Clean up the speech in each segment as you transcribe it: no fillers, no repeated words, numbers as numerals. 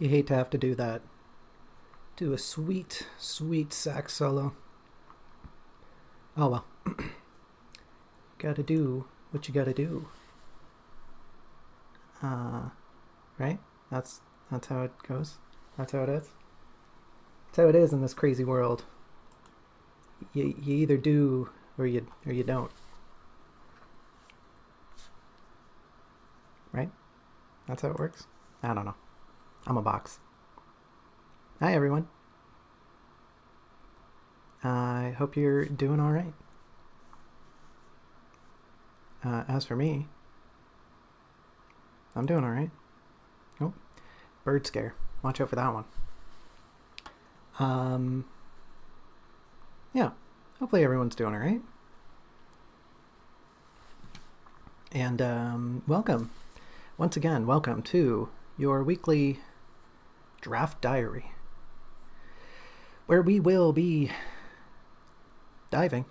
You hate to have to do that. Do a sweet, sweet sax solo. Oh well. Gotta do what you gotta do. Right? That's how it goes. That's how it is. That's how it is in this crazy world. You either do or you don't. Right? That's how it works. I don't know. I'm a box. Hi everyone. I hope you're doing all right. As for me, I'm doing all right. Oh, bird scare. Watch out for that one. Yeah. Hopefully everyone's doing all right. And welcome. Once again, welcome to your weekly draft diary, where we will be diving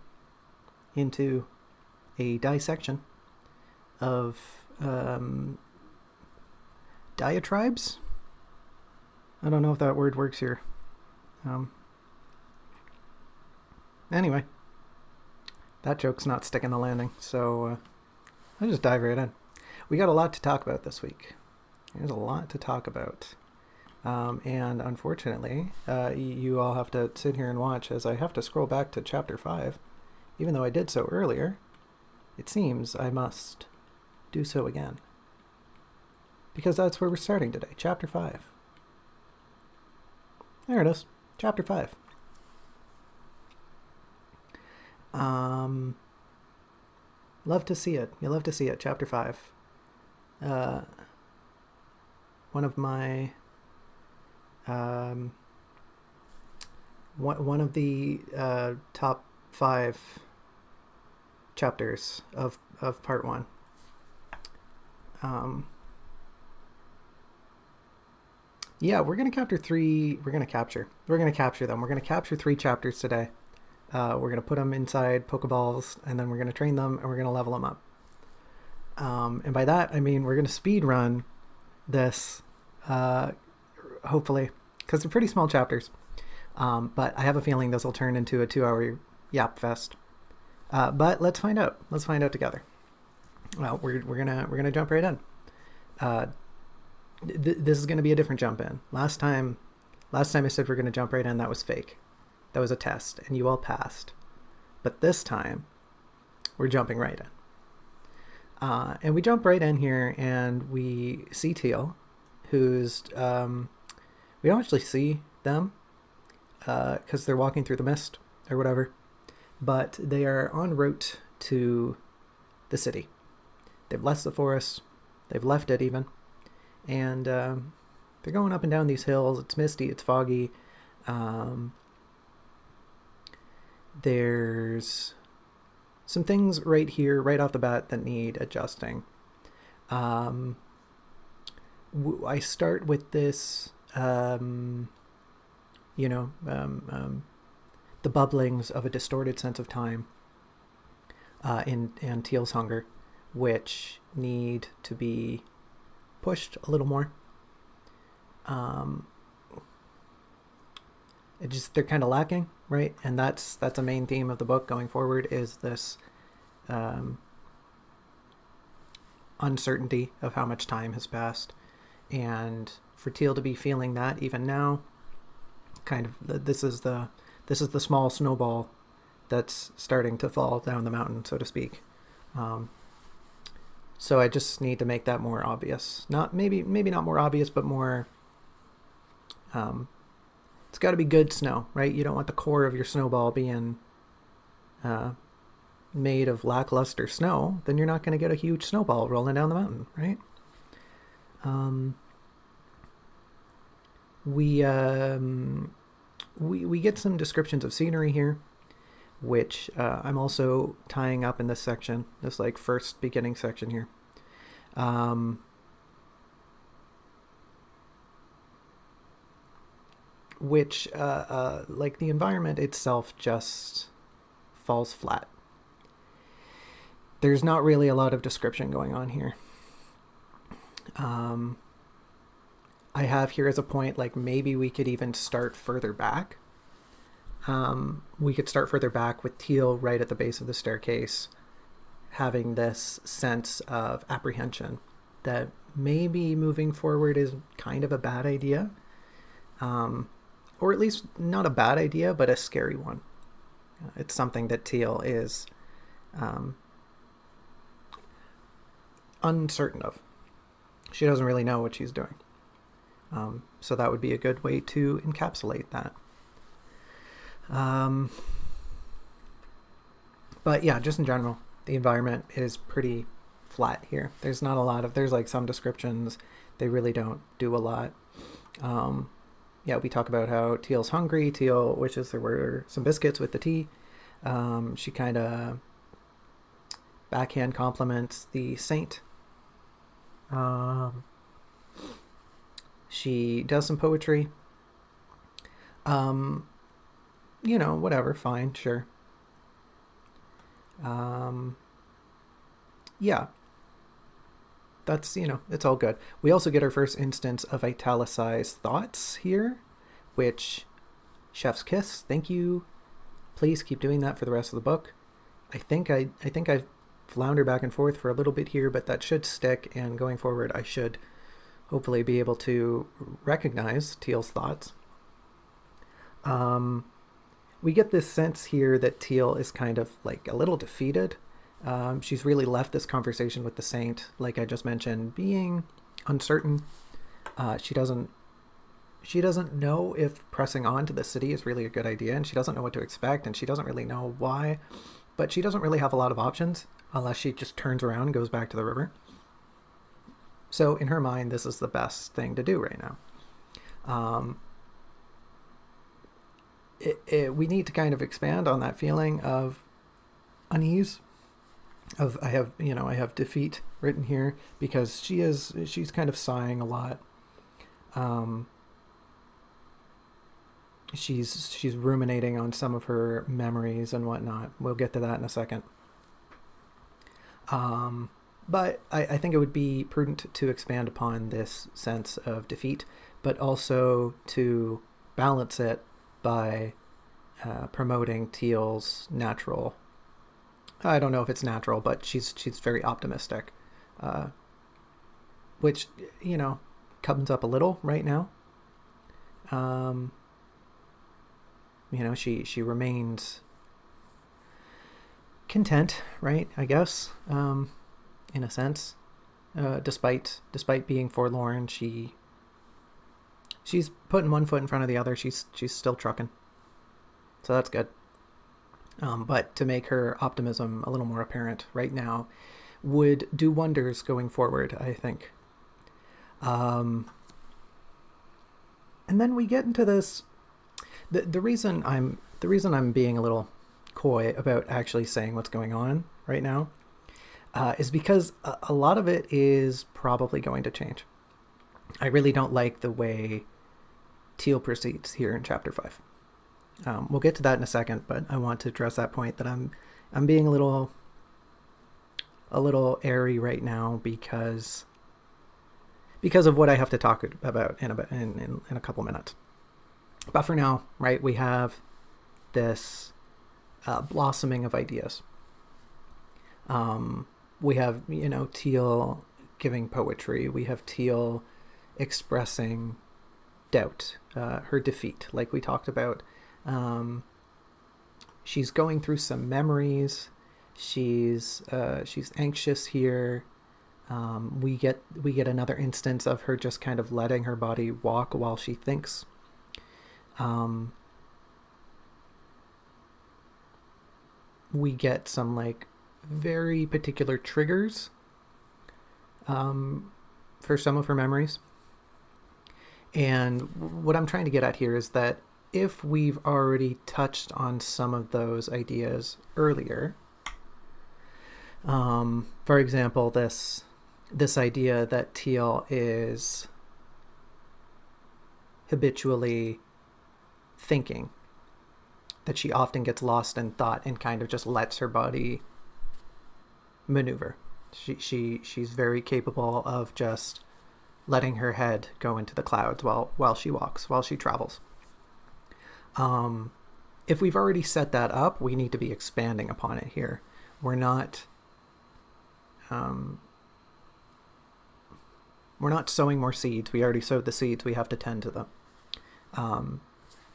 into a dissection of diatribes. I don't know if that word works here. Anyway, that joke's not sticking the landing, so I'll just dive right in. We got a lot to talk about this week. There's a lot to talk about. And unfortunately, you all have to sit here and watch as I have to scroll back to chapter 5. Even though I did so earlier, it seems I must do so again. Because that's where we're starting today, chapter 5. There it is, chapter 5. Love to see it. You love to see it, chapter 5. One of my... one of the top 5 chapters of part 1. Yeah, we're gonna capture 3. We're gonna capture them. We're gonna capture 3 chapters today. We're gonna put them inside Pokeballs, and then we're gonna train them, and we're gonna level them up. And by that I mean we're gonna speed run this, hopefully, because they're pretty small chapters. But I have a feeling this will turn into a 2-hour yap fest. But let's find out. Let's find out together. Well, we're gonna jump right in. This is gonna be a different jump in. Last time I said we're gonna jump right in. That was fake. That was a test, and you all passed. But this time, we're jumping right in. And we jump right in here, and we see Teal, who's we don't actually see them because they're walking through the mist or whatever, but they are en route to the city. They've left the forest, they've left it even, and they're going up and down these hills. It's misty, it's foggy. There's some things right here, right off the bat, that need adjusting. I start with this, the bubblings of a distorted sense of time in Teal's hunger, which need to be pushed a little more. They're kind of lacking, right? And that's a main theme of the book going forward, is this uncertainty of how much time has passed. And for Teal to be feeling that even now, kind of this is the small snowball that's starting to fall down the mountain, so to speak. So I just need to make that more obvious. Not maybe not more obvious, but more. It's got to be good snow, right? You don't want the core of your snowball being made of lackluster snow. Then you're not going to get a huge snowball rolling down the mountain, right? We get some descriptions of scenery here, which I'm also tying up in this section, this like first beginning section here. Which like the environment itself just falls flat. There's not really a lot of description going on here. I have here as a point, like maybe we could even start further back. We could start further back with Teal right at the base of the staircase, having this sense of apprehension that maybe moving forward is kind of a bad idea. Or at least not a bad idea, but a scary one. It's something that Teal is uncertain of. She doesn't really know what she's doing. So that would be a good way to encapsulate that. But yeah, just in general, the environment is pretty flat here. There's not a lot of, there's like some descriptions. They really don't do a lot. Yeah, we talk about how Teal's hungry. Teal wishes there were some biscuits with the tea. She kind of backhand compliments the saint. She does some poetry. Whatever, fine, sure. Yeah. That's, it's all good. We also get our first instance of italicized thoughts here, which, chef's kiss, thank you. Please keep doing that for the rest of the book. I think I flounder back and forth for a little bit here, but that should stick, and going forward I should hopefully be able to recognize Teal's thoughts. We get this sense here that Teal is kind of like a little defeated. She's really left this conversation with the saint, like I just mentioned, being uncertain. She doesn't know if pressing on to the city is really a good idea, and she doesn't know what to expect, and she doesn't really know why, but she doesn't really have a lot of options unless she just turns around and goes back to the river. So in her mind, this is the best thing to do right now. We need to kind of expand on that feeling of unease. I have defeat written here because she's kind of sighing a lot. She's ruminating on some of her memories and whatnot. We'll get to that in a second. But I think it would be prudent to expand upon this sense of defeat, but also to balance it by promoting Teal's natural. I don't know if it's natural, but she's very optimistic, which comes up a little right now. She remains content, right? I guess, in a sense, despite being forlorn, she's putting one foot in front of the other. She's still trucking, so that's good. But to make her optimism a little more apparent right now would do wonders going forward, I think. And then we get into this. The reason I'm being a little coy about actually saying what's going on right now is because a lot of it is probably going to change. I really don't like the way Teal proceeds here in chapter 5. We'll get to that in a second, but I want to address that point that I'm being a little airy right now because of what I have to talk about in a couple minutes. But for now, right, we have this blossoming of ideas. We have, Teal giving poetry. We have Teal expressing doubt, her defeat, like we talked about. She's going through some memories. She's anxious here. We get another instance of her just kind of letting her body walk while she thinks. We get some like very particular triggers for some of her memories. And what I'm trying to get at here is that if we've already touched on some of those ideas earlier, for example, this idea that Teal is habitually thinking, that she often gets lost in thought and kind of just lets her body maneuver. She's very capable of just letting her head go into the clouds while she walks, while she travels. If we've already set that up, we need to be expanding upon it here. We're not sowing more seeds. We already sowed the seeds. We have to tend to them.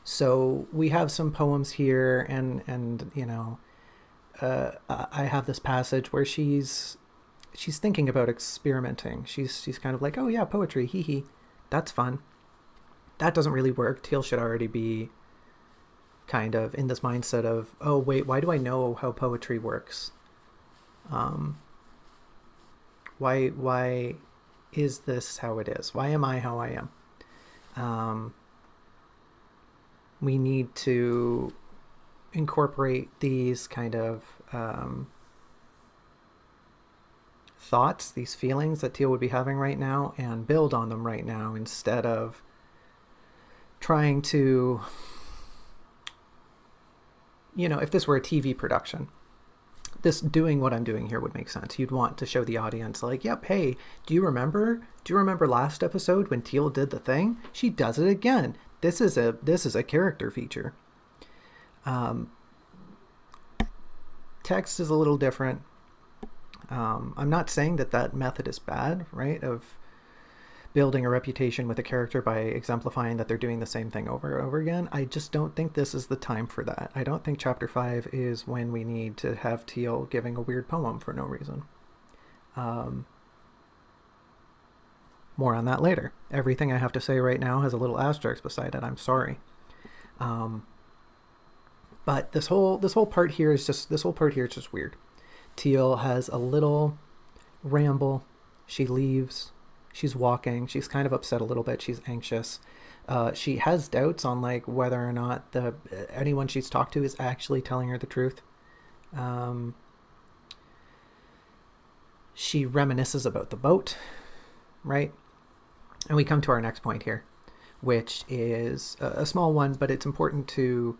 So we have some poems here, and you know, I have this passage where she's thinking about experimenting. She's kind of like, oh yeah, poetry, hee hee, that's fun. That doesn't really work. Teal should already be kind of in this mindset of, oh wait, why do I know how poetry works? Why is this how it is? Why am I how I am? We need to incorporate these kind of thoughts, these feelings that Teal would be having right now, and build on them right now instead of trying to, you know, if this were a TV production, this doing what I'm doing here would make sense. You'd want to show the audience like, yep, hey, do you remember last episode when Teal did the thing? She does it again. This is a character feature. Text is a little different. I'm not saying that method is bad, right? Of building a reputation with a character by exemplifying that they're doing the same thing over and over again. I just don't think this is the time for that. I don't think chapter 5 is when we need to have Teal giving a weird poem for no reason. More on that later. Everything I have to say right now has a little asterisk beside it. I'm sorry. But this whole part here is just weird. Teal has a little ramble. She leaves. She's walking. She's kind of upset a little bit. She's anxious. She has doubts on like whether or not anyone she's talked to is actually telling her the truth. She reminisces about the boat, right? And we come to our next point here, which is a small one, but it's important to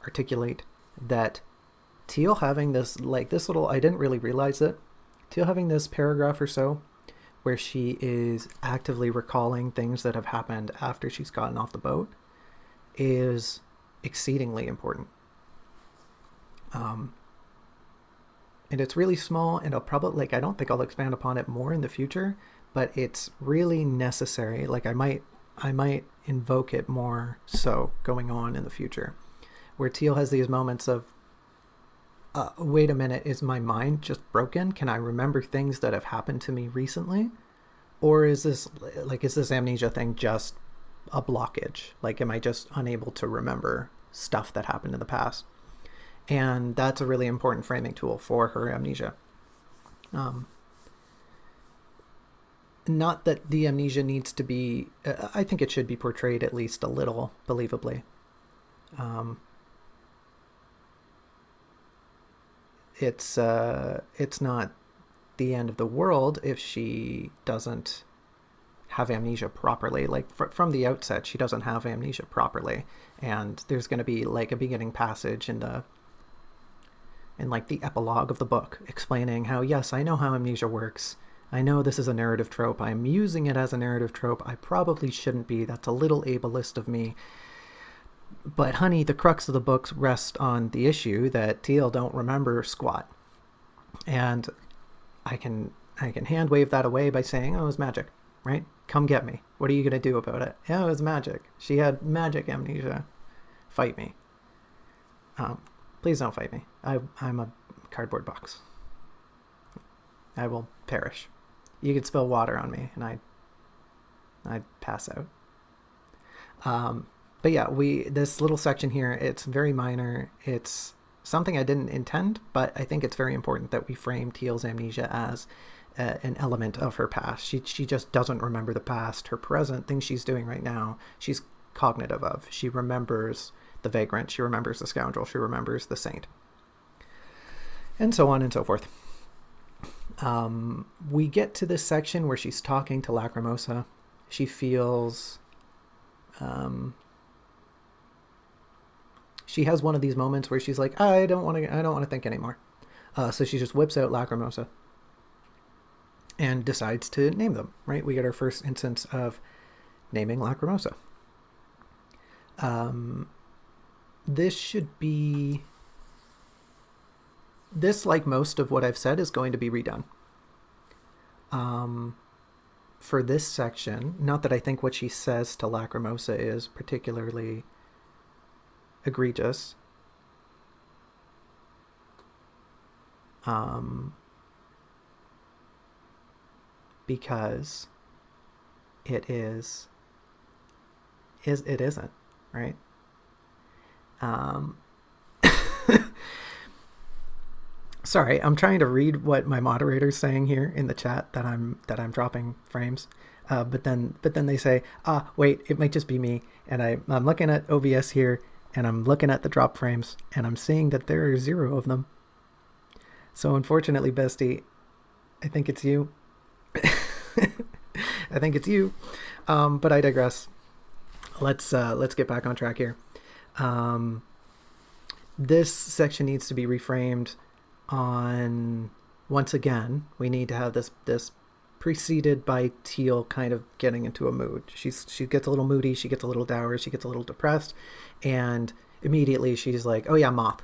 articulate that Teal having this little, I didn't really realize it, Teal having this paragraph or so where she is actively recalling things that have happened after she's gotten off the boat is exceedingly important. And it's really small, and I'll probably, I don't think I'll expand upon it more in the future, but it's really necessary. Like I might invoke it more so going on in the future, where Teal has these moments of, wait a minute, is my mind just broken? Can I remember things that have happened to me recently? Or is this amnesia thing just a blockage? Like, am I just unable to remember stuff that happened in the past? And that's a really important framing tool for her amnesia. Not that the amnesia needs to be, I think it should be portrayed at least a little believably. It's not the end of the world if she doesn't have amnesia properly. Like from the outset, she doesn't have amnesia properly, and there's going to be like a beginning passage in the epilogue of the book explaining how, yes, I know how amnesia works. I know this is a narrative trope. I'm using it as a narrative trope. I probably shouldn't be. That's a little ableist of me. But honey, the crux of the books rest on the issue that Teal don't remember squat. And I can hand wave that away by saying, oh, it was magic, right? Come get me. What are you going to do about it? Yeah, it was magic. She had magic amnesia. Fight me. Please don't fight me. I'm a cardboard box. I will perish. You could spill water on me and I'd pass out. But yeah, this little section here, it's very minor. It's something I didn't intend, but I think it's very important that we frame Teal's amnesia as an element of her past. She just doesn't remember the past. Her present, things she's doing right now, she's cognitive of. She remembers the vagrant. She remembers the scoundrel. She remembers the saint. And so on and so forth. We get to this section where she's talking to Lacrimosa. She feels... she has one of these moments where she's like, I don't want to think anymore. So she just whips out Lacrimosa. and decides to name them, right? We get our first instance of naming Lacrimosa. This should be... This, like most of what I've said, is going to be redone. For this section, not that I think what she says to Lacrimosa is particularly egregious. Because it isn't, right? Sorry, I'm trying to read what my moderator's saying here in the chat that I'm dropping frames, but then they say, wait, it might just be me, and I'm looking at OBS here, and I'm looking at the drop frames, and I'm seeing that there are 0 of them. So unfortunately, bestie, I think it's you. I think it's you, but I digress. Let's get back on track here. This section needs to be reframed on, once again, we need to have this preceded by Teal kind of getting into a mood. She gets a little moody, she gets a little dour, she gets a little depressed, and immediately she's like, oh yeah, moth.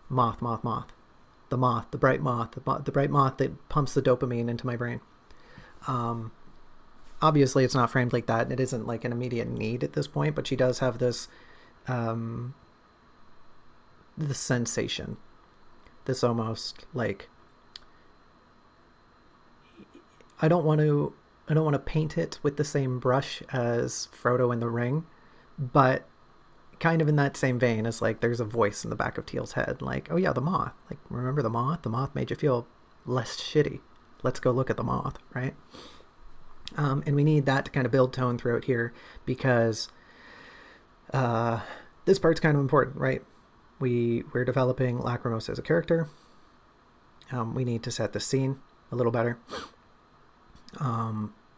The moth, the bright moth that pumps the dopamine into my brain. Obviously it's not framed like that, and it isn't like an immediate need at this point, but she does have this this sensation, this almost like, I don't want to paint it with the same brush as Frodo in The Ring, but kind of in that same vein as, like, there's a voice in the back of Teal's head, like, oh yeah, the moth, like, remember the moth? The moth made you feel less shitty. Let's go look at the moth, right? And we need that to kind of build tone throughout here, because this part's kind of important, right? We're developing Lacrimosa as a character. We need to set the scene a little better.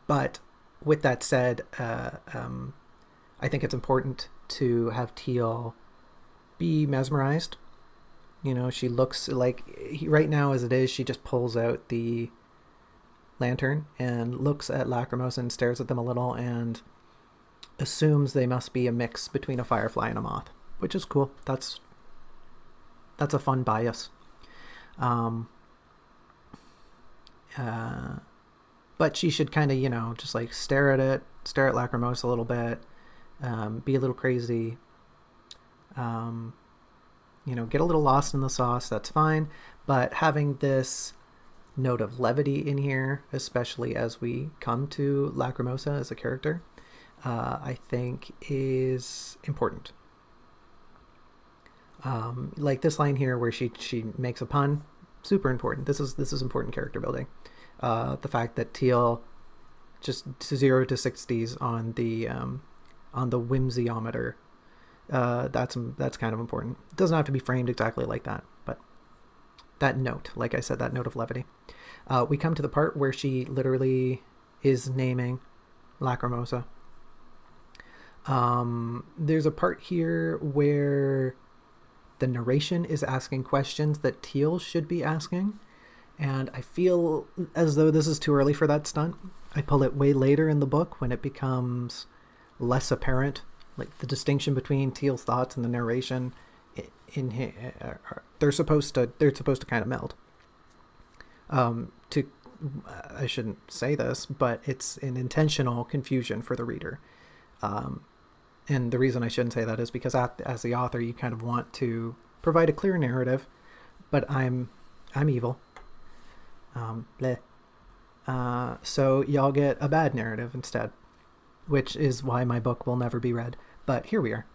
But with that said, I think it's important to have Teal be mesmerized. You know, she looks like, right now as it is, she just pulls out the lantern and looks at Lacrimosa and stares at them a little and assumes they must be a mix between a firefly and a moth, which is cool. That's a fun bias. But she should kind of, you know, just like stare at Lacrimosa a little bit, be a little crazy, you know, get a little lost in the sauce. That's fine. But having this note of levity in here, especially as we come to Lacrimosa as a character, I think is important. Like this line here where she makes a pun, super important. This is important character building. The fact that Teal just 0 to 60s on the whimsyometer, that's kind of important. It doesn't have to be framed exactly like that, but that note, like I said, that note of levity. We come to the part where she literally is naming Lacrimosa. There's a part here where the narration is asking questions that Teal should be asking, and I feel as though this is too early for that stunt. I pull it way later in the book when it becomes less apparent, like the distinction between Teal's thoughts and the narration they're supposed to kind of meld. I shouldn't say this, but it's an intentional confusion for the reader. And the reason I shouldn't say that is because as the author, you kind of want to provide a clear narrative, but I'm evil. So y'all get a bad narrative instead, which is why my book will never be read. But here we are.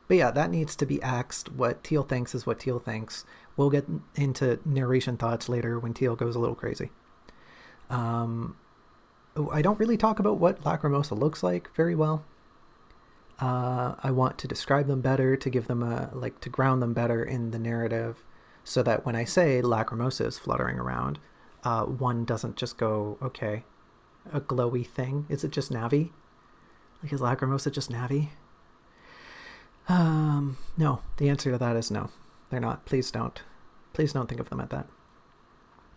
But yeah, that needs to be axed. What Teal thinks is what Teal thinks. We'll get into narration thoughts later when Teal goes a little crazy. I don't really talk about what Lacrimosa looks like very well. I want to describe them better, to give them to ground them better in the narrative, so that when I say Lacrimosa is fluttering around, one doesn't just go, okay, a glowy thing. Is it just Navi? Like, is Lacrimosa just Navi? No, the answer to that is no. They're not. Please don't think of them at that.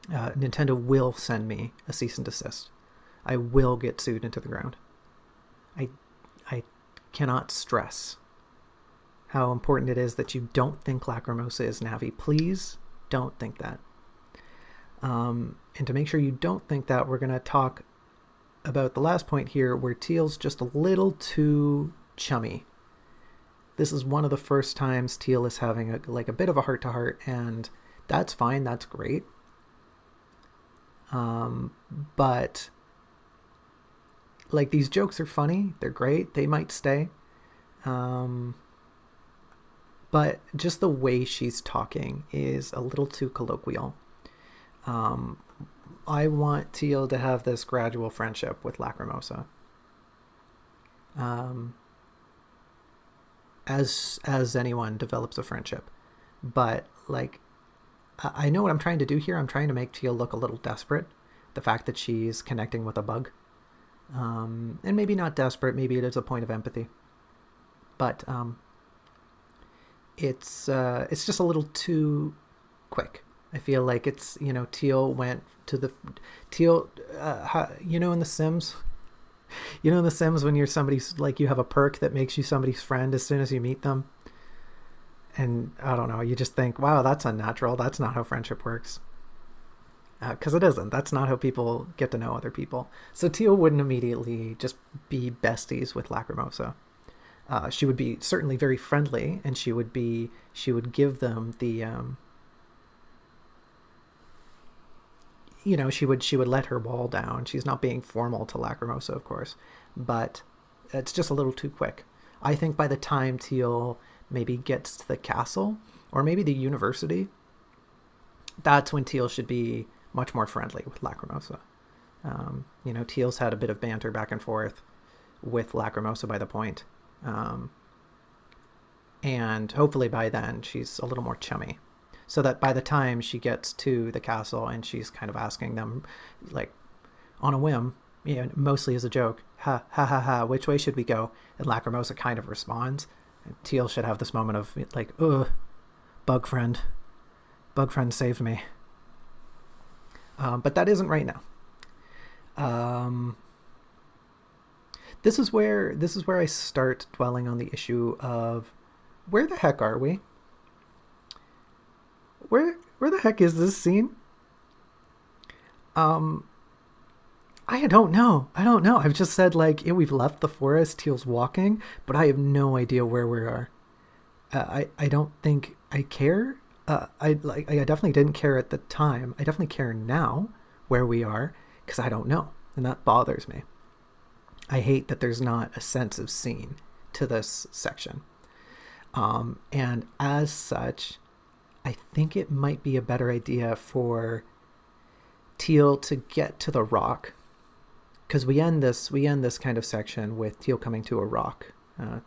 Nintendo will send me a cease and desist. I will get sued into the ground. I cannot stress how important it is that you don't think Lacrimosa is Navi. Please don't think that. And to make sure you don't think that, we're going to talk about the last point here, where Teal's just a little too chummy. This is one of the first times Teal is having a bit of a heart-to-heart, and that's fine, that's great. But like, these jokes are funny, they're great, they might stay. But just the way she's talking is a little too colloquial. I want Teal to have this gradual friendship with Lacrimosa. As anyone develops a friendship. But, like, I know what I'm trying to do here. I'm trying to make Teal look a little desperate. The fact that she's connecting with a bug. And maybe not desperate, maybe it is a point of empathy. But it's just a little too quick. I feel like it's, Teal went to the... Teal, in The Sims... in The Sims, when you're somebody's, like, you have a perk that makes you somebody's friend as soon as you meet them. And, I don't know, you just think, wow, that's unnatural. That's not how friendship works. Because it isn't. That's not how people get to know other people. So Teal wouldn't immediately just be besties with Lacrimosa. She would be certainly very friendly, and she would give them the... she would let her wall down. She's not being formal to Lacrimosa, of course, but it's just a little too quick. I think by the time Teal maybe gets to the castle, or maybe the university, that's when Teal should be much more friendly with Lacrimosa. Teal's had a bit of banter back and forth with Lacrimosa by the point. And hopefully by then she's a little more chummy. So that by the time she gets to the castle and she's kind of asking them, like, on a whim, mostly as a joke, ha, ha, ha, ha, which way should we go? And Lacrimosa kind of responds. And Teal should have this moment of, like, ugh, bug friend saved me. But that isn't right now. This is where I start dwelling on the issue of, where the heck are we? Where the heck is this scene? I don't know. I've just said, like, we've left the forest, Teal's walking, but I have no idea where we are. I don't think I care. I definitely didn't care at the time. I definitely care now where we are, because I don't know, and that bothers me. I hate that there's not a sense of scene to this section. And as such, I think it might be a better idea for Teal to get to the rock, because we end this kind of section with Teal coming to a rock.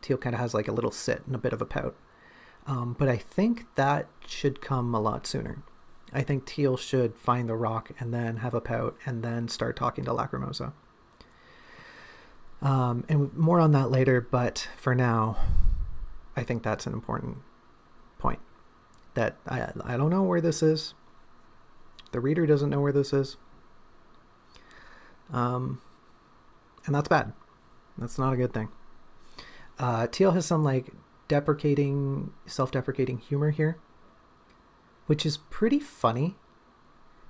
Teal kind of has like a little sit and a bit of a pout. But I think that should come a lot sooner. I think Teal should find the rock and then have a pout and then start talking to Lacrimosa. And more on that later, but for now, I think that's an important point. That I don't know where this is. The reader doesn't know where this is. And that's bad. That's not a good thing. Teal has some, like, self-deprecating humor here, which is pretty funny.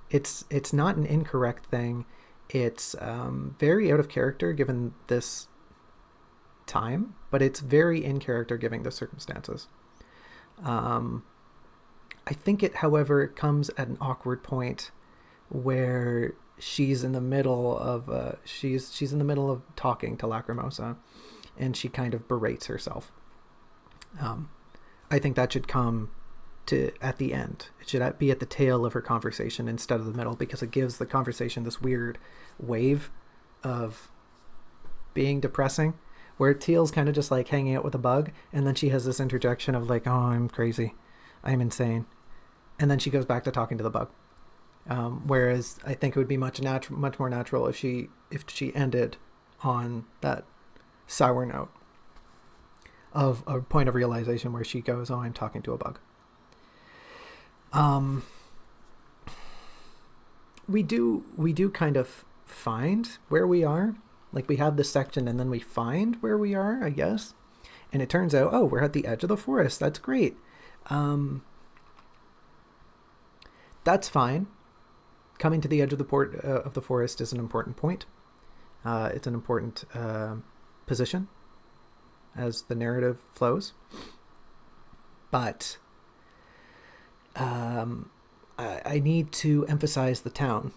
It's not an incorrect thing. It's very out of character given this time, but it's very in character given the circumstances. I think it, however, comes at an awkward point where she's in the middle of she's in the middle of talking to Lacrimosa, and she kind of berates herself. I think that should come to at the end. It should be at the tail of her conversation instead of the middle, because it gives the conversation this weird wave of being depressing, where Teal's kind of just like hanging out with a bug, and then she has this interjection of like, oh, I'm crazy, I'm insane, and then she goes back to talking to the bug. Whereas I think it would be much more natural if she ended on that sour note of a point of realization where she goes, oh, I'm talking to a bug. we do kind of find where we are. Like we have this section and then we find where we are, I guess. And it turns out, oh, we're at the edge of the forest. That's great. That's fine. Coming to the edge of the forest is an important point. It's an important position as the narrative flows. But I need to emphasize the town.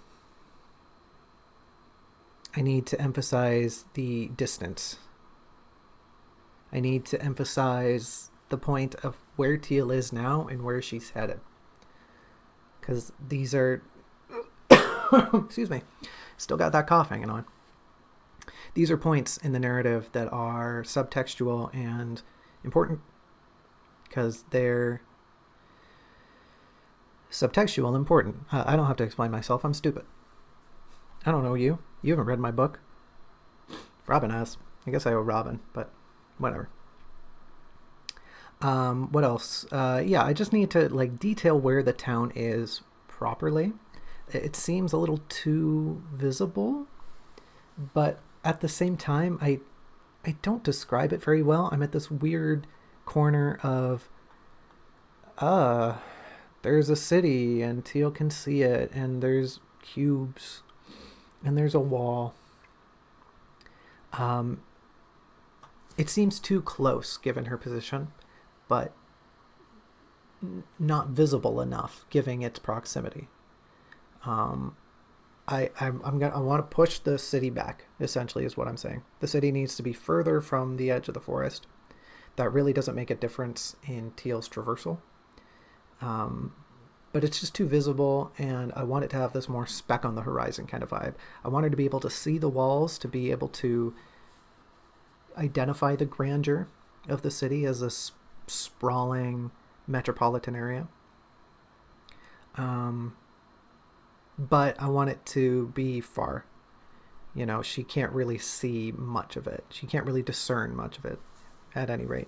I need to emphasize the distance. I need to emphasize the point of where Teal is now and where she's headed. Because these are... excuse me. Still got that cough hanging on. These are points in the narrative that are subtextual and important because they're subtextual and important. I don't have to explain myself. I'm stupid. I don't know you. You haven't read my book. Robin has. I guess I owe Robin, but whatever. What else? Yeah, I just need to like detail where the town is properly. It seems a little too visible, but at the same time, I don't describe it very well. I'm at this weird corner of, there's a city and Teal can see it, and there's cubes, and there's a wall. It seems too close given her position, but not visible enough given its proximity. I want to push the city back, essentially, is what I'm saying. The city needs to be further from the edge of the forest. That really doesn't make a difference in Teal's traversal. But it's just too visible, and I want it to have this more speck on the horizon kind of vibe. I want her to be able to see the walls, to be able to identify the grandeur of the city as a sprawling metropolitan area. But I want it to be far. You know, she can't really see much of it. She can't really discern much of it, at any rate.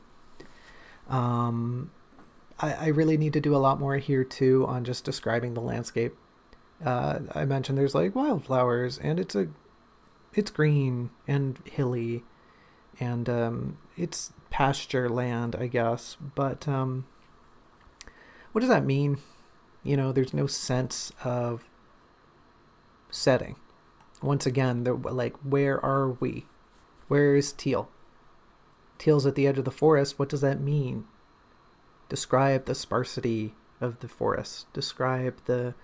I really need to do a lot more here, too, on just describing the landscape. I mentioned there's, like, wildflowers, and it's green and hilly, and it's pasture land, I guess. But what does that mean? You know, there's no sense of setting. Once again, like, where are we? Where is Teal? Teal's at the edge of the forest. What does that mean? Describe the sparsity of the forest. Describe the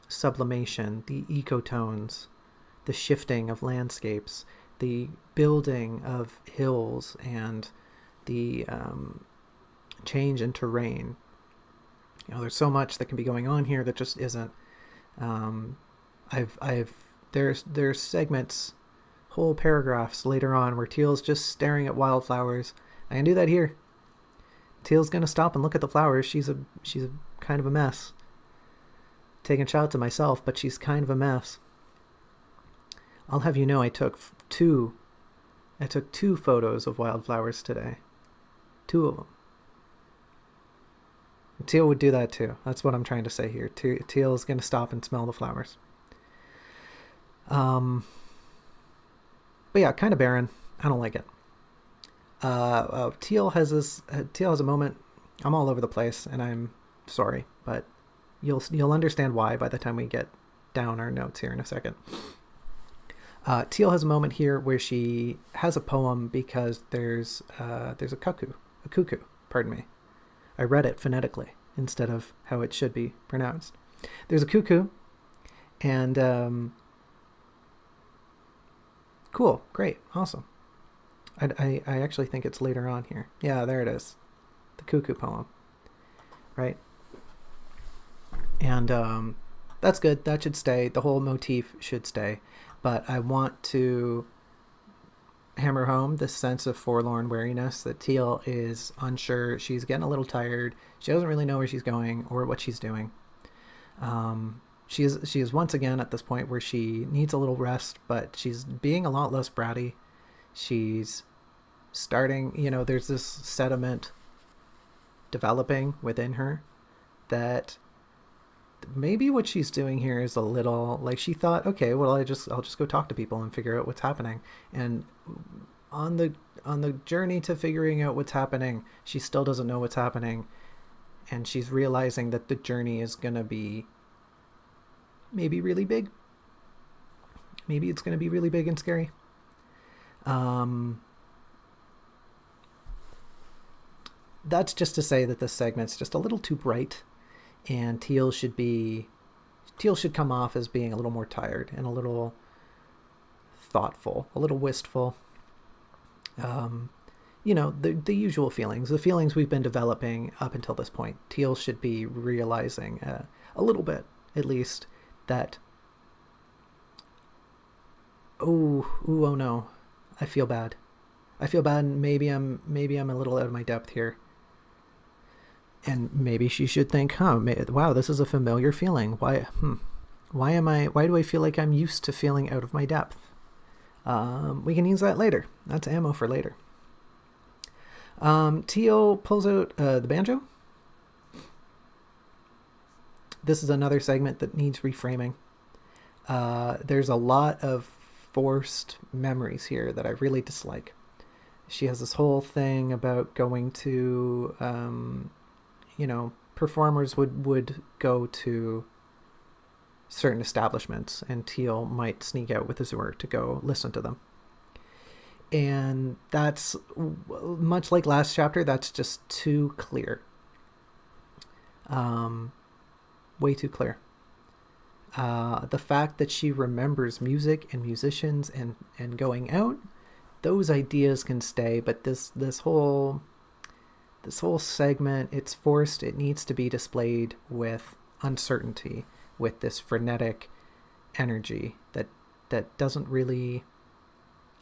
sublimation, the ecotones, the shifting of landscapes, the building of hills, and the change in terrain. You know, there's so much that can be going on here that just isn't. There's segments, whole paragraphs later on where Teal's just staring at wildflowers. I can do that here. Teal's gonna stop and look at the flowers. She's a kind of a mess. Taking shots at myself, but she's kind of a mess. I'll have you know, I took two photos of wildflowers today. 2 of them. Teal would do that too. That's what I'm trying to say here. Teal is going to stop and smell the flowers. But yeah, kind of barren. I don't like it. Teal has a moment. I'm all over the place, and I'm sorry, but you'll understand why by the time we get down our notes here in a second. Teal has a moment here where she has a poem because there's a cuckoo. Pardon me. I read it phonetically instead of how it should be pronounced. There's a cuckoo, and cool, great, awesome. I actually think it's later on here. Yeah, there it is. The cuckoo poem. Right? And that's good. That should stay. The whole motif should stay. But I want to hammer home this sense of forlorn weariness that Teal is unsure. She's getting a little tired. She doesn't really know where she's going or what she's doing. She is once again at this point where she needs a little rest, but she's being a lot less bratty. She's starting, there's this sediment developing within her that maybe what she's doing here is a little like she thought, okay, well, I'll just go talk to people and figure out what's happening. And on the journey to figuring out what's happening, she still doesn't know what's happening, and she's realizing that the journey is gonna be maybe really big. Maybe it's gonna be really big and scary. That's just to say that this segment's just a little too bright, and Teal should come off as being a little more tired and a little thoughtful, a little wistful. The usual feelings, the feelings we've been developing up until this point. Teal should be realizing a little bit, at least, that oh no, I feel bad. And maybe I'm a little out of my depth here. And maybe she should think, wow, this is a familiar feeling. Why do I feel like I'm used to feeling out of my depth? We can use that later. That's ammo for later. Teal pulls out the banjo. This is another segment that needs reframing. There's a lot of forced memories here that I really dislike. She has this whole thing about going to, performers would go to certain establishments, and Teal might sneak out with Azur to go listen to them. And that's, much like last chapter, that's just too clear. Way too clear. The fact that she remembers music and musicians and going out, those ideas can stay, but this whole segment, it's forced. It needs to be displayed with uncertainty, with this frenetic energy that doesn't really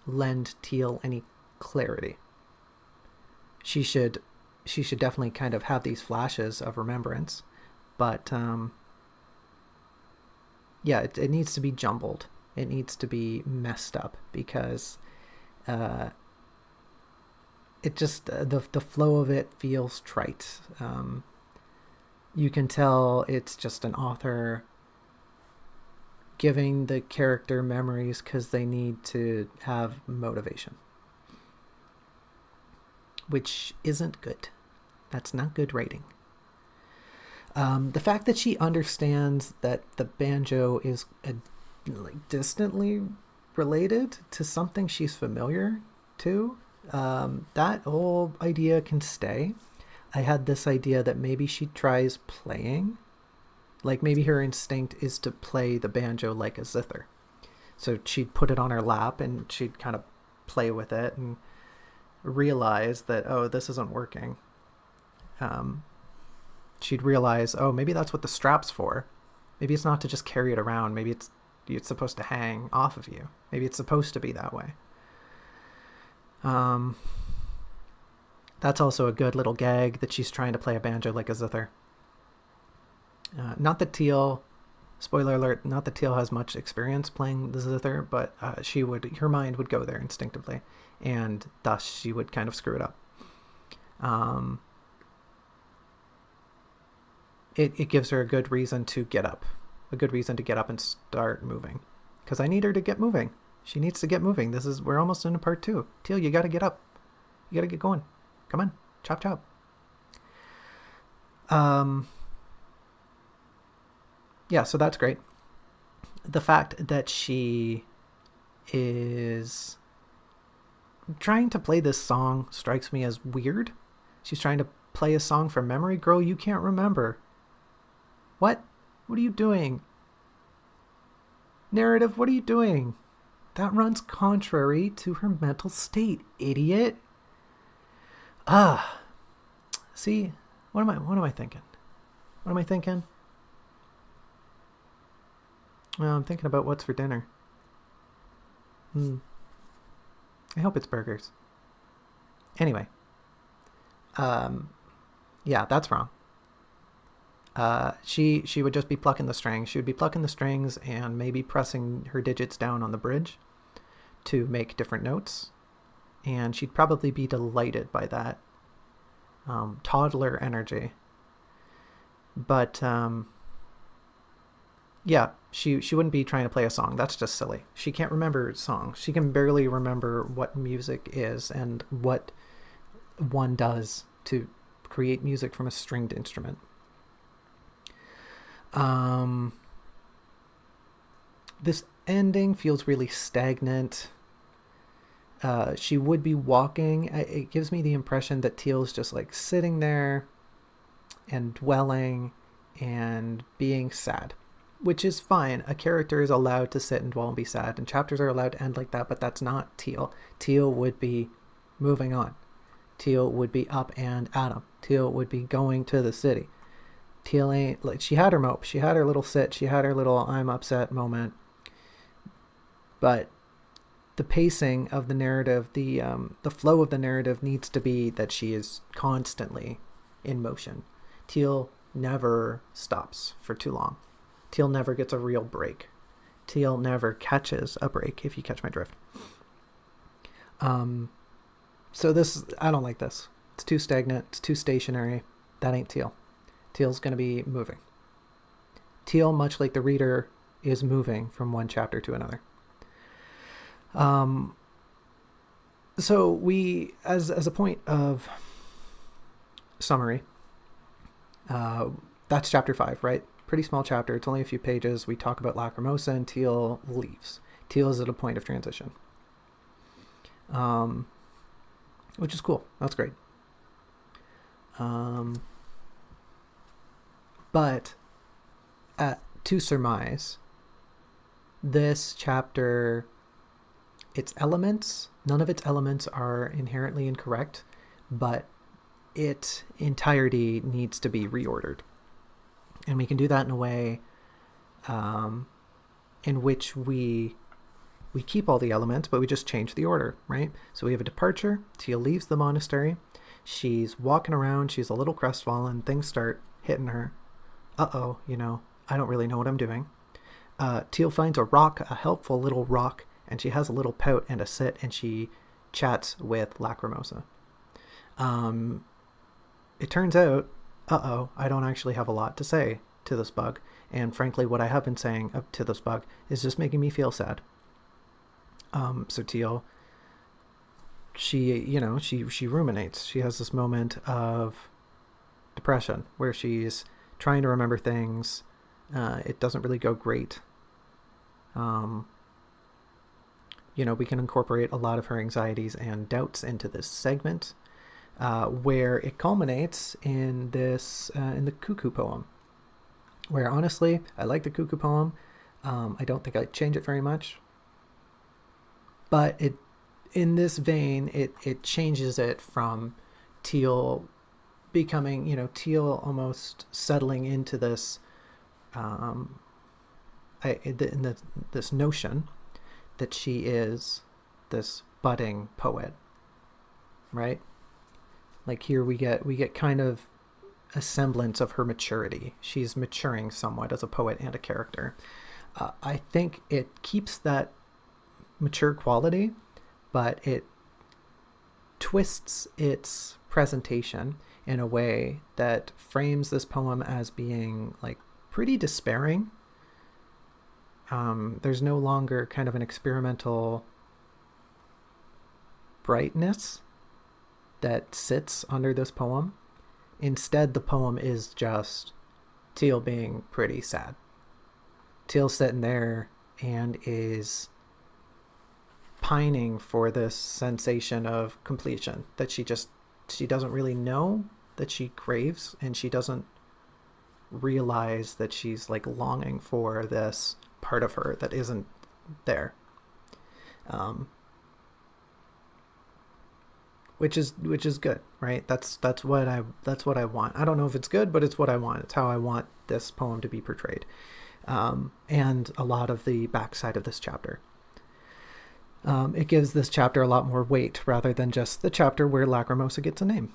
lend Teal any clarity. She should definitely kind of have these flashes of remembrance, but it needs to be jumbled. It needs to be messed up, because it just the flow of it feels trite. You can tell it's just an author giving the character memories because they need to have motivation, which isn't good. That's not good writing. The fact that she understands that the banjo is distantly related to something she's familiar to, that whole idea can stay. I had this idea that maybe she tries playing, like maybe her instinct is to play the banjo like a zither. So she'd put it on her lap and she'd kind of play with it and realize that, oh, this isn't working. She'd realize, oh, maybe that's what the strap's for. Maybe it's not to just carry it around. Maybe it's supposed to hang off of you. Maybe it's supposed to be that way. That's also a good little gag, that she's trying to play a banjo like a zither. Not that Teal, spoiler alert, not that Teal has much experience playing the zither, but her mind would go there instinctively, and thus she would kind of screw it up. It gives her a good reason to get up and start moving, because I need her to get moving. She needs to get moving. We're almost into part 2. Teal, you got to get up. You got to get going. Come on, chop chop. So that's great. The fact that she is trying to play this song strikes me as weird. She's trying to play a song from memory. Girl, you can't remember. What are you doing? Narrative, what are you doing? That runs contrary to her mental state, idiot. See, what am I thinking? What am I thinking? Well, I'm thinking about what's for dinner. I hope it's burgers. Anyway. That's wrong. She would just be plucking the strings. She would be plucking the strings and maybe pressing her digits down on the bridge to make different notes. And she'd probably be delighted by that toddler energy. But Yeah, she wouldn't be trying to play a song. That's just silly. She can't remember songs. She can barely remember what music is and what one does to create music from a stringed instrument. This ending feels really stagnant. She would be walking. It gives me the impression that Teal's just like sitting there and dwelling and being sad, which is fine. A character is allowed to sit and dwell and be sad, and chapters are allowed to end like that, but that's not Teal. Teal would be moving on. Teal would be up and at 'em. Teal would be going to the city. Teal ain't like, she had her mope. She had her little sit. She had her little I'm upset moment. But the pacing of the narrative, the flow of the narrative needs to be that she is constantly in motion. Teal never stops for too long. Teal never gets a real break. Teal never catches a break, if you catch my drift. So this, I don't like this. It's too stagnant. It's too stationary. That ain't Teal. Teal's going to be moving. Teal, much like the reader, is moving from one chapter to another. So we, as a point of summary, that's chapter 5, right? Pretty small chapter. It's only a few pages. We talk about Lacrimosa and Teal leaves. Teal is at a point of transition, which is cool. That's great. But to surmise, this chapter, its elements, none of its elements are inherently incorrect, but its entirety needs to be reordered. And we can do that in a way in which we keep all the elements, but we just change the order, right? So we have a departure. Teal leaves the monastery. She's walking around. She's a little crestfallen. Things start hitting her. Uh-oh, I don't really know what I'm doing. Teal finds a rock, a helpful little rock, and she has a little pout and a sit, and she chats with Lacrimosa. It turns out, I don't actually have a lot to say to this bug, and frankly, what I have been saying up to this bug is just making me feel sad. So Teal, she ruminates. She has this moment of depression where she's trying to remember things. It doesn't really go great. We can incorporate a lot of her anxieties and doubts into this segment, where it culminates in this in the cuckoo poem, where honestly I like the cuckoo poem. I don't think I'd change it very much, but it, in this vein, it changes it from Teal becoming, Teal almost settling into this this notion that she is this budding poet, right? Like here we get kind of a semblance of her maturity. She's maturing somewhat as a poet and a character. I think it keeps that mature quality, but it twists its presentation in a way that frames this poem as being like pretty despairing. There's no longer kind of an experimental brightness that sits under this poem. Instead, the poem is just Teal being pretty sad. Teal sitting there and is pining for this sensation of completion that she doesn't really know that she craves, and she doesn't realize that she's like longing for this part of her that isn't there. Which is good, right? That's what I want. I don't know if it's good, but it's what I want. It's how I want this poem to be portrayed. And a lot of the backside of this chapter. It gives this chapter a lot more weight rather than just the chapter where Lacrimosa gets a name.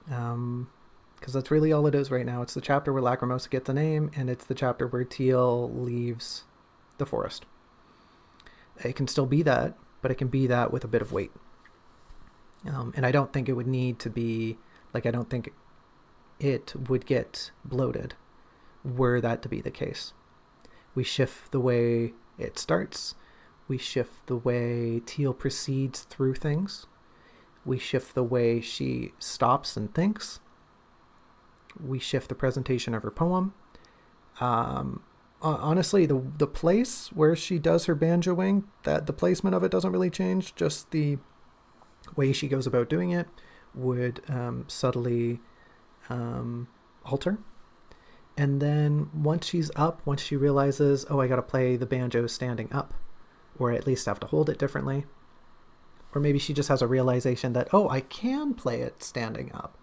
Because that's really all it is right now. It's the chapter where Lacrimosa gets a name, and it's the chapter where Teal leaves the forest. It can still be that, but it can be that with a bit of weight. And I don't think it would need to be, I don't think it would get bloated were that to be the case. We shift the way it starts. We shift the way Teal proceeds through things. We shift the way she stops and thinks. We shift the presentation of her poem. Honestly, the place where she does her banjoing, that the placement of it doesn't really change. Just the way she goes about doing it would subtly alter. And then once she's up, once she realizes, oh, I got to play the banjo standing up, or at least have to hold it differently. Or maybe she just has a realization that, oh, I can play it standing up.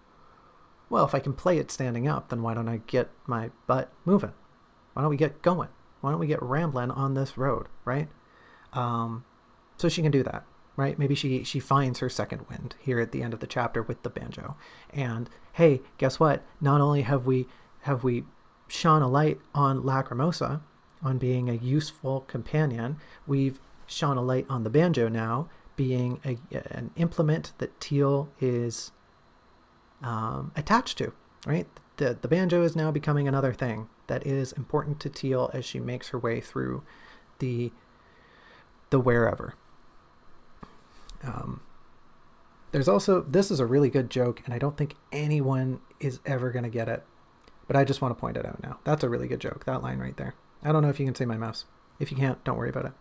Well, if I can play it standing up, then why don't I get my butt moving? Why don't we get going? Why don't we get rambling on this road, right? So she can do that, right? Maybe she finds her second wind here at the end of the chapter with the banjo. And hey, guess what? Not only have we shone a light on Lacrimosa, on being a useful companion, we've shone a light on the banjo now, being an implement that Teal is attached to, right? The banjo is now becoming another thing that is important to Teal as she makes her way through the wherever. There's also, this is a really good joke, and I don't think anyone is ever going to get it, but I just want to point it out now. That's a really good joke, that line right there. I don't know if you can see my mouse. If you can't, don't worry about it.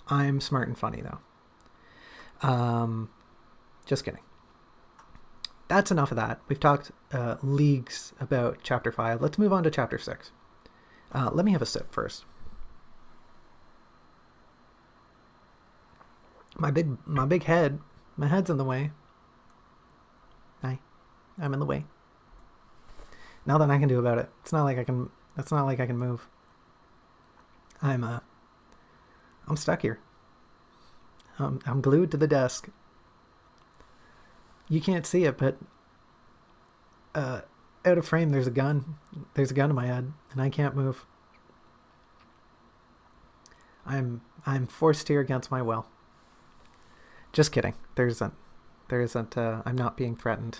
I'm smart and funny, though. Just kidding. That's enough of that. We've talked leagues about chapter 5. Let's move on to chapter 6. Let me have a sip first. My big head. My head's in the way. I'm in the way. Nothing I can do about it. It's not like I can move. I'm stuck here. I'm glued to the desk. You can't see it, but out of frame there's a gun. There's a gun in my head, and I can't move. I'm forced here against my will. Just kidding. There isn't. I'm not being threatened.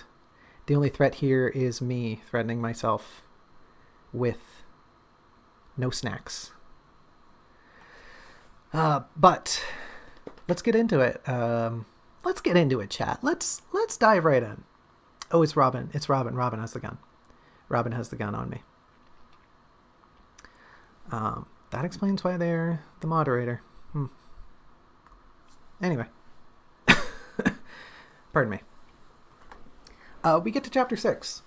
The only threat here is me threatening myself with no snacks. But let's get into it. Let's get into it, chat. Let's dive right in. Oh, it's Robin. It's Robin. Robin has the gun. Robin has the gun on me. That explains why they're the moderator. Anyway. Pardon me. We get to chapter 6.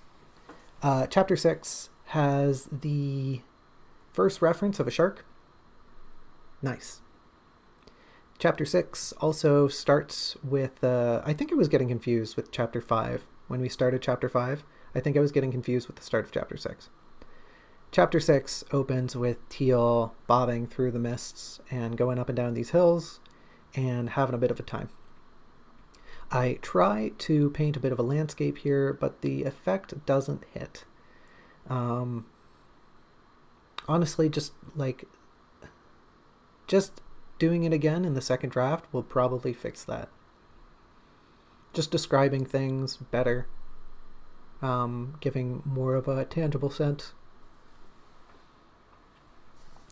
Chapter 6 has the first reference of a shark. Nice. Chapter 6 also starts with, I think I was getting confused with chapter 5. When we started chapter 5, I think I was getting confused with the start of chapter 6. Chapter 6 opens with Teal bobbing through the mists and going up and down these hills and having a bit of a time. I try to paint a bit of a landscape here, but the effect doesn't hit. Honestly, just doing it again in the second draft will probably fix that. Just describing things better, giving more of a tangible sense.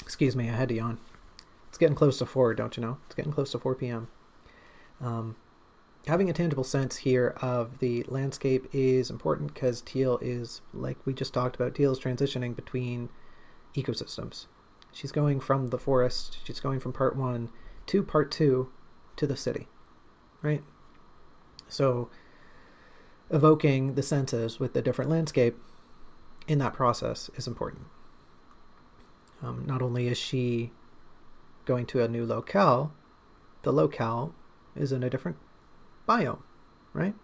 Excuse me, I had to yawn. It's getting close to 4, don't you know? It's getting close to 4 p.m. Having a tangible sense here of the landscape is important because Teal is, like we just talked about, Teal is transitioning between ecosystems. She's going from the forest, she's going from part 1 to part 2 to the city, right? So evoking the senses with the different landscape in that process is important. Not only is she going to a new locale, the locale is in a different biome, right?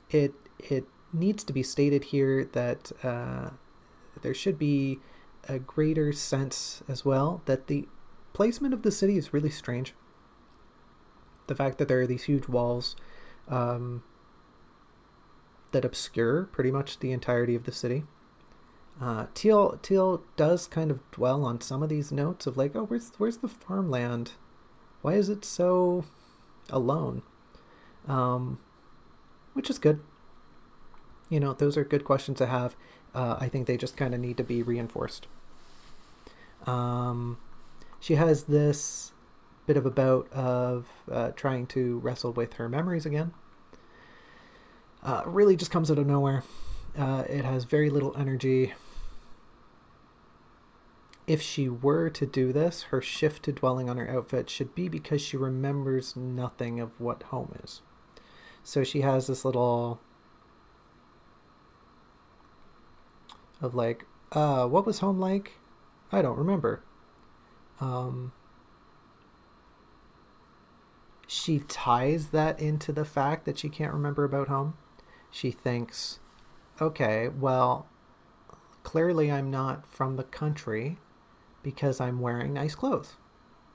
It needs to be stated here that there should be a greater sense as well that the placement of the city is really strange. The fact that there are these huge walls that obscure pretty much the entirety of the city. Teal does kind of dwell on some of these notes of like, oh, where's the farmland? Why is it so alone? Which is good. You know, those are good questions to have. I think they just kind of need to be reinforced. She has this bit of a bout of trying to wrestle with her memories again. Really just comes out of nowhere. It has very little energy. If she were to do this, her shift to dwelling on her outfit should be because she remembers nothing of what home is. So she has this little of like, what was home like? I don't remember. She ties that into the fact that she can't remember about home. She thinks, okay, well, clearly I'm not from the country because I'm wearing nice clothes.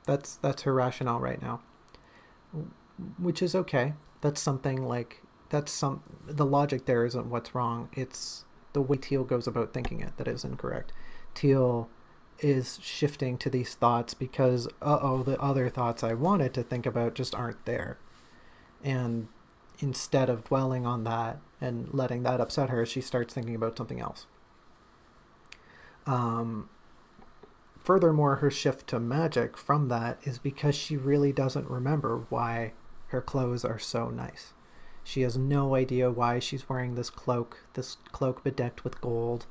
That's her rationale right now, which is okay. That's something like the logic there isn't what's wrong. It's the way Teal goes about thinking it that is incorrect. Teal is shifting to these thoughts because the other thoughts I wanted to think about just aren't there, and instead of dwelling on that and letting that upset her, she starts thinking about something else. Furthermore, her shift to magic from that is because she really doesn't remember why her clothes are so nice. She has no idea why she's wearing this cloak bedecked with gold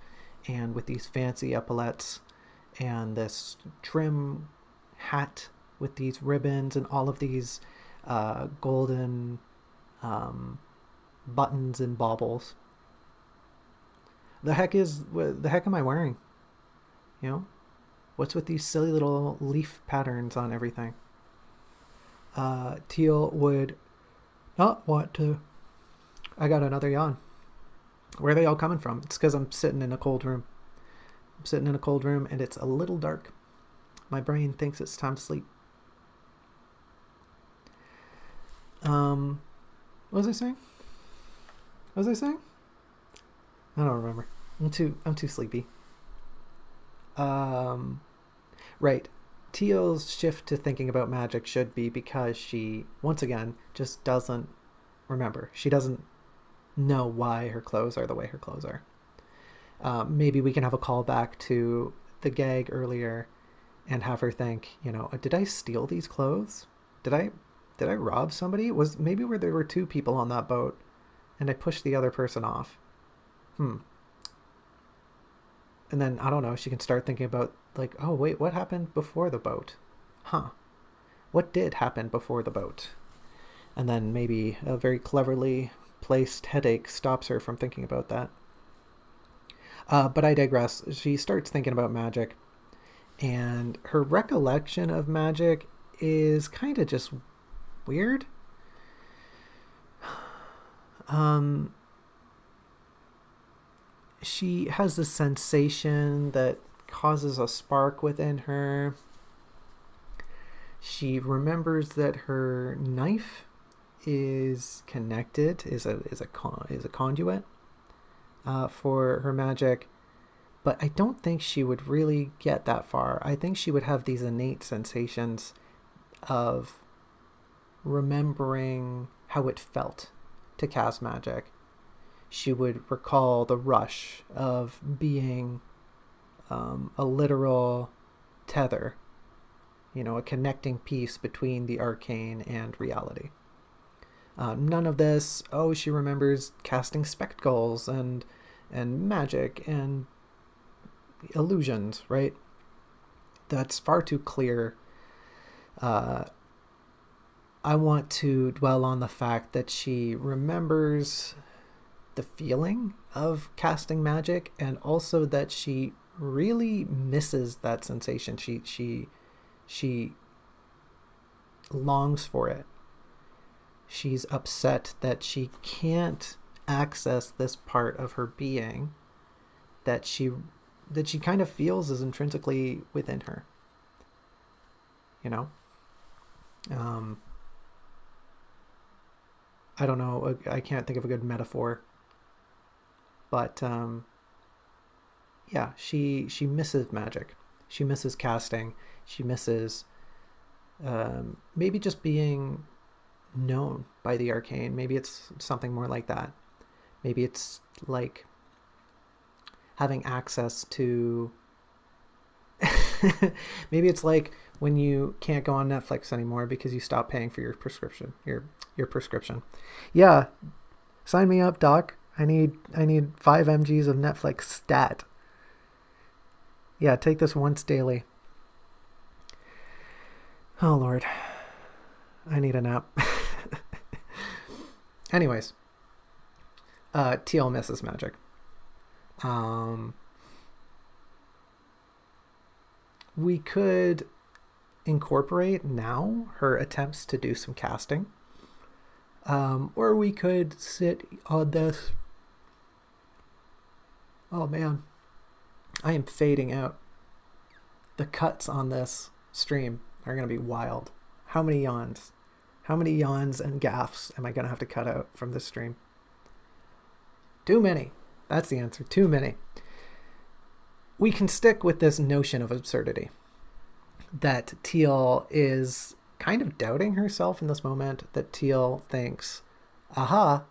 and with these fancy epaulets and this trim hat with these ribbons and all of these golden buttons and baubles. The heck am I wearing? You know? What's with these silly little leaf patterns on everything? Teal would not want to... I got another yawn. Where are they all coming from? It's because I'm sitting in a cold room. I'm sitting in a cold room and it's a little dark. My brain thinks it's time to sleep. What was I saying? I don't remember. I'm too sleepy. Right. Teal's shift to thinking about magic should be because she, once again, just doesn't remember. She doesn't know why her clothes are the way her clothes are. Maybe we can have a callback to the gag earlier and have her think, did I steal these clothes? Did I rob somebody? Maybe where there were two people on that boat and I pushed the other person off. And then, I don't know, she can start thinking about, like, oh, wait, what happened before the boat? What did happen before the boat? And then maybe a very cleverly placed headache stops her from thinking about that. But I digress. She starts thinking about magic. And her recollection of magic is kind of just weird. She has this sensation that causes a spark within her. She remembers that her knife is connected, is a conduit for her magic, but I don't think she would really get that far. I think she would have these innate sensations of remembering how it felt to cast magic. She would recall the rush of being a literal tether, a connecting piece between the arcane and reality. None of this, she remembers casting spectacles and magic and illusions, right? That's far too clear. I want to dwell on the fact that she remembers the feeling of casting magic and also that she really misses that sensation. She longs for it. She's upset that she can't access this part of her being that she kind of feels is intrinsically within her. I don't know. I can't think of a good metaphor. But she misses magic. She misses casting. She misses maybe just being known by the arcane. Maybe it's something more like that. Maybe it's like having access to maybe it's like when you can't go on Netflix anymore because you stop paying for your prescription. Your prescription. Yeah, sign me up, doc. I need 5 mgs of Netflix stat. Yeah, take this once daily. Oh Lord, I need a nap. Anyways, Teal misses magic. We could incorporate now her attempts to do some casting. Or we could sit on this. Oh man, I am fading out. The cuts on this stream are going to be wild. How many yawns? How many yawns and gaffes am I going to have to cut out from this stream? Too many. That's the answer. Too many. We can stick with this notion of absurdity. That Teal is kind of doubting herself in this moment. That Teal thinks, aha,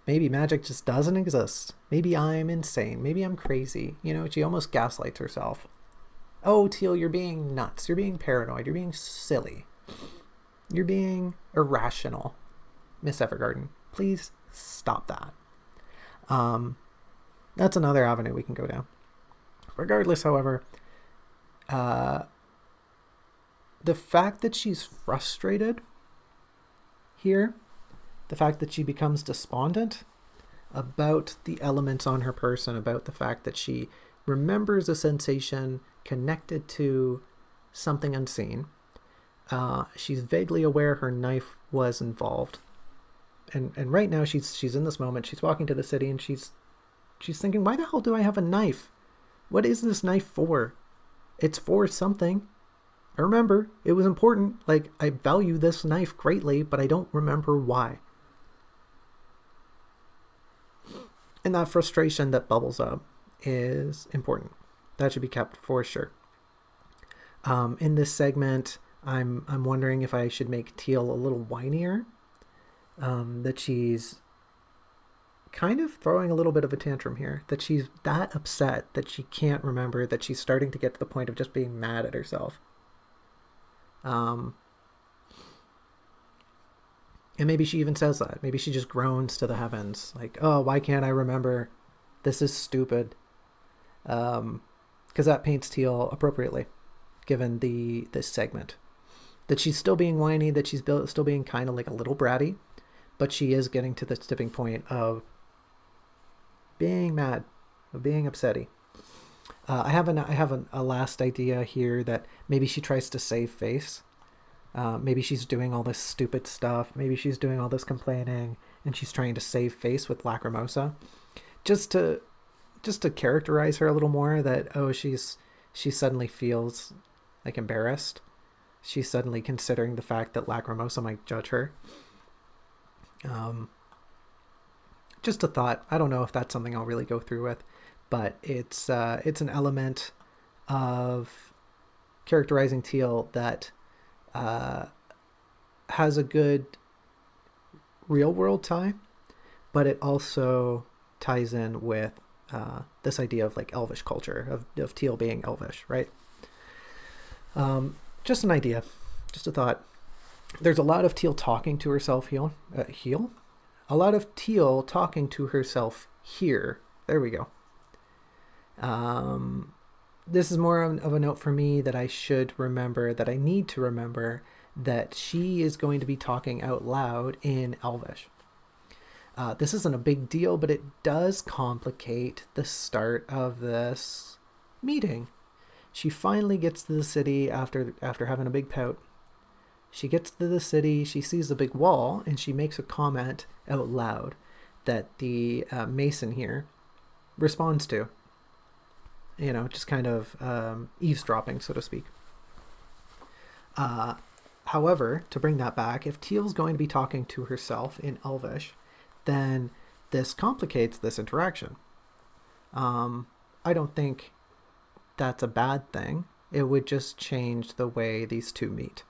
maybe magic just doesn't exist. Maybe I'm insane. Maybe I'm crazy. You know, she almost gaslights herself. Oh, Teal, you're being nuts. You're being paranoid. You're being silly. You're being irrational. Miss Evergarden, please stop that. That's another avenue we can go down. Regardless, however, the fact that she's frustrated here, the fact that she becomes despondent about the elements on her person, about the fact that she remembers a sensation connected to something unseen. She's vaguely aware her knife was involved. And right now she's in this moment. She's walking to the city and she's thinking, why the hell do I have a knife? What is this knife for? It's for something. I remember it was important. Like, I value this knife greatly, but I don't remember why. And that frustration that bubbles up is important. That should be kept for sure. In this segment, I'm wondering if I should make Teal a little whinier. That she's kind of throwing a little bit of a tantrum here. That she's that upset that she can't remember, that she's starting to get to the point of just being mad at herself. And maybe she even says that. Maybe she just groans to the heavens. Like, oh, why can't I remember? This is stupid. Because that paints Teal appropriately, given this segment. That she's still being whiny, that she's still being kind of like a little bratty, but she is getting to the tipping point of being mad, of being upsetty. I have a last idea here that maybe she tries to save face. Maybe she's doing all this stupid stuff. Maybe she's doing all this complaining, and she's trying to save face with Lacrimosa, just to characterize her a little more. That she suddenly feels like embarrassed. She's suddenly considering the fact that Lacrimosa might judge her. Just a thought. I don't know if that's something I'll really go through with, but it's an element of characterizing Teal that has a good real world tie, but it also ties in with this idea of like elvish culture, of Teal being elvish, right? Just an idea, just a thought. There's a lot of Teal talking to herself a lot of Teal talking to herself here. There we go. This is more of a note for me that I should remember, that I need to remember, that she is going to be talking out loud in Elvish. This isn't a big deal, but it does complicate the start of this meeting. She finally gets to the city after having a big pout. She gets to the city, she sees a big wall, and she makes a comment out loud that the mason here responds to. You know, just kind of eavesdropping, so to speak. However, to bring that back, if Teal's going to be talking to herself in Elvish, then this complicates this interaction. I don't think that's a bad thing. It would just change the way these two meet.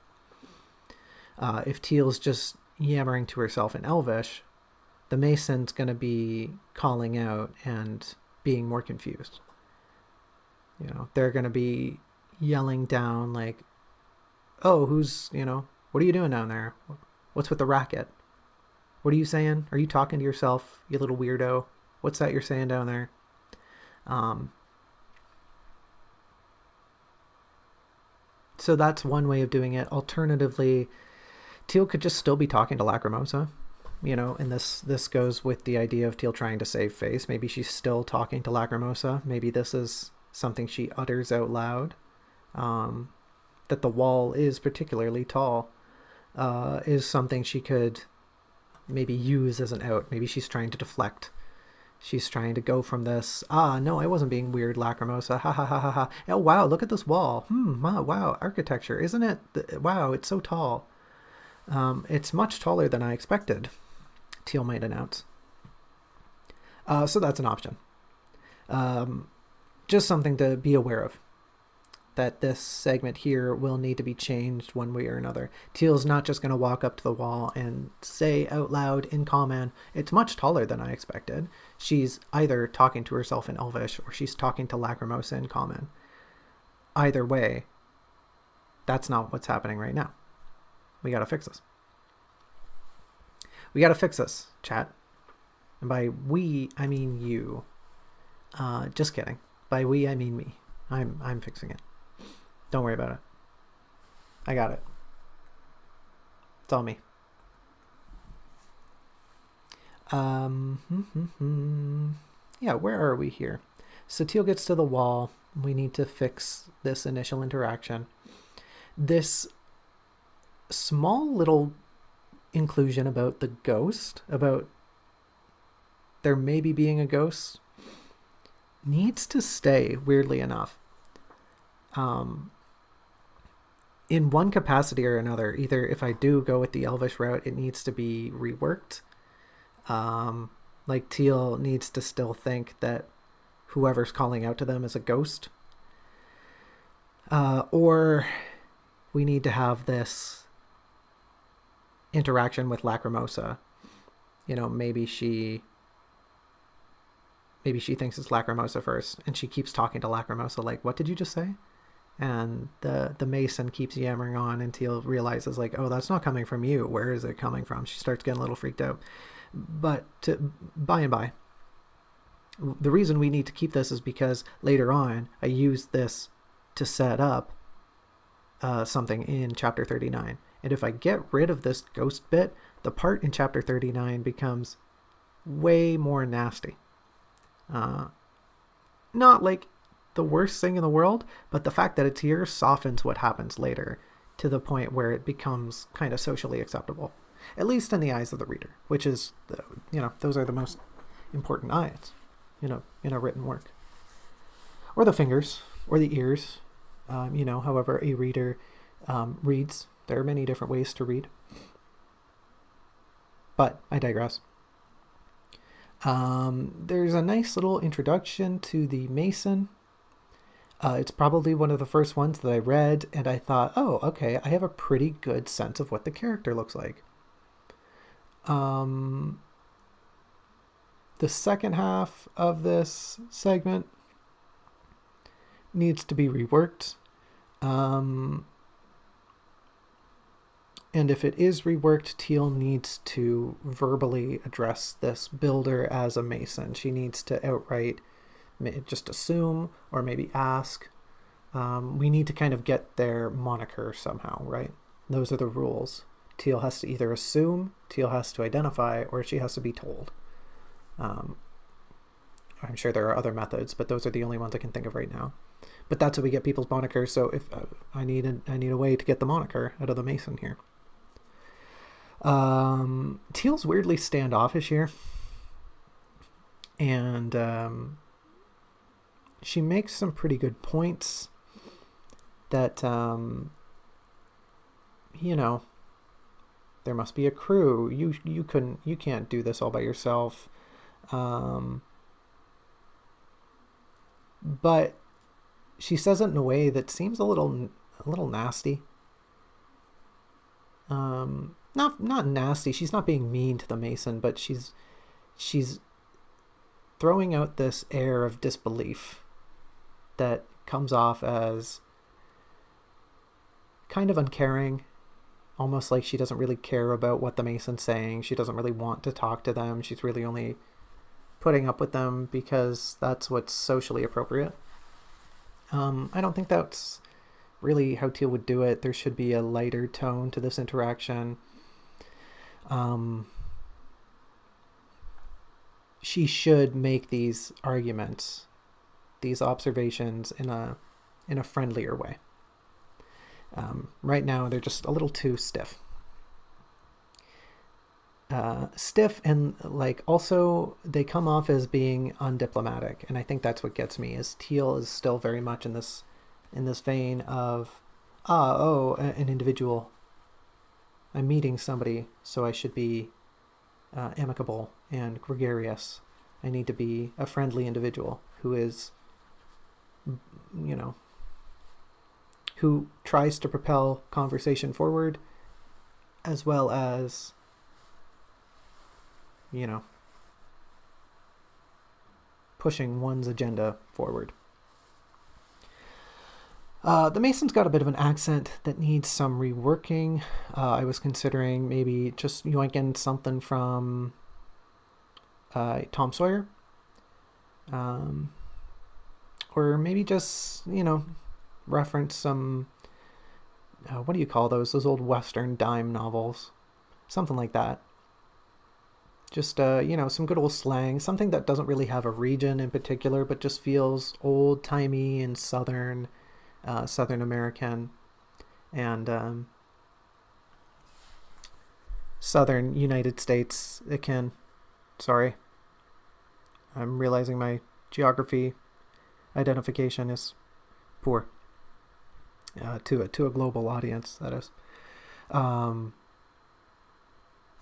If Teal's just yammering to herself in Elvish, the Mason's going to be calling out and being more confused. You know, they're going to be yelling down like, oh, who's, you know, what are you doing down there? What's with the racket? What are you saying? Are you talking to yourself, you little weirdo? What's that you're saying down there? So that's one way of doing it. Alternatively, Teal could just still be talking to Lacrimosa, you know, and this goes with the idea of Teal trying to save face. Maybe she's still talking to Lacrimosa. Maybe this is something she utters out loud. That the wall is particularly tall is something she could maybe use as an out. Maybe she's trying to deflect. She's trying to go from this, no, I wasn't being weird, Lacrimosa, ha ha ha ha ha. Oh, wow, look at this wall. Wow, architecture, isn't it? Wow, it's so tall. It's much taller than I expected, Teal might announce. So that's an option. Just something to be aware of, that this segment here will need to be changed one way or another. Teal's not just going to walk up to the wall and say out loud in common, it's much taller than I expected. She's either talking to herself in Elvish or she's talking to Lacrimosa in common. Either way, that's not what's happening right now. We got to fix this. We got to fix this, chat. And by we, I mean you. Just kidding. By we, I mean me. I'm fixing it. Don't worry about it. I got it. It's all me. Yeah, where are we here? So Teal gets to the wall. We need to fix this initial interaction. This small little inclusion about the ghost, about there maybe being a ghost, needs to stay, weirdly enough. In one capacity or another, either if I do go with the Elvish route, it needs to be reworked. Like Teal needs to still think that whoever's calling out to them is a ghost. Or we need to have this interaction with Lacrimosa. You know, maybe she thinks it's Lacrimosa first, and she keeps talking to Lacrimosa like, what did you just say? And the Mason keeps yammering on, and Teal realizes like, oh, that's not coming from you. Where is it coming from? She starts getting a little freaked out. But by and by, the reason we need to keep this is because later on, I used this to set up something in chapter 39. And if I get rid of this ghost bit, the part in chapter 39 becomes way more nasty. Not like the worst thing in the world, but the fact that it's here softens what happens later to the point where it becomes kind of socially acceptable, at least in the eyes of the reader, which is, those are the most important eyes, in a written work. Or the fingers, or the ears, however a reader reads. There are many different ways to read. But I digress. There's a nice little introduction to the Mason. It's probably one of the first ones that I read, and I thought, oh, okay, I have a pretty good sense of what the character looks like. The second half of this segment needs to be reworked. And if it is reworked, Teal needs to verbally address this builder as a Mason. She needs to outright just assume or maybe ask. We need to kind of get their moniker somehow, right? Those are the rules. Teal has to either assume, Teal has to identify, or she has to be told. I'm sure there are other methods, but those are the only ones I can think of right now. But that's how we get people's monikers. So if I need a way to get the moniker out of the Mason here. Teal's weirdly standoffish here, and she makes some pretty good points that there must be a crew. You can't do this all by yourself. But she says it in a way that seems a little nasty. Not nasty. She's not being mean to the Mason, but she's throwing out this air of disbelief that comes off as kind of uncaring, almost like she doesn't really care about what the Mason's saying. She doesn't really want to talk to them. She's really only putting up with them because that's what's socially appropriate. I don't think that's really how Teal would do it. There should be a lighter tone to this interaction. She should make these arguments, these observations in a friendlier way. Right now, they're just a little too stiff. Stiff, and like also they come off as being undiplomatic, and I think that's what gets me. Is Teal is still very much in this vein of an individual. I'm meeting somebody, so I should be amicable and gregarious. I need to be a friendly individual who is, who tries to propel conversation forward, as well as, pushing one's agenda forward. The Mason's got a bit of an accent that needs some reworking. I was considering maybe just yoinking something from Tom Sawyer. Or maybe just, reference some, what do you call those? Those old Western dime novels. Something like that. Just, some good old slang. Something that doesn't really have a region in particular, but just feels old-timey and Southern American, and Southern United States. Sorry, I'm realizing my geography identification is poor to a global audience, that is.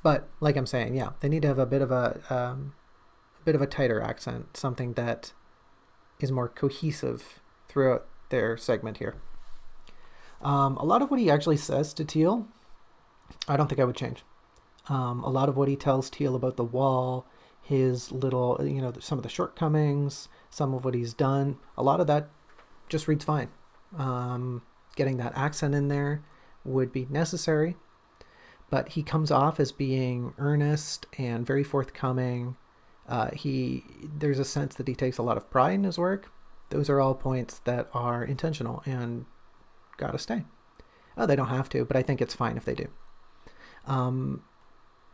But like I'm saying, yeah, they need to have a bit of a tighter accent, something that is more cohesive throughout their segment here. A lot of what he actually says to Teal, I don't think I would change. A lot of what he tells Teal about the wall, his little, some of the shortcomings, some of what he's done, a lot of that just reads fine. Getting that accent in there would be necessary, but he comes off as being earnest and very forthcoming. There's a sense that he takes a lot of pride in his work. Those are all points that are intentional and gotta stay. They don't have to, but I think it's fine if they do.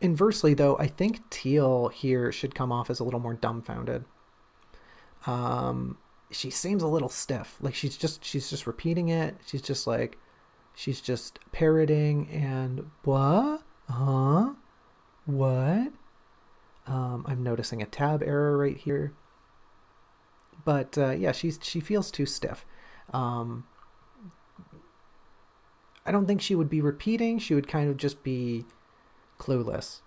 Inversely, though, I think Teal here should come off as a little more dumbfounded. She seems a little stiff. Like she's just repeating it. She's just parroting and what? Huh? What? I'm noticing a tab error right here. But yeah, she feels too stiff. I don't think she would be repeating. She would kind of just be clueless.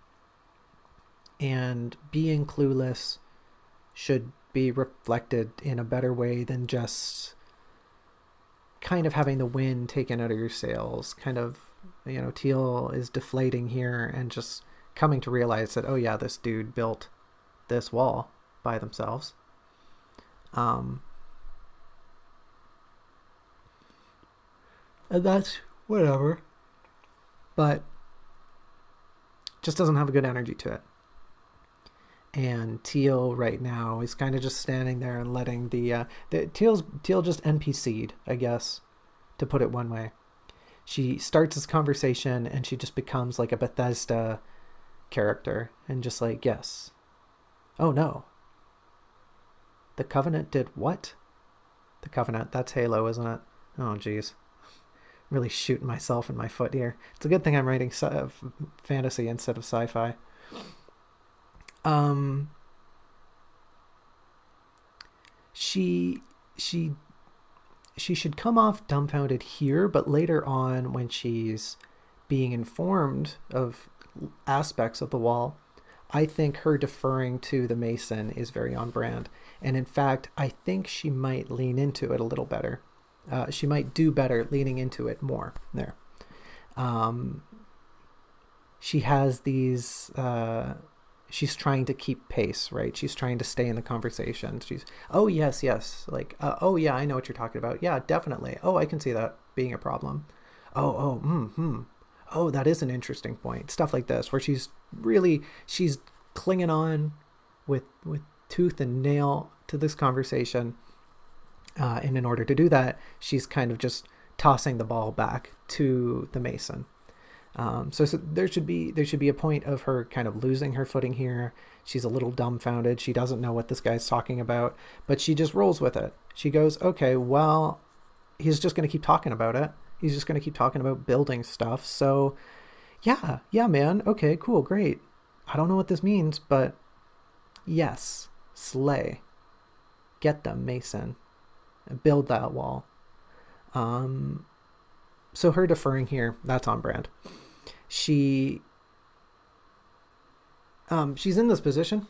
And being clueless should be reflected in a better way than just kind of having the wind taken out of your sails. Kind of, Teal is deflating here and just coming to realize that, oh yeah, this dude built this wall by themselves. And that's whatever, but just doesn't have a good energy to it. And Teal right now is kind of just standing there and letting Teal just NPC'd, I guess, to put it one way. She starts this conversation and she just becomes like a Bethesda character and just like, yes. Oh no. The Covenant did what? The Covenant, that's Halo, isn't it? Oh, geez. Really shooting myself in my foot here. It's a good thing I'm writing fantasy instead of sci-fi. She should come off dumbfounded here, but later on when she's being informed of aspects of the wall, I think her deferring to the Mason is very on brand. And in fact, I think she might lean into it a little better. She might do better leaning into it more there. She has these she's trying to keep pace, right? She's trying to stay in the conversation. She's, oh yes, yes, like, oh yeah, I know what you're talking about. Yeah, definitely. Oh, I can see that being a problem. Oh, that is an interesting point. Stuff like this, where she's clinging on with tooth and nail to this conversation, and in order to do that, she's kind of just tossing the ball back to the Mason. So there should be a point of her kind of losing her footing here. She's a little dumbfounded. She doesn't know what this guy's talking about, but she just rolls with it. She goes, okay, well, he's just going to keep talking about it. He's just going to keep talking about building stuff. So yeah, man. Okay, cool. Great. I don't know what this means, but yes, slay. Get them, Mason. Build that wall. So her deferring here, that's on brand. She's in this position,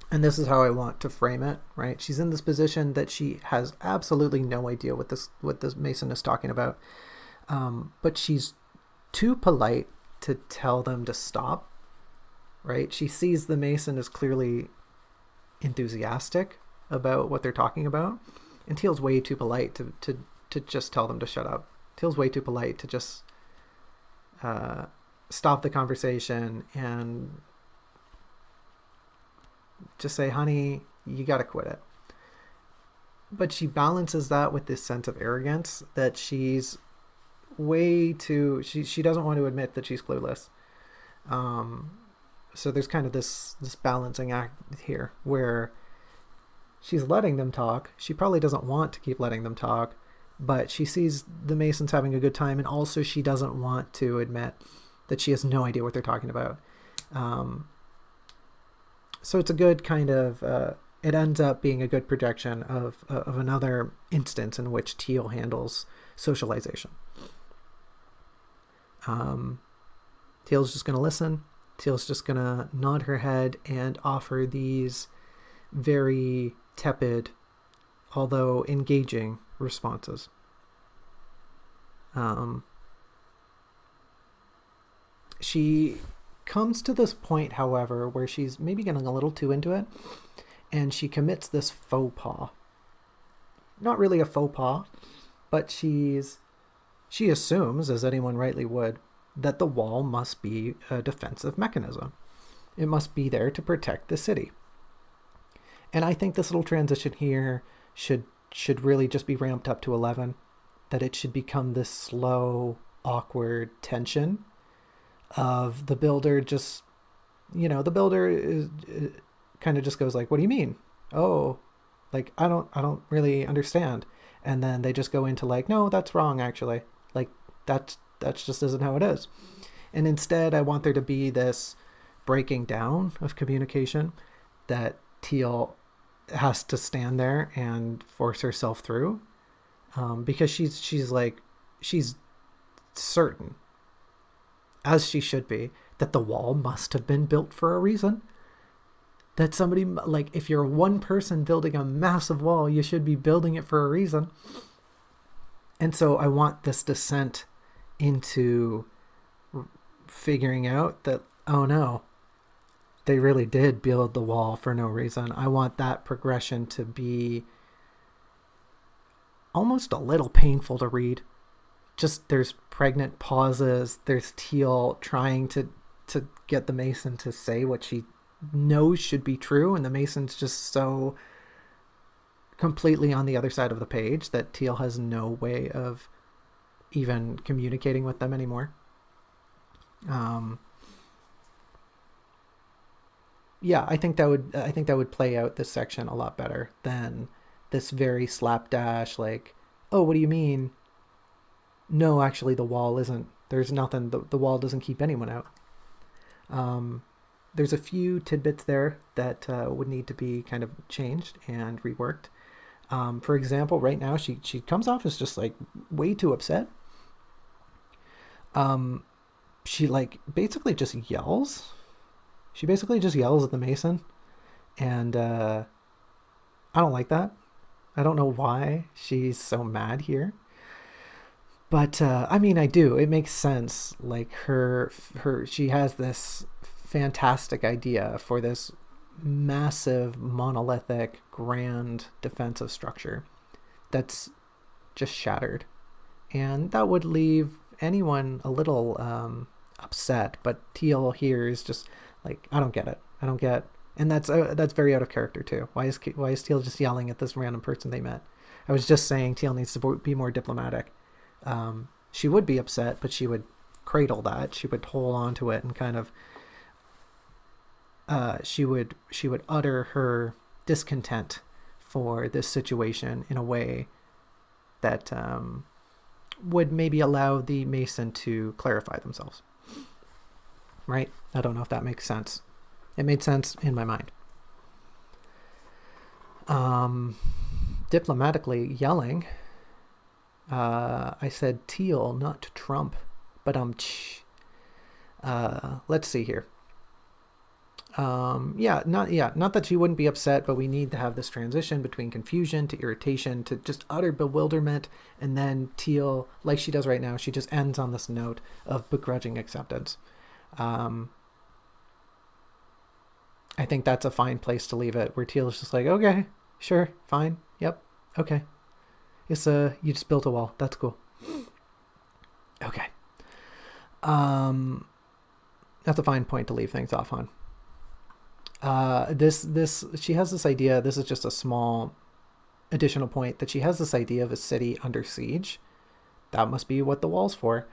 and this is how I want to frame it, right? She's in this position that she has absolutely no idea what this Mason is talking about, but she's too polite to tell them to stop, right? She sees the Mason as clearly enthusiastic about what they're talking about, and Teal's way too polite to just tell them to shut up. Teal's way too polite to just stop the conversation and just say, honey, you got to quit it. But she balances that with this sense of arrogance that she's way too, she doesn't want to admit that she's clueless. So there's kind of this balancing act here where she's letting them talk. She probably doesn't want to keep letting them talk, but she sees the Masons having a good time, and also she doesn't want to admit that she has no idea what they're talking about. So it's a good kind of, it ends up being a good projection of another instance in which Teal handles socialization. Teal's just going to listen. Teal's just going to nod her head and offer these very tepid, although engaging, responses. She comes to this point, however, where she's maybe getting a little too into it, and she commits this faux pas. Not really a faux pas, but she assumes, as anyone rightly would, that the wall must be a defensive mechanism. It must be there to protect the city. And I think this little transition here should really just be ramped up to 11, that it should become this slow, awkward tension of the builder just, the builder is kind of just goes like, what do you mean? Oh, like, I don't really understand. And then they just go into like, no, that's wrong, actually. Like, that's just isn't how it is. And instead, I want there to be this breaking down of communication that Teal has to stand there and force herself through, because she's certain, as she should be, that the wall must have been built for a reason. That somebody, like, if you're one person building a massive wall, you should be building it for a reason. And so I want this descent into figuring out that, oh no, they really did build the wall for no reason. I want that progression to be almost a little painful to read. Just there's pregnant pauses. There's Teal trying to get the Mason to say what she knows should be true, and the Mason's just so completely on the other side of the page that Teal has no way of even communicating with them anymore. Yeah, I think that would play out this section a lot better than this very slapdash, like, oh, what do you mean? No, actually, the wall isn't. There's nothing. The wall doesn't keep anyone out. There's a few tidbits there that would need to be kind of changed and reworked. For example, right now she comes off as just like way too upset. She like basically just yells. She basically just yells at the Mason, and I don't like that. I don't know why she's so mad here. But I mean, I do. It makes sense. Like she has this fantastic idea for this massive, monolithic, grand defensive structure that's just shattered. And that would leave anyone a little upset, but Teal here is just like, I don't get it. I don't get, and that's very out of character too. Why is Teal just yelling at this random person they met? I was just saying Teal needs to be more diplomatic. She would be upset, but she would cradle that. She would hold on to it and kind of she would utter her discontent for this situation in a way that would maybe allow the Mason to clarify themselves. Right? I don't know if that makes sense. It made sense in my mind. Diplomatically yelling, I said Teal, not Trump, but let's see here. Not that she wouldn't be upset, but we need to have this transition between confusion to irritation to just utter bewilderment, and then Teal, like she does right now, she just ends on this note of begrudging acceptance. I think that's a fine place to leave it, where Teal is just like, okay, sure, fine, yep, okay. It's you just built a wall. That's cool. Okay. That's a fine point to leave things off on. She has this idea, this is just a small additional point, that she has this idea of a city under siege. That must be what the wall's for.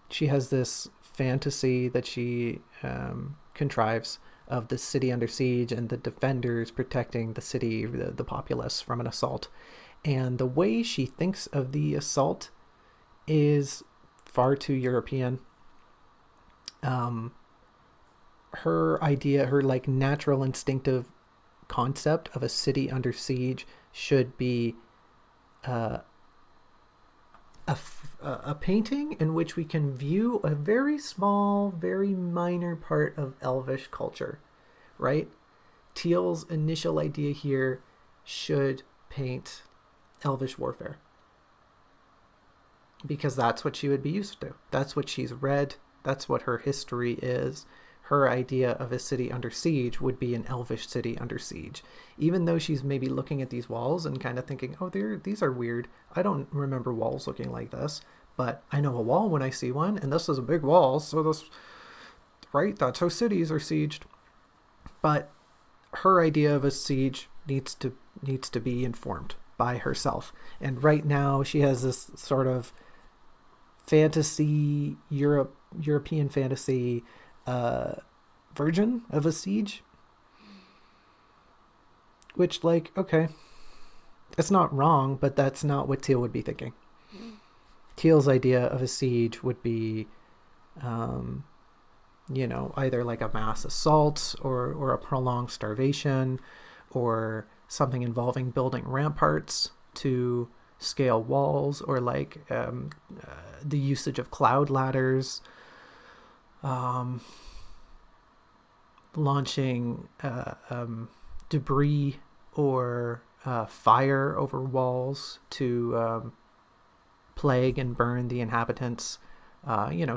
She has this fantasy that she contrives of the city under siege and the defenders protecting the city, the populace from an assault. And the way she thinks of the assault is far too European. Her idea, her like natural instinctive concept of a city under siege should be a painting in which we can view a very small, very minor part of Elvish culture, right? Teal's initial idea here should paint Elvish warfare, because that's what she would be used to. That's what she's read. That's what her history is. Her idea of a city under siege would be an Elvish city under siege. Even though she's maybe looking at these walls and kind of thinking, oh, these are weird. I don't remember walls looking like this, but I know a wall when I see one, and this is a big wall, so this, right? That's how cities are sieged. But her idea of a siege needs to be informed by herself. And right now she has this sort of fantasy, European fantasy version of a siege, which, like, okay, it's not wrong, but that's not what Teal would be thinking. Teal's idea of a siege would be either like a mass assault or a prolonged starvation, or something involving building ramparts to scale walls, or like the usage of cloud ladders, launching debris or fire over walls to plague and burn the inhabitants,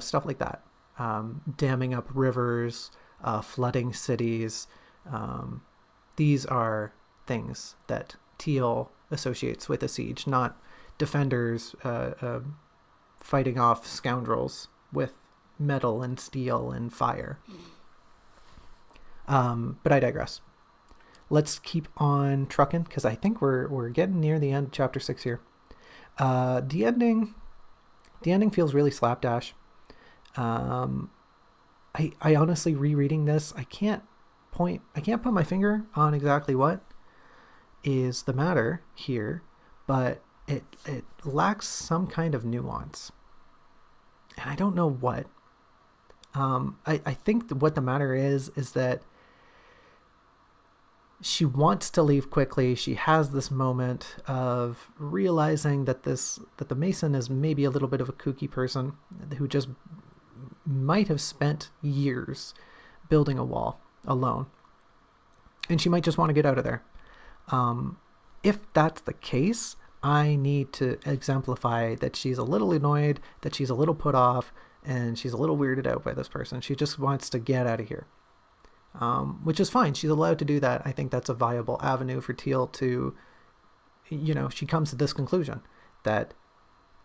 stuff like that. Damming up rivers, flooding cities. These are things that Teal associates with a siege, not defenders fighting off scoundrels with metal and steel and fire. But I digress. Let's keep on trucking, because I think we're getting near the end of chapter 6 here. The ending feels really slapdash. I honestly, rereading this, I can't put my finger on exactly what is the matter here, but it lacks some kind of nuance, and I don't know what. I think what the matter is that she wants to leave quickly. She has this moment of realizing that the Mason is maybe a little bit of a kooky person who just might have spent years building a wall alone, and she might just want to get out of there. If that's the case, I need to exemplify that she's a little annoyed, that she's a little put off, and she's a little weirded out by this person. She just wants to get out of here, which is fine. She's allowed to do that. I think that's a viable avenue for Teal to, she comes to this conclusion that,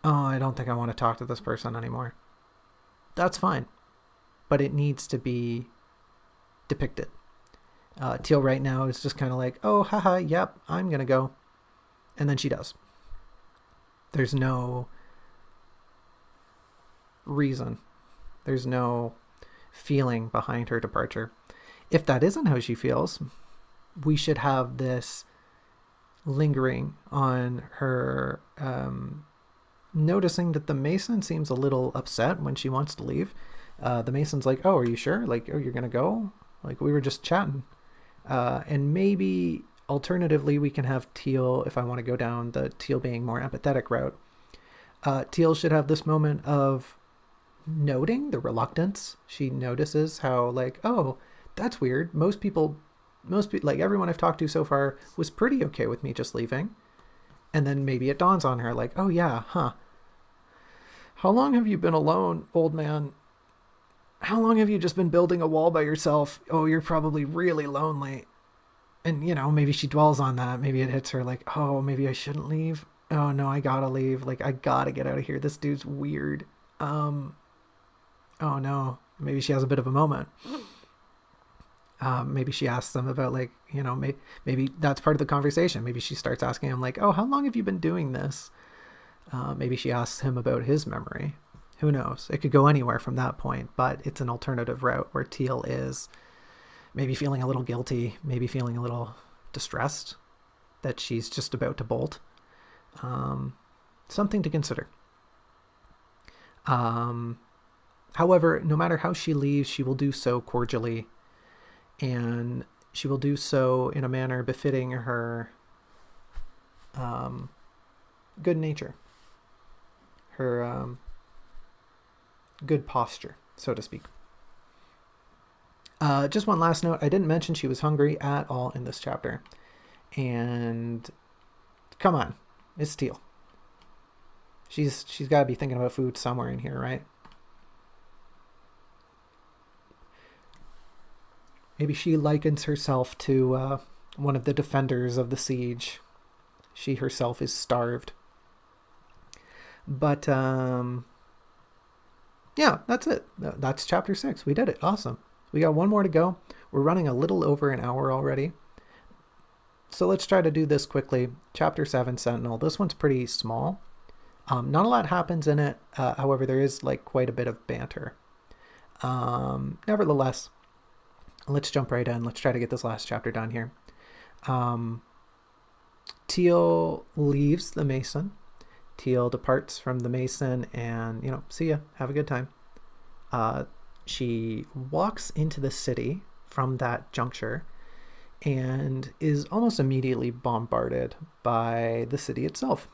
oh, I don't think I want to talk to this person anymore. That's fine, but it needs to be depicted. Teal right now is just kind of like, oh, haha, yep, I'm going to go. And then she does. There's no reason. There's no feeling behind her departure. If that isn't how she feels, we should have this lingering on her, noticing that the Mason seems a little upset when she wants to leave. The Mason's like, oh, are you sure? Like, oh, you're going to go? Like, we were just chatting. And maybe alternatively, we can have Teal, if I want to go down the Teal being more empathetic route, Teal should have this moment of noting the reluctance. She notices how, like, oh, that's weird. Most people, like everyone I've talked to so far was pretty okay with me just leaving. And then maybe it dawns on her, like, oh yeah, huh. How long have you been alone, old man? How long have you just been building a wall by yourself? Oh, you're probably really lonely. And, maybe she dwells on that. Maybe it hits her like, oh, maybe I shouldn't leave. Oh, no, I gotta leave. Like, I gotta get out of here. This dude's weird. Oh, no. Maybe she has a bit of a moment. Maybe she asks them about, like, maybe that's part of the conversation. Maybe she starts asking him, like, oh, how long have you been doing this? Maybe she asks him about his memory. Who knows? It could go anywhere from that point, but it's an alternative route where Teal is maybe feeling a little guilty, maybe feeling a little distressed that she's just about to bolt. Something to consider. However, no matter how she leaves, she will do so cordially, and she will do so in a manner befitting her good nature, her good posture, so to speak. Just one last note. I didn't mention she was hungry at all in this chapter. And come on, it's Teal. She's got to be thinking about food somewhere in here, right? Maybe she likens herself to one of the defenders of the siege. She herself is starved. But yeah, that's it. That's chapter 6. We did it. Awesome. We got one more to go. We're running a little over an hour already. So let's try to do this quickly. Chapter 7, Sentinel. This one's pretty small. Not a lot happens in it. However, there is like quite a bit of banter. Nevertheless, let's jump right in. Let's try to get this last chapter done here. Teal leaves the Mason. Teal departs from the Mason and, see ya. Have a good time. She walks into the city from that juncture and is almost immediately bombarded by the city itself.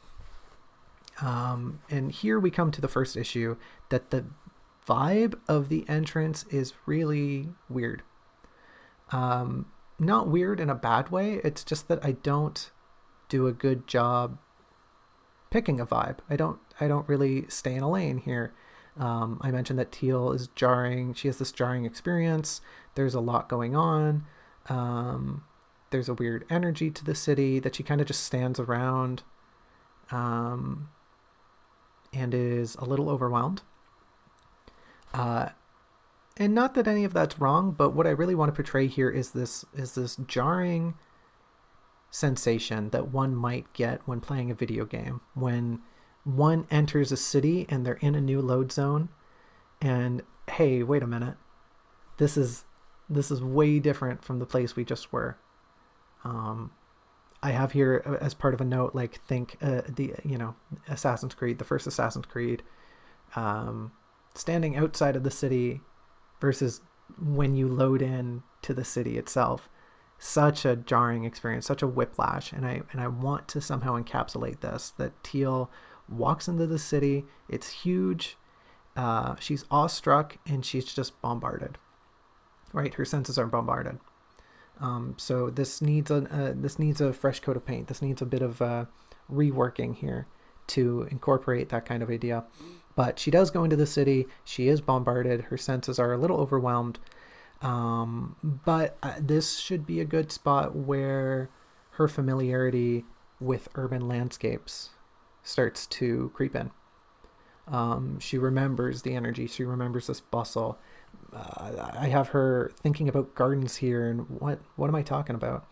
And here we come to the first issue, that the vibe of the entrance is really weird. Not weird in a bad way. It's just that I don't do a good job picking a vibe. I don't really stay in a lane here. I mentioned that Teal is jarring. She has this jarring experience. There's a lot going on. There's a weird energy to the city that she kind of just stands around and is a little overwhelmed. And not that any of that's wrong, but what I really want to portray here is this jarring sensation that one might get when playing a video game, when one enters a city and they're in a new load zone and, hey, wait a minute, this is way different from the place we just were. I have here as part of a note, like, think Assassin's Creed, the first Assassin's Creed, standing outside of the city versus when you load in to the city itself. Such a jarring experience, such a whiplash, and I want to somehow encapsulate this, that Teal walks into the city, it's huge, she's awestruck, and she's just bombarded, right? Her senses are bombarded. So this needs a fresh coat of paint. This needs a bit of reworking here to incorporate that kind of idea. But she does go into the city. She is bombarded. Her senses are a little overwhelmed. But this should be a good spot where her familiarity with urban landscapes starts to creep in. She remembers the energy. She remembers this bustle. I have her thinking about gardens here, and what am I talking about?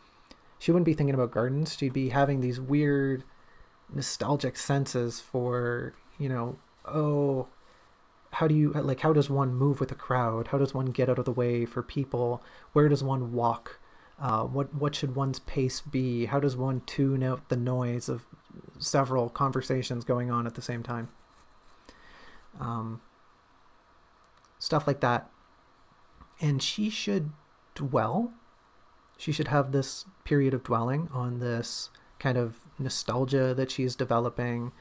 She wouldn't be thinking about gardens. She'd be having these weird nostalgic senses for, oh, how does one move with a crowd? How does one get out of the way for people? Where does one walk? What should one's pace be? How does one tune out the noise of several conversations going on at the same time? Stuff like that. And she should have this period of dwelling on this kind of nostalgia that she's developing.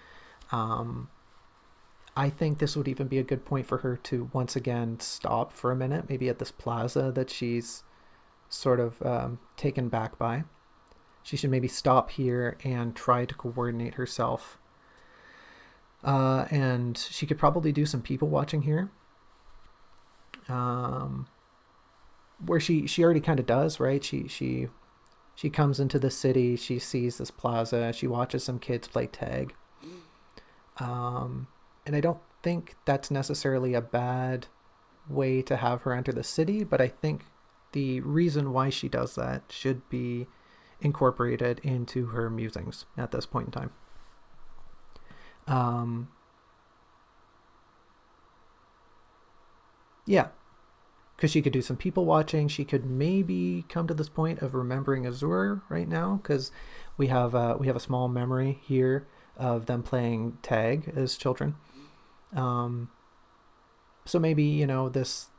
I think this would even be a good point for her to once again stop for a minute, maybe at this plaza that she's sort of taken back by. She should maybe stop here and try to coordinate herself. And she could probably do some people watching here. Where she already kind of does, right? She comes into the city, she sees this plaza, she watches some kids play tag. And I don't think that's necessarily a bad way to have her enter the city, but I think the reason why she does that should be incorporated into her musings at this point in time. Yeah, because she could do some people watching. She could maybe come to this point of remembering Azure right now, because we have a small memory here of them playing tag as children. So maybe this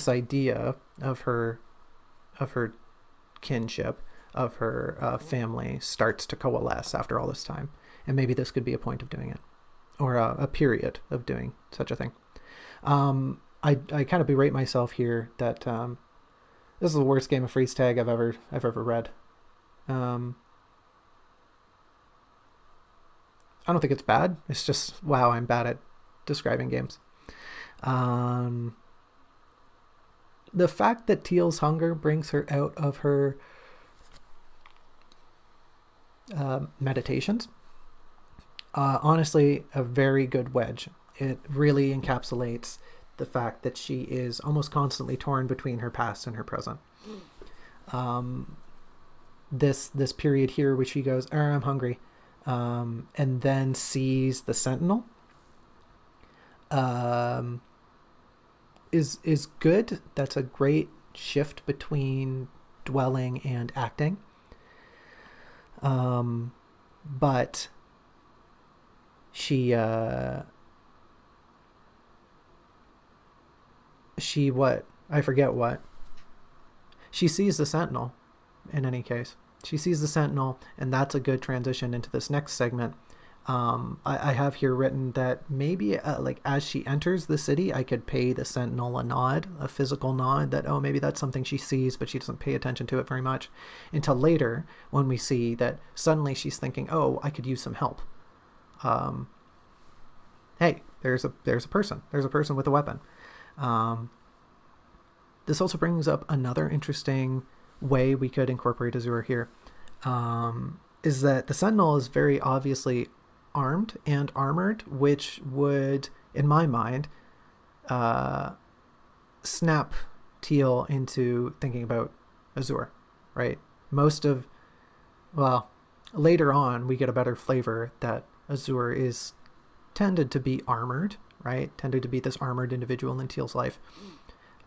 idea of her kinship, of her family starts to coalesce after all this time, and maybe this could be a point of doing it, or a period of doing such a thing. I kind of berate myself here that this is the worst game of freeze tag I've ever read. I don't think it's bad. It's just, wow, I'm bad at describing games. The fact that Teal's hunger brings her out of her meditations, honestly, a very good wedge. It really encapsulates the fact that she is almost constantly torn between her past and her present. This period here, which she goes, I'm hungry, and then sees the sentinel, is good. That's a great shift between dwelling and acting. But she what? I forget what. She sees the sentinel, in any case. She sees the sentinel, and that's a good transition into this next segment. I have here written that maybe as she enters the city, I could pay the sentinel a nod, a physical nod, that, oh, maybe that's something she sees, but she doesn't pay attention to it very much, until later when we see that suddenly she's thinking, oh, I could use some help. Hey, there's a person with a weapon. This also brings up another interesting way we could incorporate Azure here, is that the Sentinel is very obviously armed and armored, which would, in my mind, snap Teal into thinking about Azure, right? Later on, we get a better flavor that Azure is tended to be armored, right? Tended to be this armored individual in Teal's life.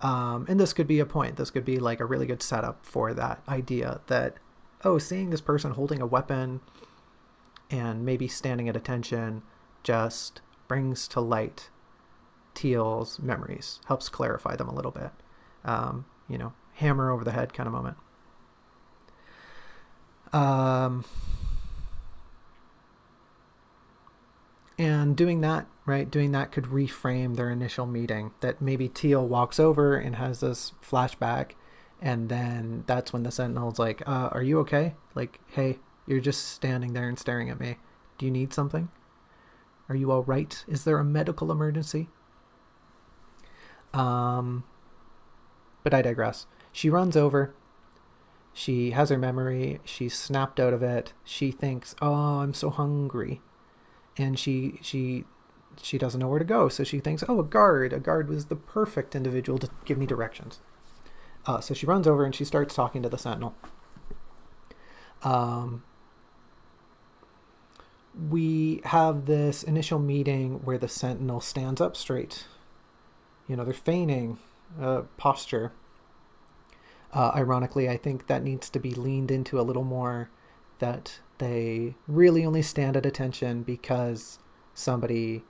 And this could be a point. This could be like a really good setup for that idea that, oh, seeing this person holding a weapon and maybe standing at attention just brings to light Teal's memories, helps clarify them a little bit. Hammer over the head kind of moment. And doing that could reframe their initial meeting, that maybe Teal walks over and has this flashback, and then that's when the Sentinel's like, are you okay? Like, hey, you're just standing there and staring at me. Do you need something? Are you all right? Is there a medical emergency? But I digress. She runs over. She has her memory. She's snapped out of it. She thinks, "Oh, I'm so hungry," and she doesn't know where to go. So she thinks, "Oh, a guard. A guard was the perfect individual to give me directions." So she runs over and she starts talking to the sentinel. We have this initial meeting where the sentinel stands up straight. They're feigning posture. Ironically, I think that needs to be leaned into a little more, that they really only stand at attention because somebody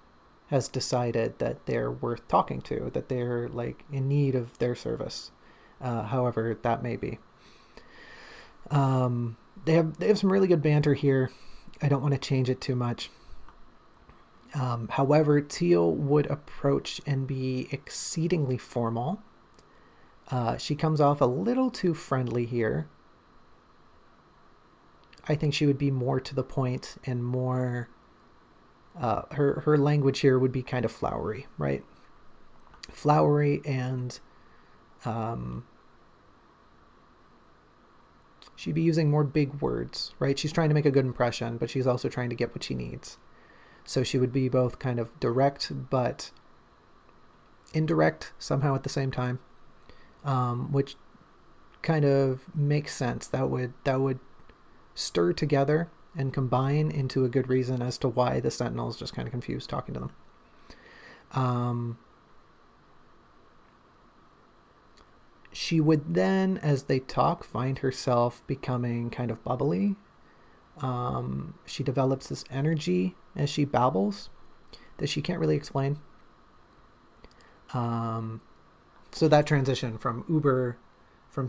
has decided that they're worth talking to, that they're in need of their service, however that may be. They have some really good banter here. I don't want to change it too much. However, Teal would approach and be exceedingly formal. She comes off a little too friendly here. I think she would be more to the point and more... her language here would be kind of flowery, right? Flowery, and she'd be using more big words, right? She's trying to make a good impression, but she's also trying to get what she needs. So she would be both kind of direct but indirect somehow at the same time, which kind of makes sense. That would stir together and combine into a good reason as to why the sentinel is just kind of confused talking to them. She would then, as they talk, find herself becoming kind of bubbly. She develops this energy as she babbles that she can't really explain. So that transition from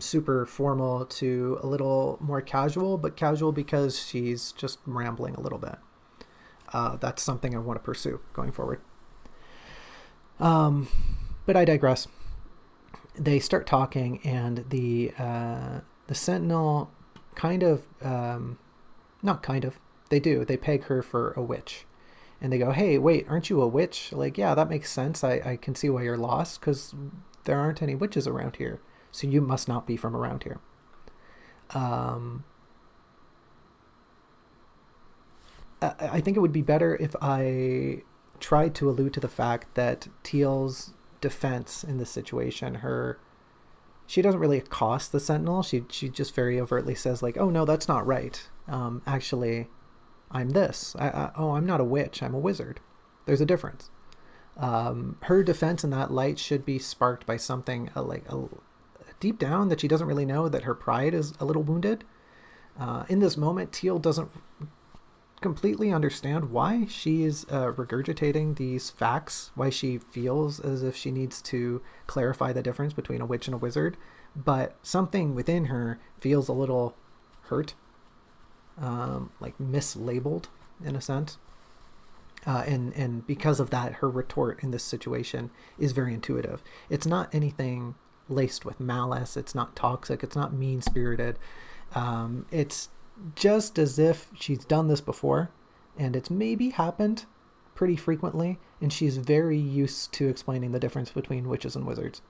super formal to a little more casual, but casual because she's just rambling a little bit. That's something I want to pursue going forward. But I digress. They start talking, and the sentinel they peg her for a witch, and they go, "Hey, wait, aren't you a witch?" Yeah, that makes sense. I can see why you're lost, because there aren't any witches around here, so you must not be from around here. I think it would be better if I tried to allude to the fact that Teal's defense in this situation, she doesn't really accost the sentinel. She just very overtly says "Oh no, that's not right. Actually, I'm this. I'm not a witch. I'm a wizard. There's a difference." Her defense in that light should be sparked by something deep down that she doesn't really know, that her pride is a little wounded. In this moment, Teal doesn't completely understand why she's regurgitating these facts, why she feels as if she needs to clarify the difference between a witch and a wizard, but something within her feels a little hurt, mislabeled in a sense. And because of that, her retort in this situation is very intuitive. It's not anything laced with malice. It's not toxic. It's not mean-spirited. It's just as if she's done this before, and it's maybe happened pretty frequently, and she's very used to explaining the difference between witches and wizards.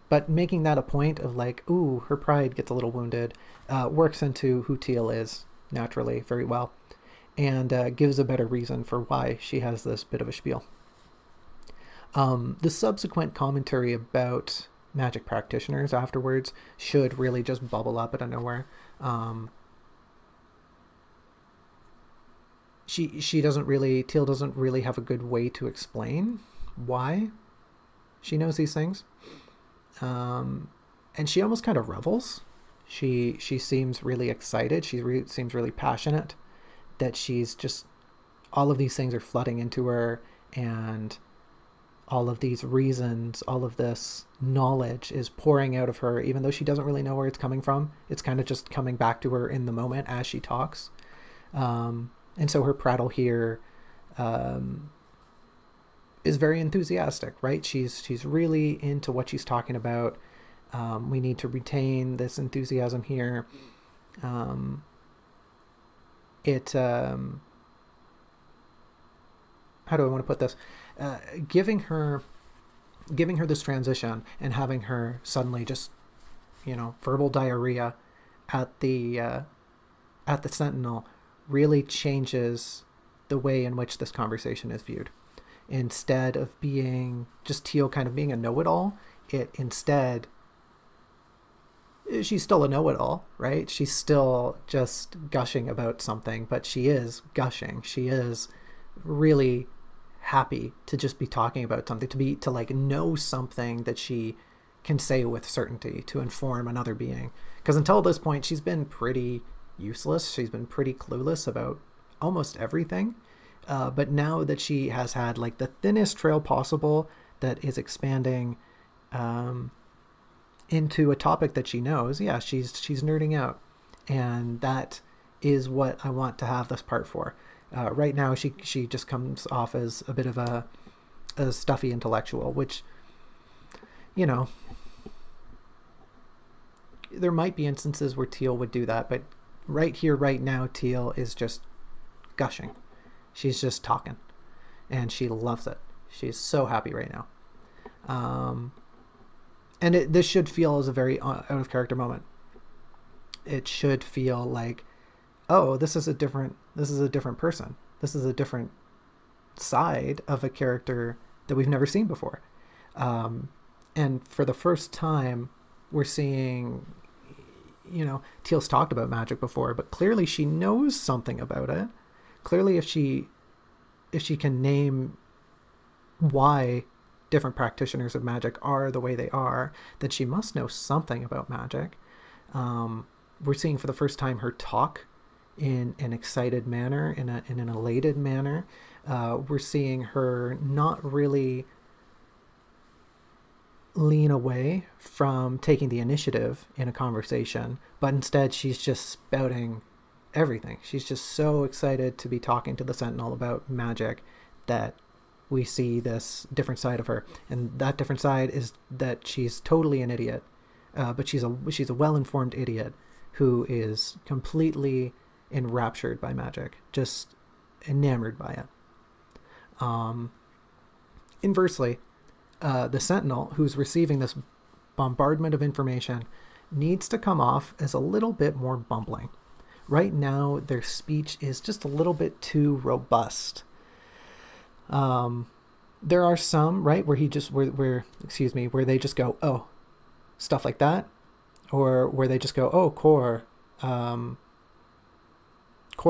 But making that a point of ooh, her pride gets a little wounded, works into who Teal is naturally very well, and gives a better reason for why she has this bit of a spiel. The subsequent commentary about magic practitioners afterwards should really just bubble up out of nowhere. Teal doesn't really have a good way to explain why she knows these things. And she almost kind of revels. She seems really excited. She seems really passionate that she's just, all of these things are flooding into her, and all of these reasons, all of this knowledge is pouring out of her, even though she doesn't really know where it's coming from. It's kind of just coming back to her in the moment as she talks. And so her prattle here is very enthusiastic, right? She's really into what she's talking about. We need to retain this enthusiasm here. how do I want to put this? Uh, giving her this transition and having her suddenly just, verbal diarrhea at the Sentinel really changes the way in which this conversation is viewed. Instead of being just Teal kind of being a know-it-all, she's still a know-it-all, right? She's still just gushing about something, but she is gushing. She is really happy to just be talking about something, to like know something that she can say with certainty to inform another being. Because until this point, she's been pretty useless. She's been pretty clueless about almost everything. But now that she has had like the thinnest trail possible that is expanding into a topic that she knows, yeah, she's nerding out. And that is what I want to have this part for. Right now, she just comes off as a bit of a stuffy intellectual, which, there might be instances where Teal would do that, but right here, right now, Teal is just gushing. She's just talking, and she loves it. She's so happy right now. And this should feel as a very out of character moment. It should feel like, oh, this is a different person. This is a different side of a character that we've never seen before. And for the first time, we're seeing, Teal's talked about magic before, but clearly she knows something about it. Clearly, if she can name why different practitioners of magic are the way they are, then she must know something about magic. We're seeing for the first time her talk in an excited manner, in an elated manner. We're seeing her not really lean away from taking the initiative in a conversation, but instead she's just spouting everything. She's just so excited to be talking to the Sentinel about magic that we see this different side of her. And that different side is that she's totally an idiot, but she's a well-informed idiot who is completely enraptured by magic, just enamored by it. Inversely, the Sentinel, who's receiving this bombardment of information, needs to come off as a little bit more bumbling. Right now, their speech is just a little bit too robust. There are some, right, where where they just go, oh, stuff like that, or where they just go, oh, core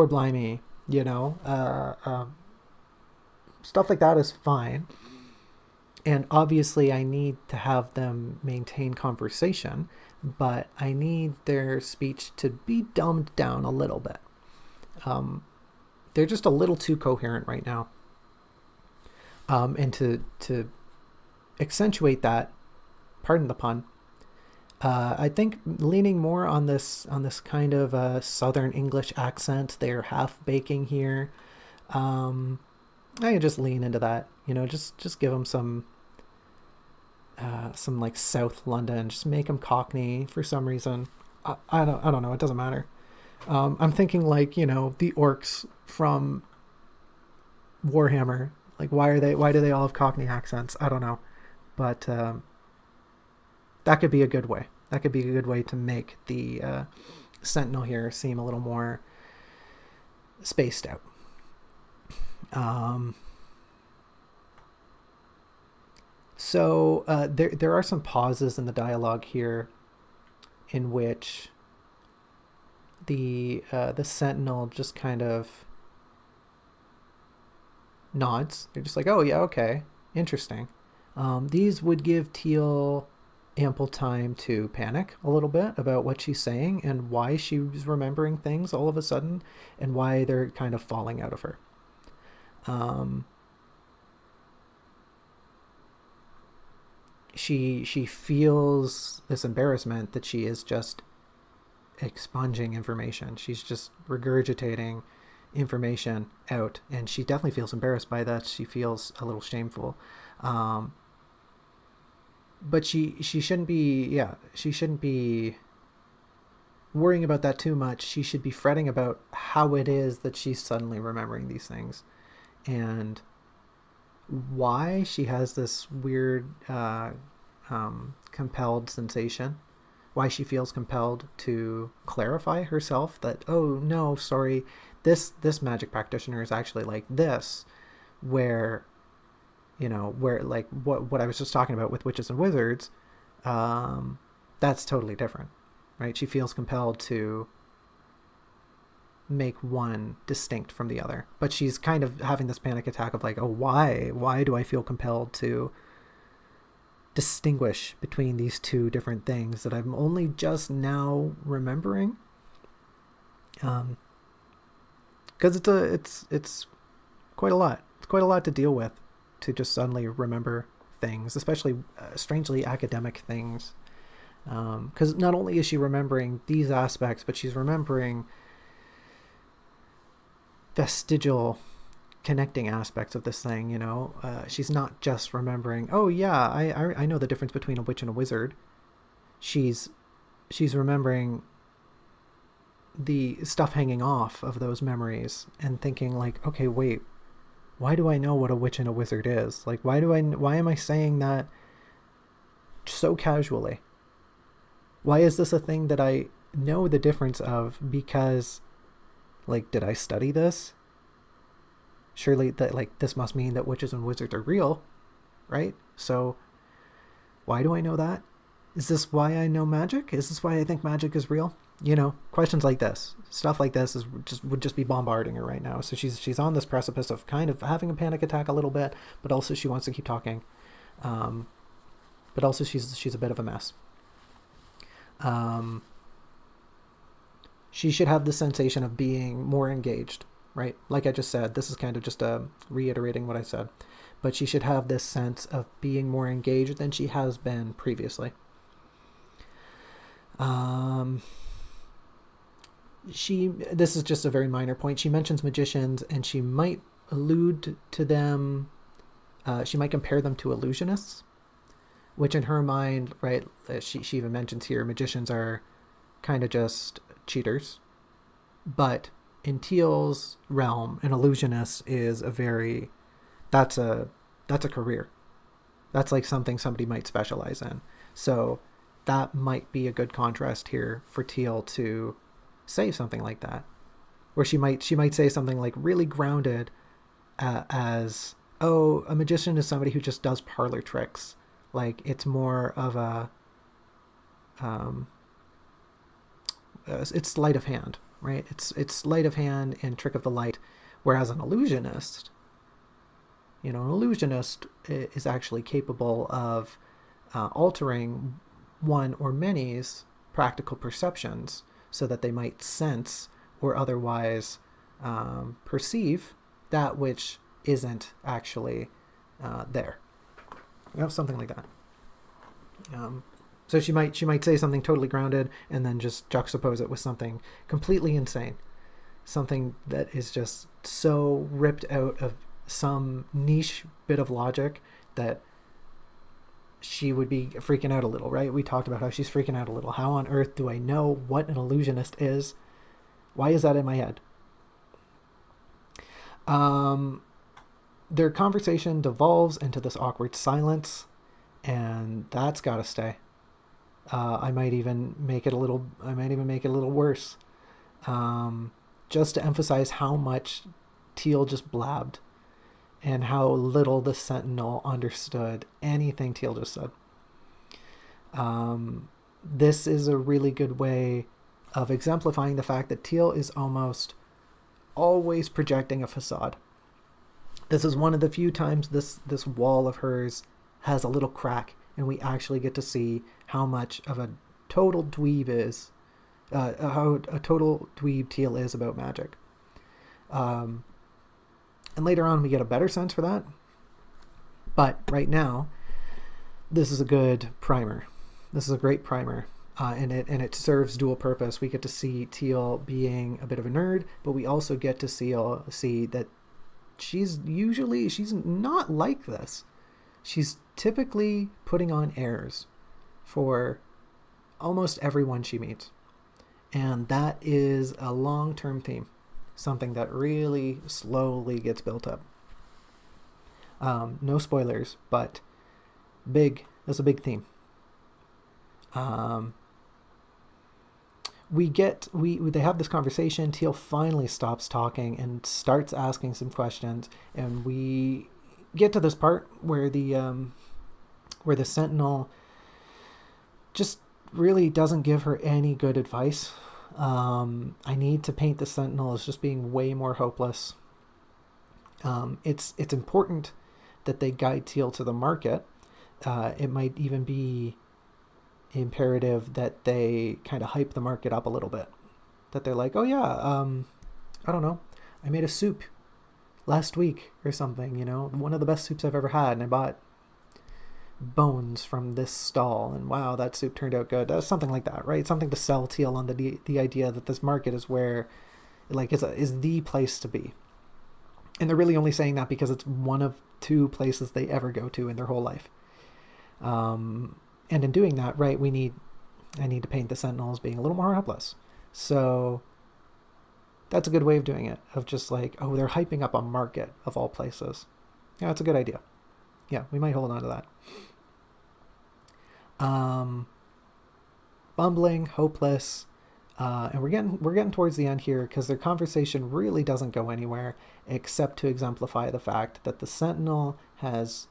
blimey, stuff like that is fine. And obviously I need to have them maintain conversation, but I need their speech to be dumbed down a little bit. They're just a little too coherent right now. And to accentuate that, pardon the pun, I think leaning more on this kind of Southern English accent they're half baking here. I could just lean into that, just give them some like South London, just make them Cockney for some reason. I don't know. It doesn't matter. I'm thinking like, the orcs from Warhammer. Like, why do they all have Cockney accents? I don't know. But that could be a good way. That could be a good way to make the Sentinel here seem a little more spaced out. So there are some pauses in the dialogue here in which the Sentinel just kind of nods. They're just like, oh yeah, okay, interesting. These would give Teal ample time to panic a little bit about what she's saying and why she's remembering things all of a sudden and why they're kind of falling out of her. She feels this embarrassment that she is just expunging information. She's just regurgitating information out, and she definitely feels embarrassed by that. She feels a little shameful. But she shouldn't be worrying about that too much. She should be fretting about how it is that she's suddenly remembering these things. And why she has this weird compelled sensation, why she feels compelled to clarify herself that, oh no, sorry, this magic practitioner is actually like this, where, where like what I was just talking about with witches and wizards, that's totally different, right? She feels compelled to make one distinct from the other, but she's kind of having this panic attack of like, oh, why do I feel compelled to distinguish between these two different things that I'm only just now remembering? Because it's quite a lot. It's quite a lot to deal with, to just suddenly remember things, especially strangely academic things. Because not only is she remembering these aspects, but she's remembering vestigial connecting aspects of this thing. She's not just remembering, oh yeah, I know the difference between a witch and a wizard. She's remembering the stuff hanging off of those memories and thinking like, okay, wait, why do I know what a witch and a wizard is? Like, why am I saying that so casually? Why is this a thing that I know the difference of? Because, like, did I study this? Surely that, like, this must mean that witches and wizards are real, right? So why do I know that? Is this why I know magic? Is this why I think magic is real? Questions like this, stuff like this would just be bombarding her right now. So she's on this precipice of kind of having a panic attack a little bit, but also she wants to keep talking. But also she's a bit of a mess. She should have the sensation of being more engaged, right? Like I just said, this is kind of just reiterating what I said, but she should have this sense of being more engaged than she has been previously. This is just a very minor point. She mentions magicians, and she might allude to them. She might compare them to illusionists, which in her mind, right? She even mentions here, magicians are kind of just cheaters, but in Teal's realm, an illusionist is that's a career. That's like something somebody might specialize in. So that might be a good contrast here for Teal to say something like that, where she might say something like really grounded, as, oh, a magician is somebody who just does parlor tricks. Like, it's more of a it's sleight of hand, right? It's sleight of hand and trick of the light, whereas an illusionist, an illusionist is actually capable of altering one or many's practical perceptions so that they might sense or otherwise perceive that which isn't actually there. Something like that. So she might say something totally grounded and then just juxtapose it with something completely insane, something that is just so ripped out of some niche bit of logic that she would be freaking out a little, right? We talked about how she's freaking out a little. How on earth do I know what an illusionist is? Why is that in my head? Their conversation devolves into this awkward silence, and that's got to stay. I might even make it a little worse, just to emphasize how much Teal just blabbed and how little the Sentinel understood anything Teal just said. This is a really good way of exemplifying the fact that Teal is almost always projecting a facade. This is one of the few times this wall of hers has a little crack, and we actually get to see how much of a total dweeb is, how a total dweeb Teal is about magic. And later on we get a better sense for that. But right now, this is a good primer. This is a great primer. And it serves dual purpose. We get to see Teal being a bit of a nerd, but we also get to see that she's not like this. She's typically putting on airs for almost everyone she meets. And that is a long-term theme, something that really slowly gets built up. No spoilers, but that's a big theme. Um, they have this conversation. Teal finally stops talking and starts asking some questions, and we get to this part where the Sentinel just really doesn't give her any good advice. I need to paint the Sentinel as just being way more hopeless. It's important that they guide Teal to the market. It might even be imperative that they kind of hype the market up a little bit. That they're like, oh yeah, I don't know, I made a soup last week or something, one of the best soups I've ever had, and I bought bones from this stall, and wow, that soup turned out good. Something like that, right? Something to sell Teal on the idea that this market is where, like, is the place to be. And they're really only saying that because it's one of two places they ever go to in their whole life. And in doing that, right, I need to paint the Sentinel as being a little more helpless. So that's a good way of doing it, of just like, oh, they're hyping up a market of all places. Yeah, that's a good idea. Yeah, we might hold on to that. Bumbling, hopeless, and we're getting towards the end here because their conversation really doesn't go anywhere except to exemplify the fact that the Sentinel has,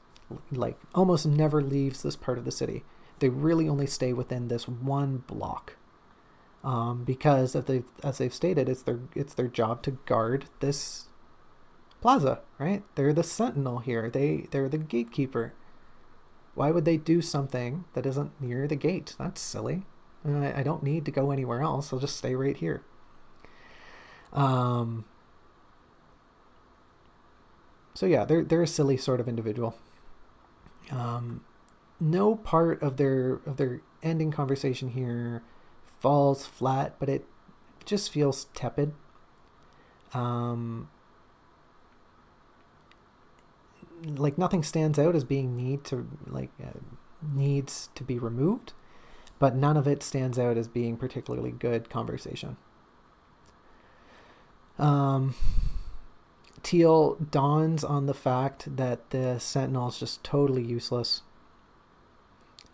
like, almost never leaves this part of the city. They really only stay within this one block, because as they've stated, it's their job to guard this plaza, right? They're the Sentinel here. They're the gatekeeper. Why would they do something that isn't near the gate? That's silly. I don't need to go anywhere else. I'll just stay right here. So yeah, they're a silly sort of individual. No part of their ending conversation here falls flat, but it just feels tepid. Like nothing stands out as being needs to be removed, but none of it stands out as being particularly good conversation. Teal dawns on the fact that the Sentinel is just totally useless.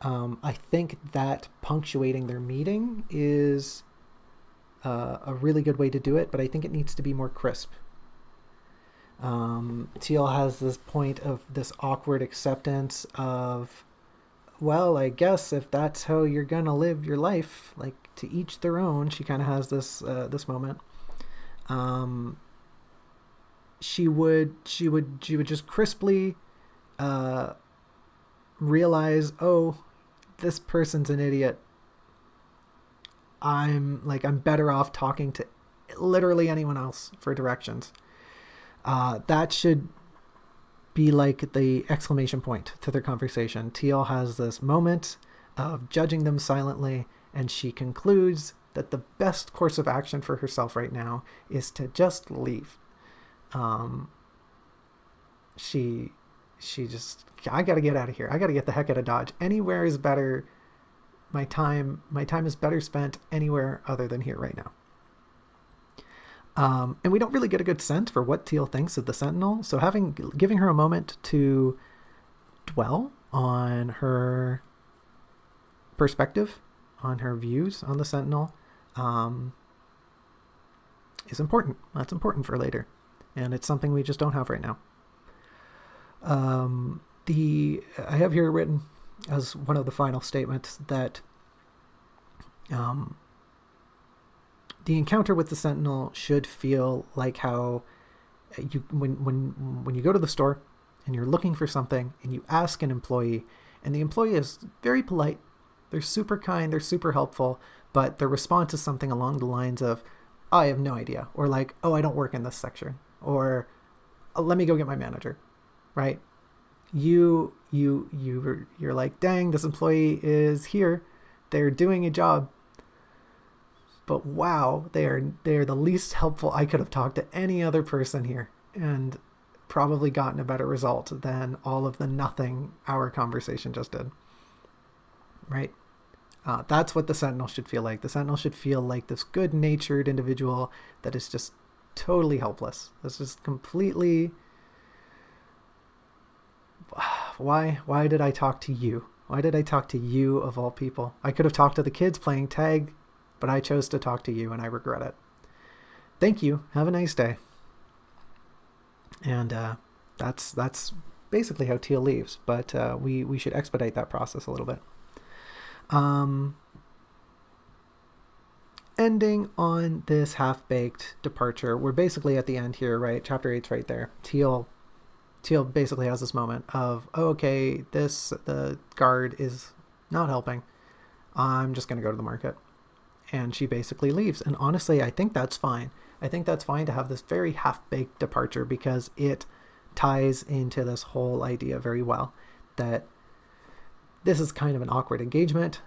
I think that punctuating their meeting is a really good way to do it, but I think it needs to be more crisp. Teal has this point of this awkward acceptance of, well, I guess if that's how you're gonna live your life, like, to each their own. She kind of has this moment. She would just crisply realize, oh, this person's an idiot. I'm better off talking to literally anyone else for directions. That should be like the exclamation point to their conversation. Teal has this moment of judging them silently, and she concludes that the best course of action for herself right now is to just leave. She just, I gotta get out of here. I gotta get the heck out of Dodge. Anywhere is better. My time is better spent anywhere other than here right now. And we don't really get a good sense for what Teal thinks of the Sentinel. So giving her a moment to dwell on her perspective, on her views on the Sentinel, is important. That's important for later. And it's something we just don't have right now. I have here written as one of the final statements that the encounter with the Sentinel should feel like how when you go to the store and you're looking for something and you ask an employee, and the employee is very polite, they're super kind, they're super helpful, but their response is something along the lines of, oh, I have no idea, or like, oh, I don't work in this section, or oh, let me go get my manager, right? You're like, dang, this employee is here, they're doing a job, but wow, they're the least helpful. I could have talked to any other person here and probably gotten a better result than all of the nothing our conversation just did, right? That's what the Sentinel should feel like. The Sentinel should feel like this good-natured individual that is just totally helpless. That's just completely Why did I talk to you? Why did I talk to you of all people? I could have talked to the kids playing tag, but I chose to talk to you and I regret it. Thank you. Have a nice day. And that's basically how Teal leaves, but we should expedite that process a little bit. Ending on this half-baked departure, we're basically at the end here, right? Chapter 8's right there. Teal basically has this moment of, oh, okay, the guard is not helping. I'm just going to go to the market. And she basically leaves. And honestly, I think that's fine. I think that's fine to have this very half-baked departure because it ties into this whole idea very well that this is kind of an awkward engagement.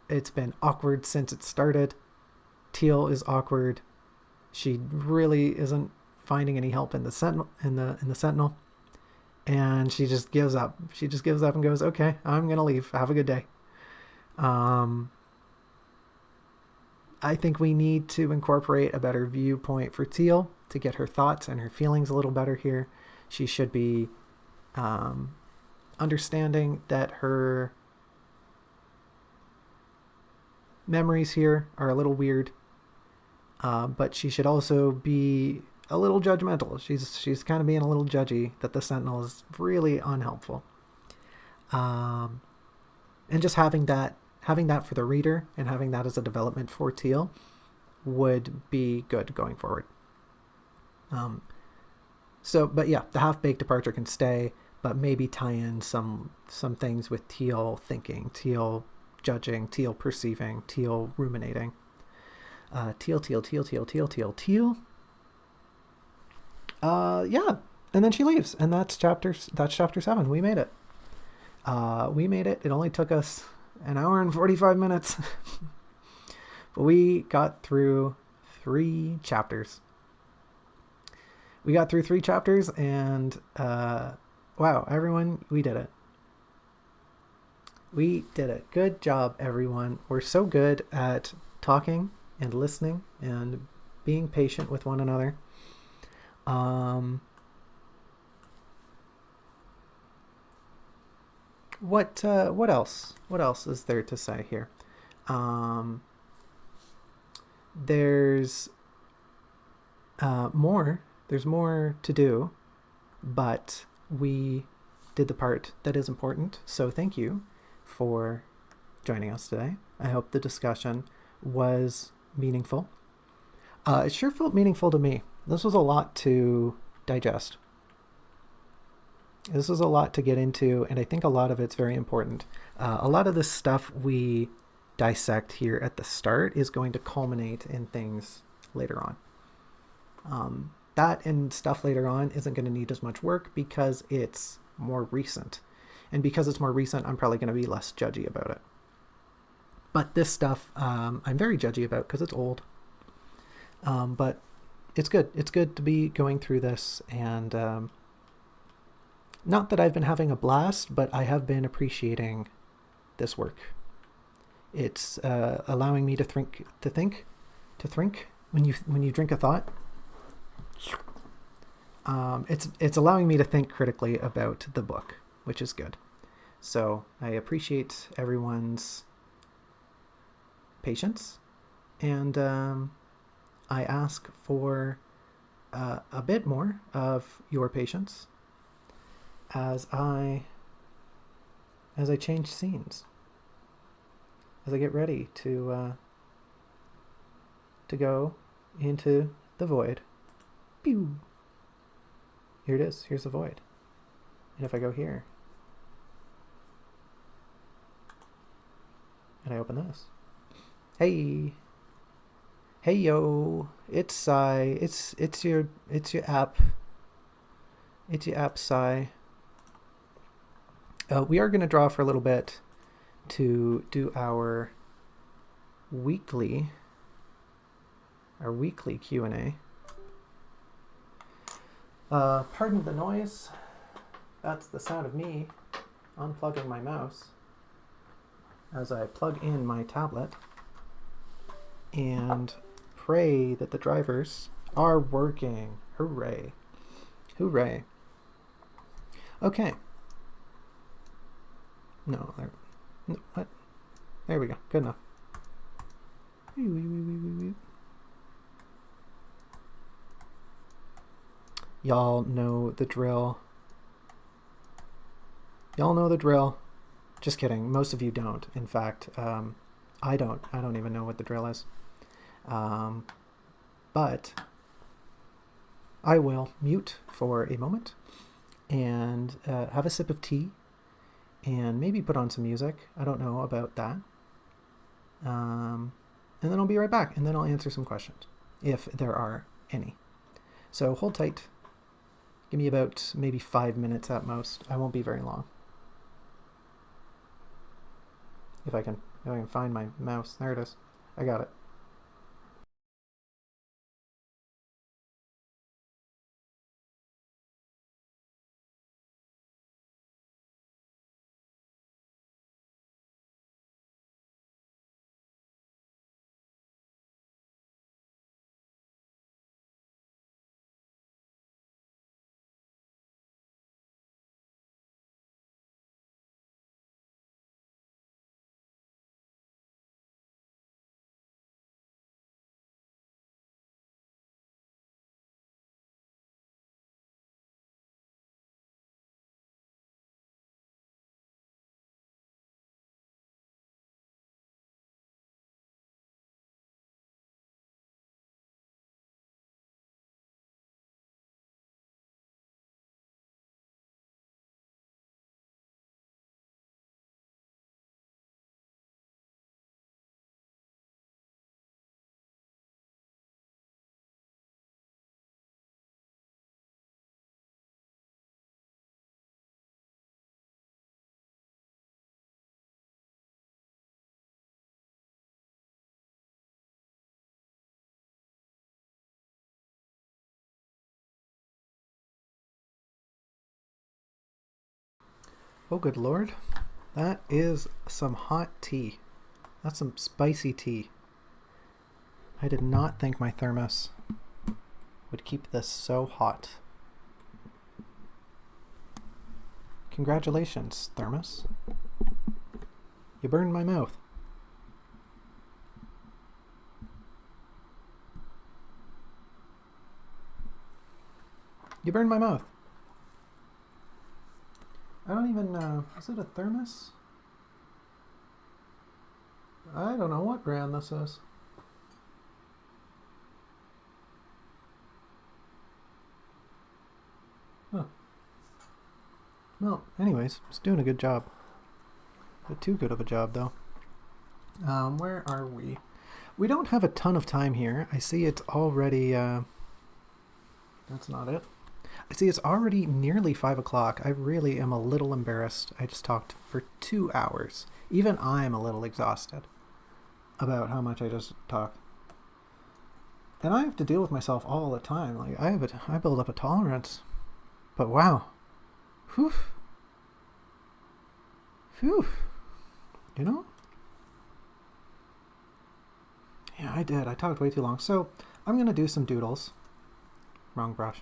It's been awkward since it started. Teal is awkward. She really isn't finding any help in the Sentinel. And she just gives up. She just gives up and goes, okay, I'm going to leave. Have a good day. I think we need to incorporate a better viewpoint for Teal to get her thoughts and her feelings a little better here. She should be understanding that her memories here are a little weird, but she should also be a little judgmental. She's kind of being a little judgy that the Sentinel is really unhelpful. And just having that for the reader and having that as a development for Teal would be good going forward. But yeah, the half-baked departure can stay, but maybe tie in some things with Teal thinking, Teal judging, Teal perceiving, Teal ruminating. Teal. Yeah, and then she leaves, and that's chapter 7. We made it. It only took us an hour and 45 minutes, but we got through 3 chapters. And wow, everyone, we did it. Good job, everyone. We're so good at talking and listening and being patient with one another. What else? What else is there to say here? There's more to do, but we did the part that is important. So thank you for joining us today. I hope the discussion was meaningful. It sure felt meaningful to me. This was a lot to digest. This was a lot to get into, and I think a lot of it's very important. A lot of the stuff we dissect here at the start is going to culminate in things later on. That and stuff later on isn't going to need as much work because it's more recent. And because it's more recent, I'm probably going to be less judgy about it. But this stuff, I'm very judgy about because it's old. But it's good. It's good to be going through this, and not that I've been having a blast, but I have been appreciating this work. It's allowing me to think when you drink a thought. It's allowing me to think critically about the book, which is good. So I appreciate everyone's patience, and I ask for a bit more of your patience as I change scenes, as I get ready to go into the void. Pew! Here it is. Here's the void. And if I go here, and I open this, hey yo, it's Sai. It's your app. It's your app, Sai. We are going to draw for a little bit to do our weekly Q&A. Pardon the noise. That's the sound of me unplugging my mouse as I plug in my tablet and pray that the drivers are working. Hooray. Hooray. Okay. No, no, what? There we go. Good enough. Y'all know the drill. Y'all know the drill. Just kidding. Most of you don't. In fact, I don't. I don't even know what the drill is. But I will mute for a moment and have a sip of tea and maybe put on some music. I don't know about that. And then I'll be right back, and then I'll answer some questions, if there are any. So hold tight. Give me about maybe 5 minutes at most. I won't be very long. If I can find my mouse. There it is. I got it. Oh, good Lord. That is some hot tea. That's some spicy tea. I did not think my thermos would keep this so hot. Congratulations, thermos. You burned my mouth. You burned my mouth. I don't even know. Is it a thermos? I don't know what brand this is. Huh. Well, anyways, it's doing a good job. Not too good of a job, though. Where are we? We don't have a ton of time here. I see it's already... that's not it. I see it's already nearly 5 o'clock. I really am a little embarrassed. I just talked for 2 hours. Even I'm a little exhausted about how much I just talked. And I have to deal with myself all the time. Like I build up a tolerance. But wow. Whew. Phew. You know? Yeah, I did. I talked way too long. So I'm going to do some doodles. Wrong brush.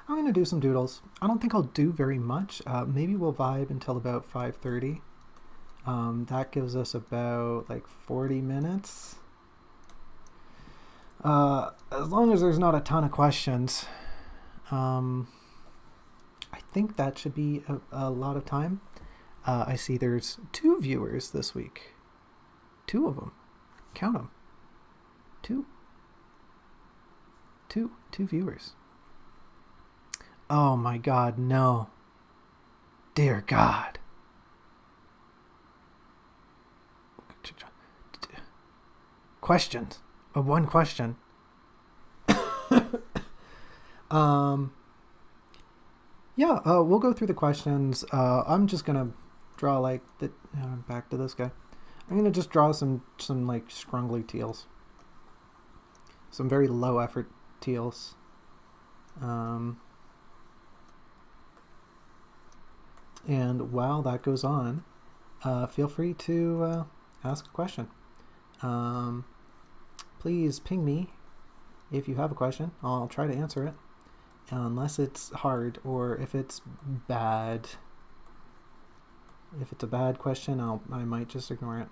I'm going to do some doodles. I don't think I'll do very much. Maybe we'll vibe until about 5:30. That gives us about like 40 minutes. As long as there's not a ton of questions. I think that should be a lot of time. I see there's 2 viewers this week. 2 of them. Count them. 2 viewers. Oh my God, no. Dear God. Questions. One question. Yeah, we'll go through the questions. I'm just gonna draw like the back to this guy. I'm gonna just draw some like scrungly teals. Some very low effort teals. And while that goes on, feel free to ask a question. Please ping me if you have a question. I'll try to answer it, unless it's hard or if it's bad. If it's a bad question, I might just ignore it.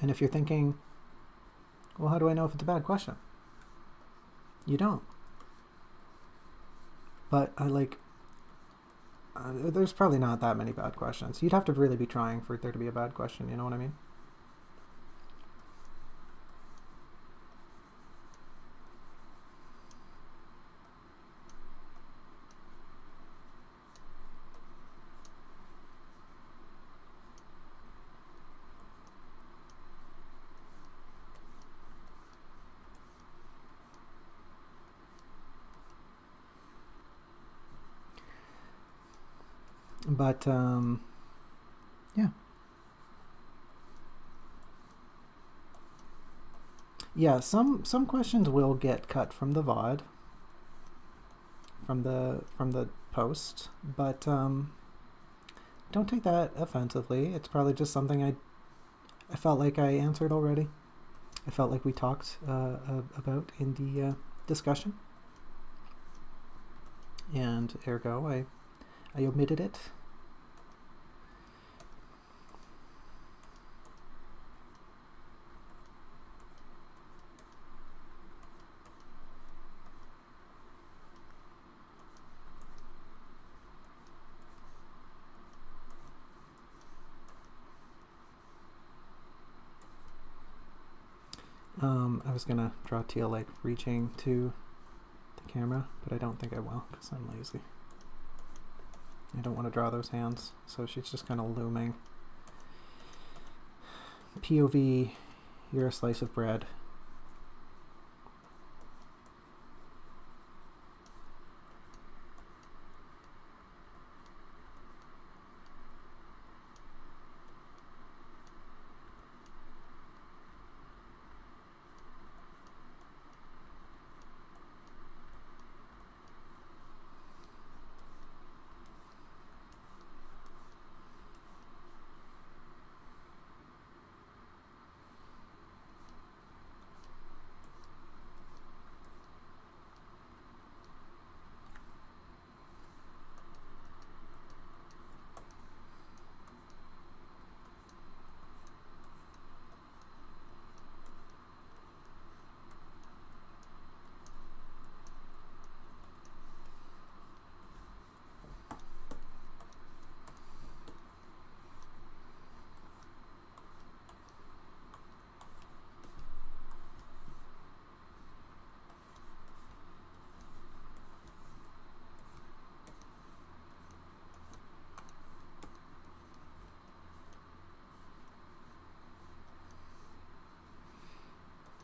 And if you're thinking, well, how do I know if it's a bad question? You don't. But there's probably not that many bad questions. You'd have to really be trying for there to be a bad question, you know what I mean? But yeah. Yeah, some questions will get cut from the VOD, from the post, but don't take that offensively. It's probably just something I felt like I answered already. I felt like we talked about in the discussion, and ergo I omitted it. I was gonna draw Teal like reaching to the camera, but I don't think I will because I'm lazy. I don't want to draw those hands, so she's just kind of looming. POV, you're a slice of bread.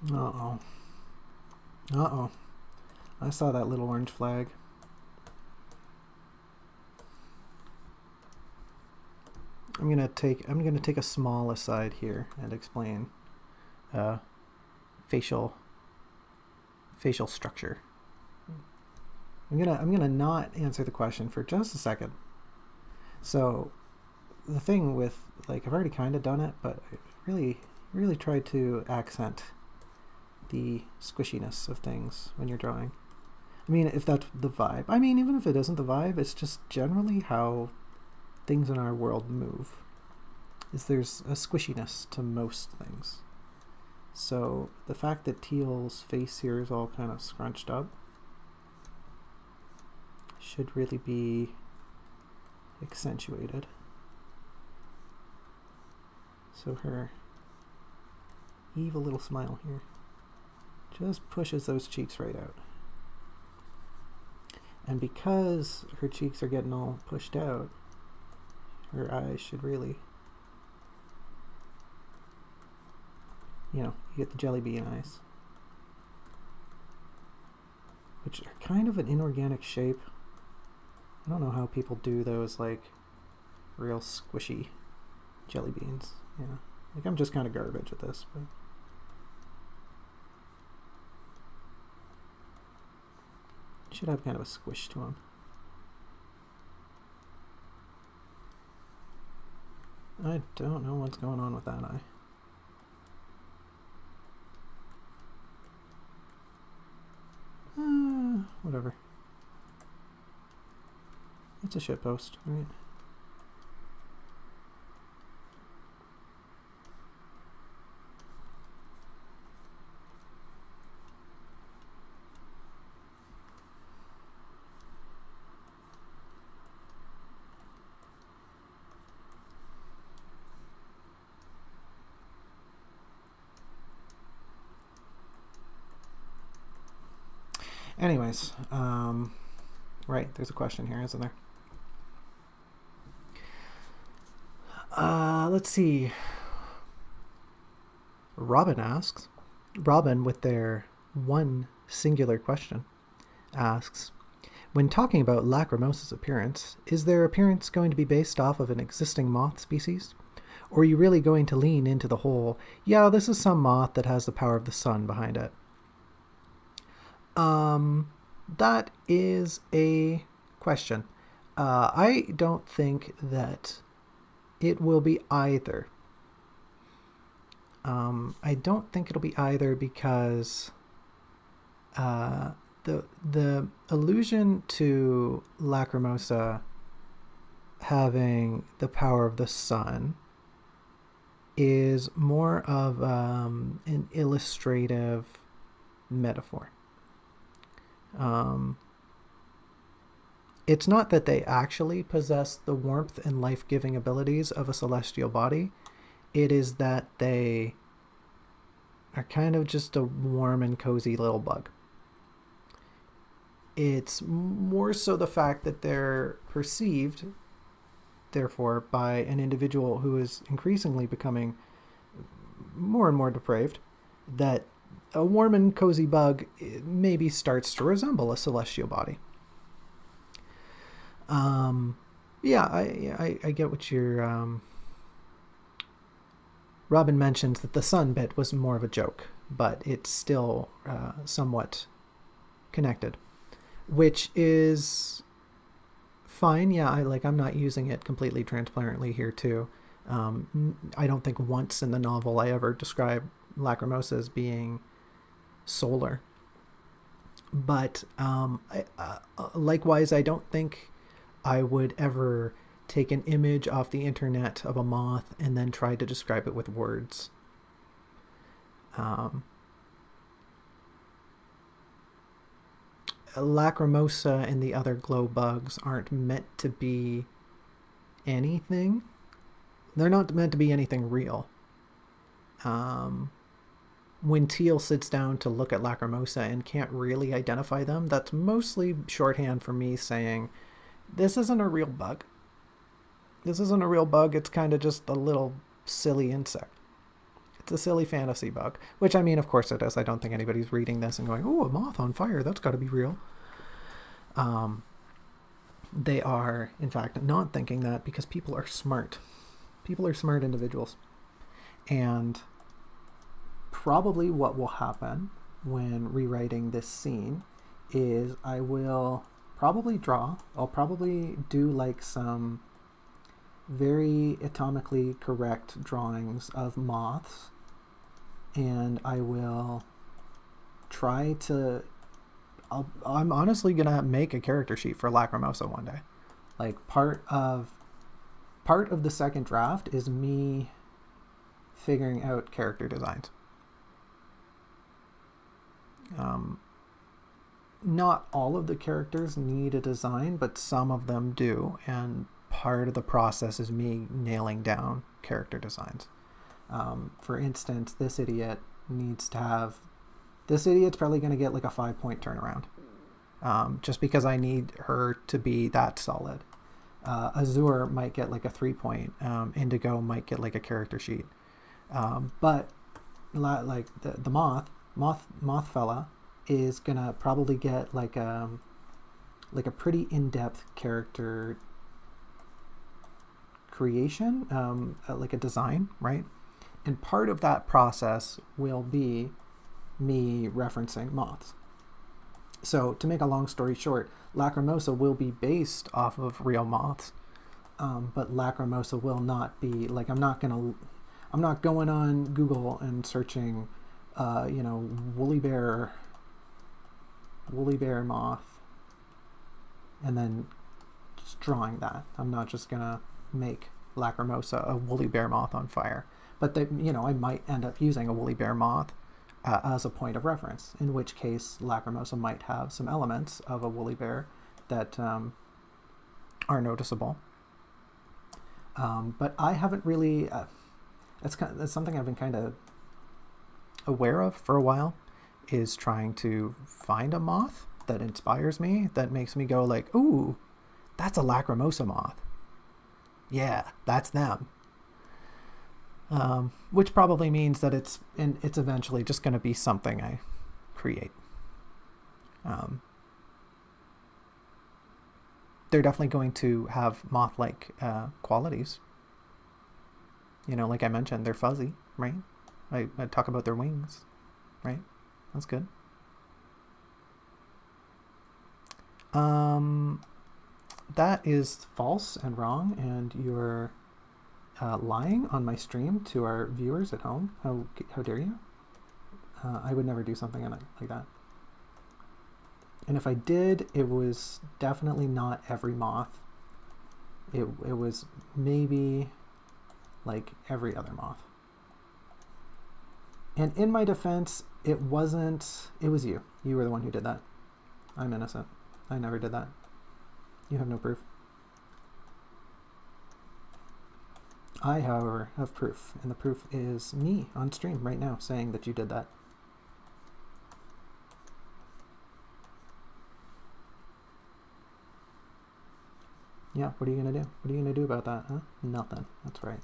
Uh-oh. Uh-oh. I saw that little orange flag. I'm gonna take a small aside here and explain facial structure. I'm gonna not answer the question for just a second. So the thing with, like, I've already kind of done it, but I really tried to accent the squishiness of things when you're drawing. I mean, if that's the vibe. I mean, even if it isn't the vibe, it's just generally how things in our world move. There's a squishiness to most things. So the fact that Teal's face here is all kind of scrunched up should really be accentuated. So her evil little smile here just pushes those cheeks right out. And because her cheeks are getting all pushed out, her eyes should really, you get the jelly bean eyes, which are kind of an inorganic shape. I don't know how people do those, like, real squishy jelly beans. Yeah, like, I'm just kind of garbage at this, but should have kind of a squish to them. I don't know what's going on with that eye. Whatever. It's a shit post, right? Anyways, right, there's a question here, isn't there? Let's see. Robin asks, Robin with their one singular question asks, when talking about Lacrimosa's appearance, is their appearance going to be based off of an existing moth species? Or are you really going to lean into the whole, yeah, this is some moth that has the power of the sun behind it? That is a question. I don't think that it will be either. I don't think it'll be either because the allusion to Lacrimosa having the power of the sun is more of an illustrative metaphor. It's not that they actually possess the warmth and life-giving abilities of a celestial body. It is that they are kind of just a warm and cozy little bug. It's more so the fact that they're perceived, therefore, by an individual who is increasingly becoming more and more depraved, that a warm and cozy bug maybe starts to resemble a celestial body. Yeah, I get what you're... Robin mentions that the sun bit was more of a joke, but it's still somewhat connected, which is fine. Yeah, I'm not using it completely transparently here too. I don't think once in the novel I ever describe Lacrimosa as being solar. But likewise, I don't think I would ever take an image off the internet of a moth and then try to describe it with words. Lacrimosa and the other glow bugs aren't meant to be anything. They're not meant to be anything real. When Teal sits down to look at Lacrimosa and can't really identify them, that's mostly shorthand for me saying, this isn't a real bug. This isn't a real bug. It's kind of just a little silly insect. It's a silly fantasy bug, which, I mean, of course it is. I don't think anybody's reading this and going, oh, a moth on fire. That's got to be real. They are, in fact, not thinking that because people are smart. People are smart individuals. And probably what will happen when rewriting this scene is I will probably I'll probably do like some very atomically correct drawings of moths, and I will try to I'm honestly gonna make a character sheet for Lacrimosa one day. Like part of the second draft is me figuring out character designs. Not all of the characters need a design, but some of them do, and part of the process is me nailing down character designs. For instance, this idiot's probably going to get like a 5-point turnaround, just because I need her to be that solid. Azure might get like a 3-point. Indigo might get like a character sheet. But like the moth fella is gonna probably get like a pretty in-depth character creation, like a design, right? And part of that process will be me referencing moths. So to make a long story short, Lacrimosa will be based off of real moths, but Lacrimosa will not be like, I'm not going on Google and searching woolly bear moth and then just drawing that. I'm not just gonna make Lacrimosa a woolly bear moth on fire. But they, you know, I might end up using a woolly bear moth as a point of reference, in which case Lacrimosa might have some elements of a woolly bear that are noticeable. But I haven't really, that's something I've been kind of aware of for a while, is trying to find a moth that inspires me, that makes me go like, ooh, that's a Lacrimosa moth. Yeah, that's them. Which probably means that it's eventually just going to be something I create. They're definitely going to have moth-like qualities. You know, like I mentioned, they're fuzzy, right? I talk about their wings, right? That's good. That is false and wrong, and you're lying on my stream to our viewers at home. How dare you? I would never do something like that. And if I did, it was definitely not every moth. It was maybe like every other moth. And in my defense, it was you. You were the one who did that. I'm innocent. I never did that. You have no proof. I, however, have proof, and the proof is me on stream right now saying that you did that. Yeah, what are you going to do? What are you going to do about that, huh? Nothing. That's right.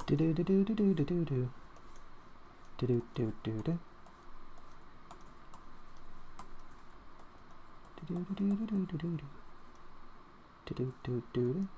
Do do do do do do do do do. Do do do do do. Do do do do do do do do. Do do do do do.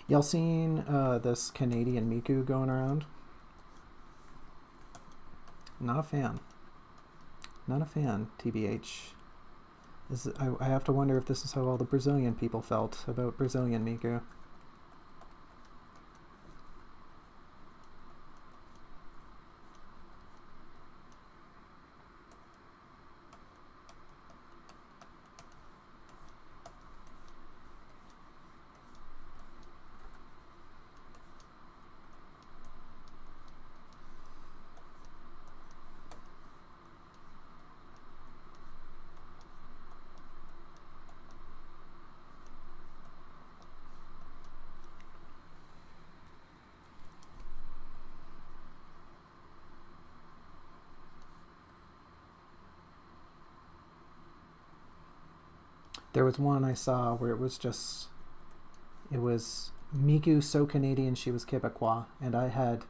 Y'all seen this Canadian Miku going around? Not a fan. Not a fan, TBH. I have to wonder if this is how all the Brazilian people felt about Brazilian Miku. There was one I saw where it was Miku so Canadian she was Quebecois, and I had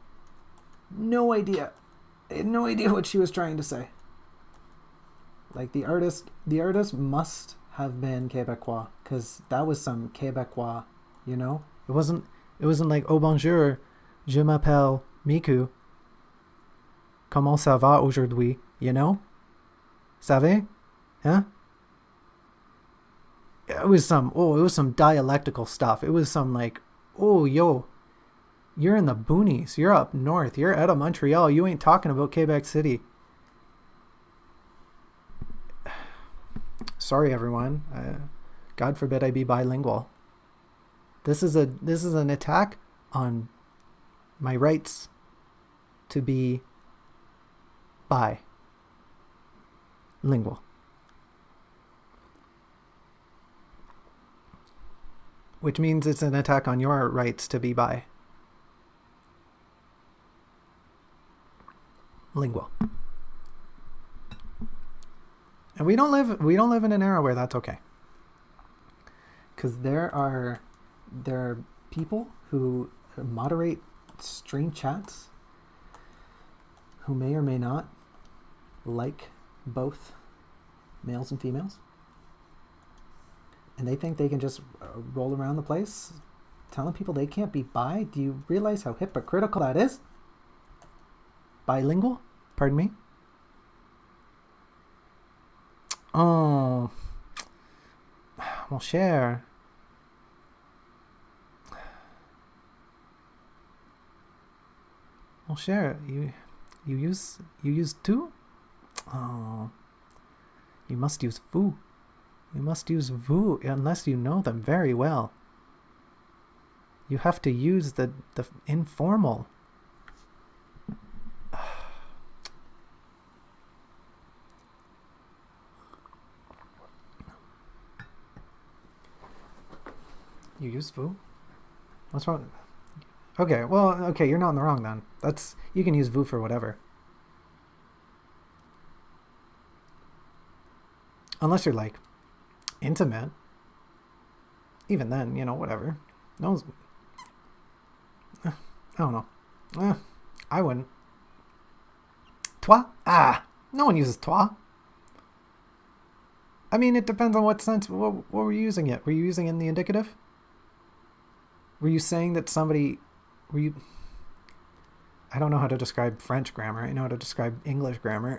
no idea. I had no idea what she was trying to say. Like the artist must have been Quebecois, because that was some Quebecois, you know? It wasn't like, oh bonjour, je m'appelle Miku. Comment ça va aujourd'hui? You know? Savez? Huh? It was some dialectical stuff. It was some like, oh, yo, you're in the boonies. You're up north. You're out of Montreal. You ain't talking about Quebec City. sorry everyone. God forbid I be bilingual. This is an attack on my rights to be bilingual. Which means it's an attack on your rights to be bilingual. And we don't live in an era where that's okay. Because there are people who moderate stream chats who may or may not like both males and females. And they think they can just roll around the place telling people they can't be bi. Do you realize how hypocritical that is? Bilingual? Pardon me? Oh, mon cher. Mon cher, you use tu? Oh, you must use vous. You must use vous unless you know them very well. You have to use the informal. You use vous? What's wrong? Okay, well, okay, you're not in the wrong then. You can use vous for whatever. Unless you're like intimate. Even then, whatever. No one's... I don't know. I wouldn't. Toi? No one uses toi. I mean, it depends on what sense. What were you using it? Were you using it in the indicative? Were you saying that somebody... I don't know how to describe French grammar. I know how to describe English grammar.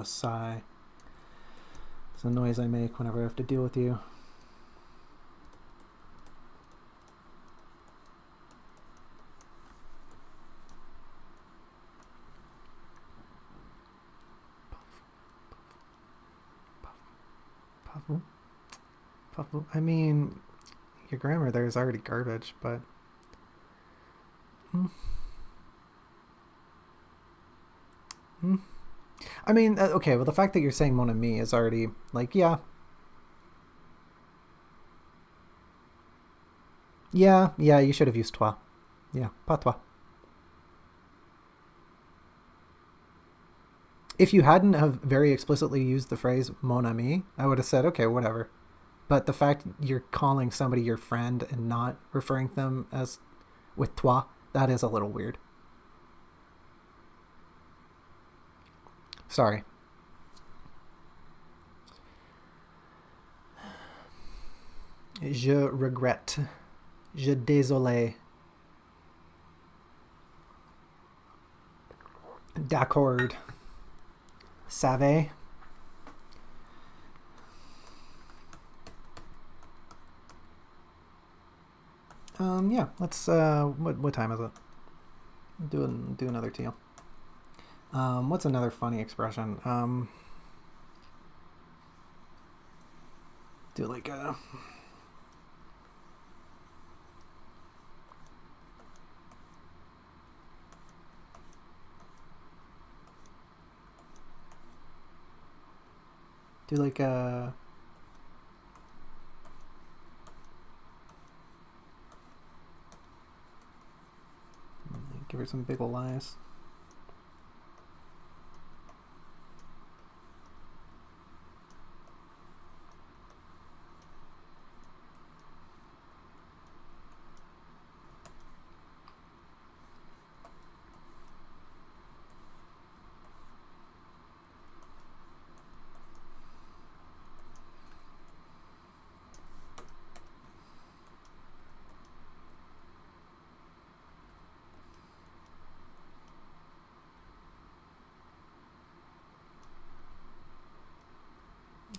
Sigh. It's a noise I make whenever I have to deal with you. Puff. I mean, your grammar there is already garbage, but... I mean, okay, well, the fact that you're saying mon ami is already, like, yeah. Yeah, you should have used toi. Yeah, pas toi. If you hadn't have very explicitly used the phrase mon ami, I would have said, okay, whatever. But the fact you're calling somebody your friend and not referring to them as with toi, that is a little weird. Sorry. Je regrette. Je désolé. D'accord. Savez. Yeah, let's, what time is it? Do another teal. What's another funny expression? Do like a... Do like a... Give her some big ol' lies.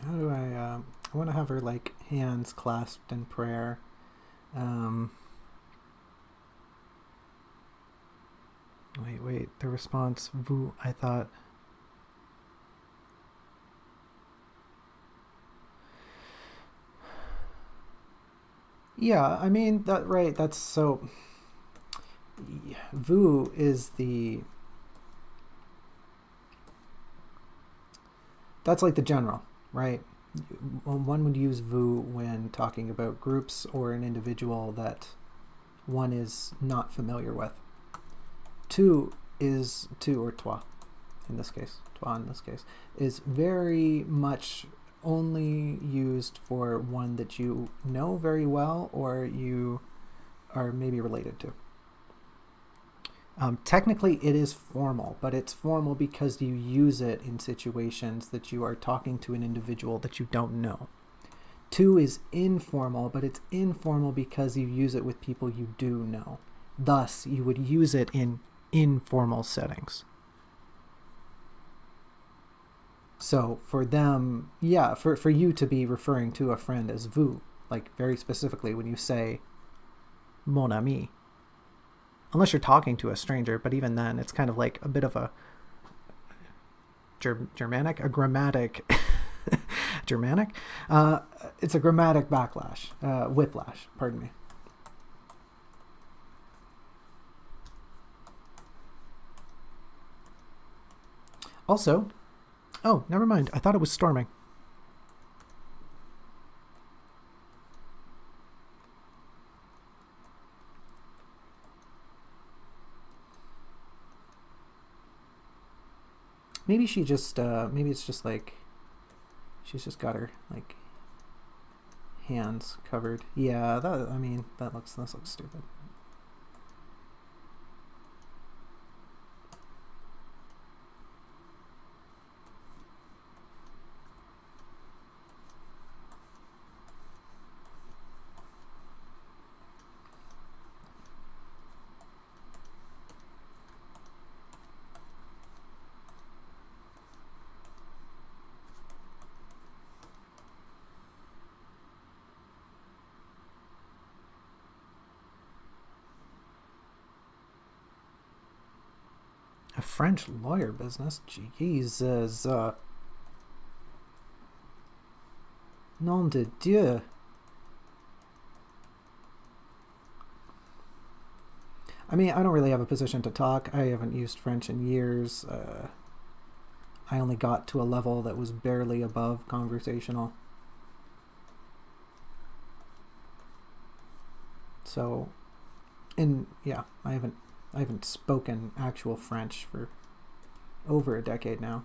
How do I want to have her like hands clasped in prayer. Wait, the response, vous, I thought. Yeah, I mean, that, right, that's so, vous is that's like the general, right? One would use vous when talking about groups or an individual that one is not familiar with. Tu is tu, or toi in this case, is very much only used for one that you know very well or you are maybe related to. Technically, it is formal, but it's formal because you use it in situations that you are talking to an individual that you don't know. Tu is informal, but it's informal because you use it with people you do know. Thus, you would use it in informal settings. So for them, yeah, for you to be referring to a friend as vous, like very specifically when you say mon ami, unless you're talking to a stranger, but even then it's kind of like a bit of a Germanic, a grammatic, Germanic? It's a grammatic backlash, whiplash, pardon me. Also, oh, never mind. I thought it was storming. Maybe she just, maybe it's just like, she's just got her, like, hands covered. Yeah, that, I mean, this looks stupid. A French lawyer business? Jesus. Nom de Dieu. I mean, I don't really have a position to talk. I haven't used French in years. I only got to a level that was barely above conversational. So, and yeah, I haven't spoken actual French for over a decade now.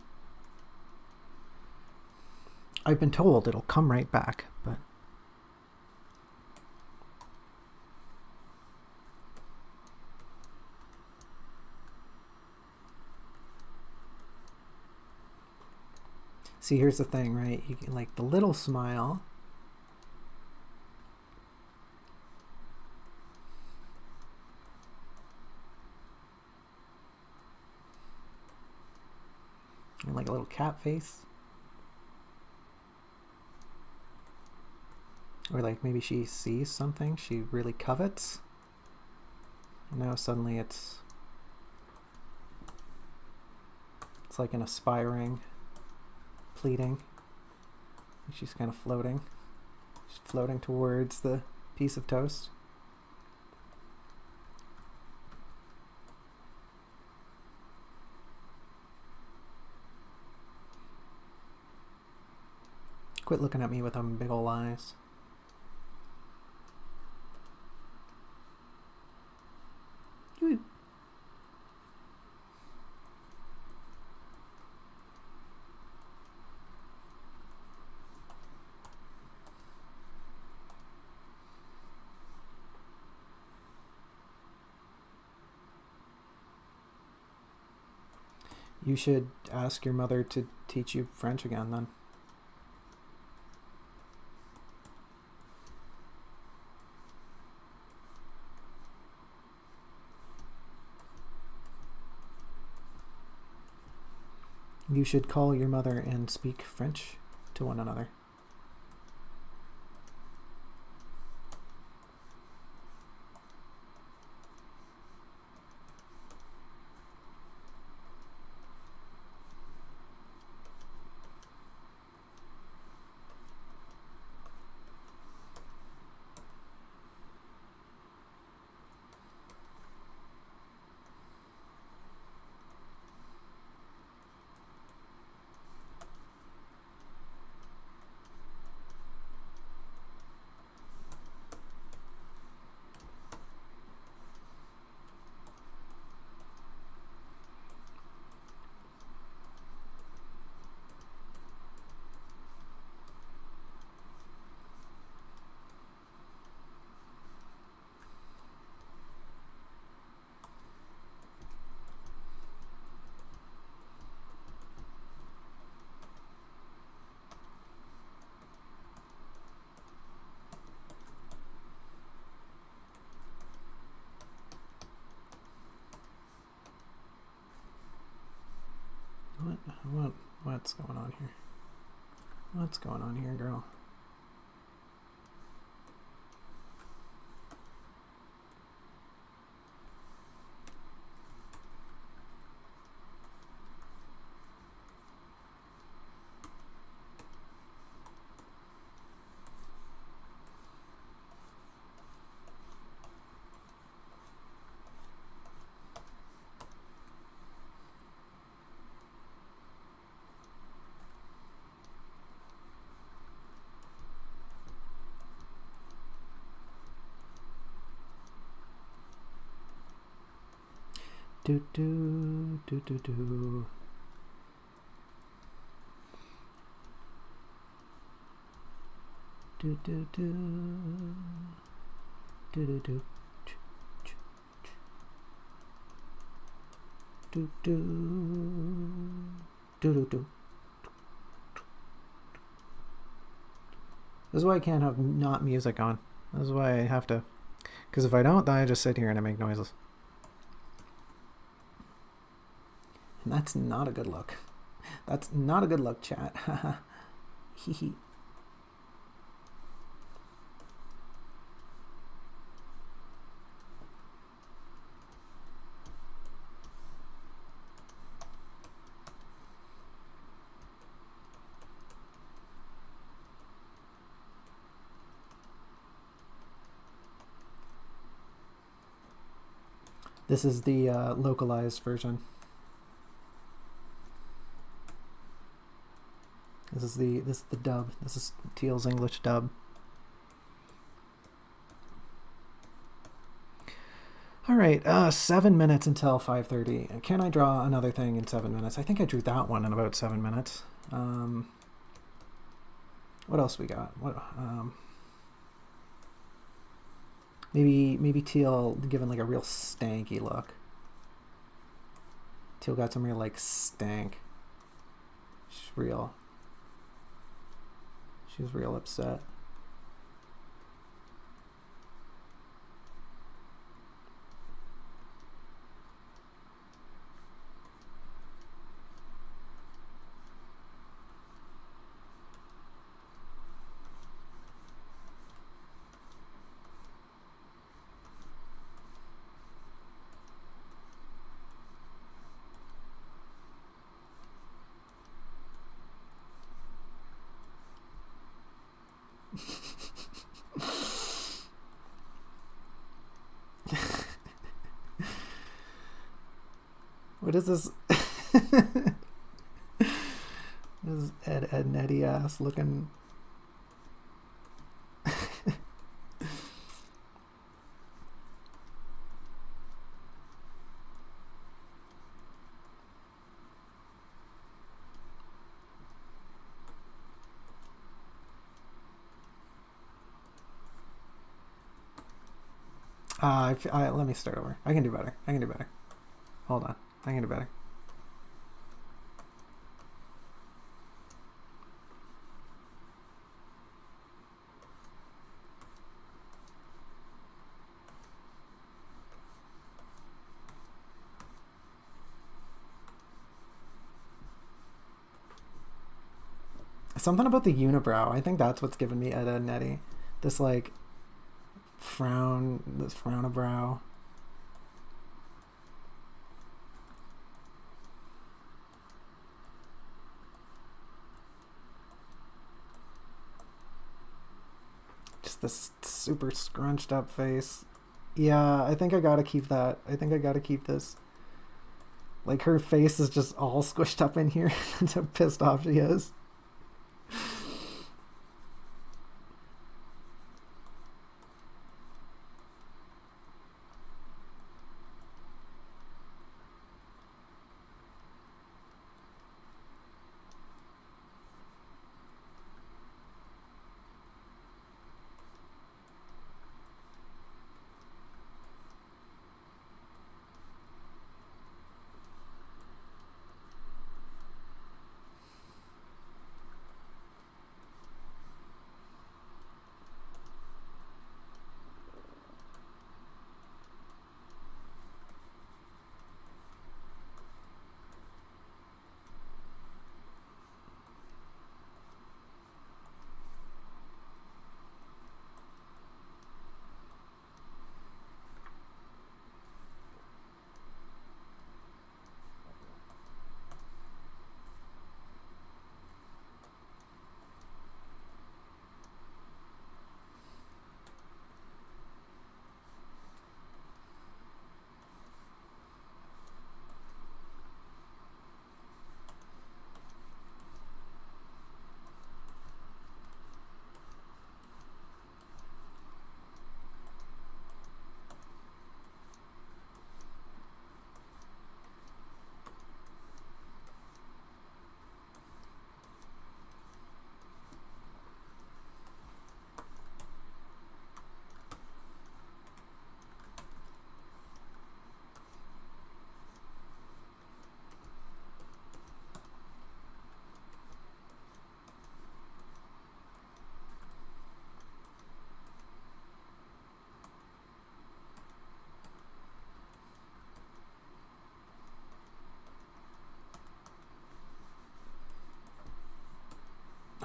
I've been told it'll come right back, but see, here's the thing, right? You can, like, the little smile. And like a little cat face. Or like maybe she sees something she really covets. And now suddenly it's like an aspiring pleading. She's kind of floating. She's floating towards the piece of toast. Quit looking at me with them big ol' eyes. You should ask your mother to teach you French again then. You should call your mother and speak French to one another. What's going on here? What's going on here, girl? Do do do do do. Do do do. Do do do. Do do. Do do do. This is why I can't have not music on. This is why I have to, because if I don't, then I just sit here and I make noises. And that's not a good look. That's not a good look, chat. Hee hee. This is the localized version. This is the dub. This is Teal's English dub. All right, 7 minutes until 5:30. Can I draw another thing in 7 minutes? I think I drew that one in about 7 minutes. What else we got? What? Maybe Teal given like a real stanky look. Teal got some real like stank. She's real. She was real upset. What is this? This is Ed and Eddie ass looking. Let me start over. I can do better. I can do better. Hold on. I can do better. something about the unibrow. I think that's what's giving me Edda and Nettie. This like this frownabrow. Just this super scrunched up face. Yeah, I think I gotta keep that. I think I gotta keep this. Like, her face is just all squished up in here. That's how pissed off she is.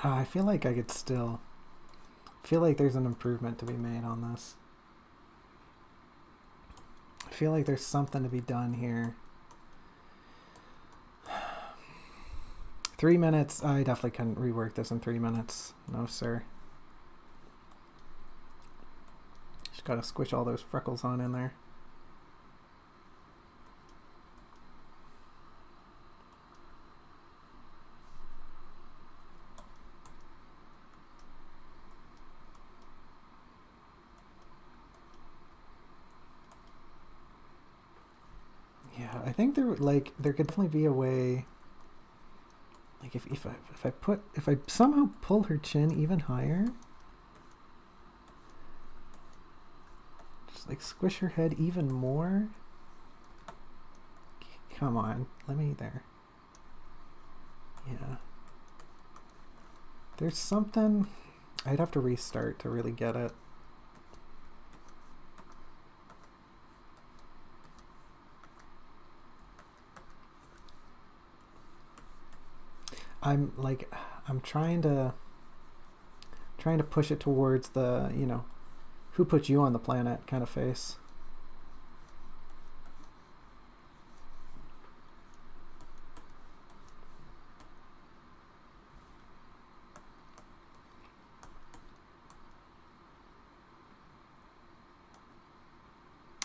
I feel like I could still... I feel like there's an improvement to be made on this. I feel like there's something to be done here. 3 minutes. I definitely couldn't rework this in 3 minutes. No, sir. Just gotta squish all those freckles on in there. I think there could definitely be a way, like if I somehow pull her chin even higher, just like squish her head even more. Come on, let me there. Yeah. There's something, I'd have to restart to really get it. I'm trying to push it towards the, you know, who put you on the planet kind of face.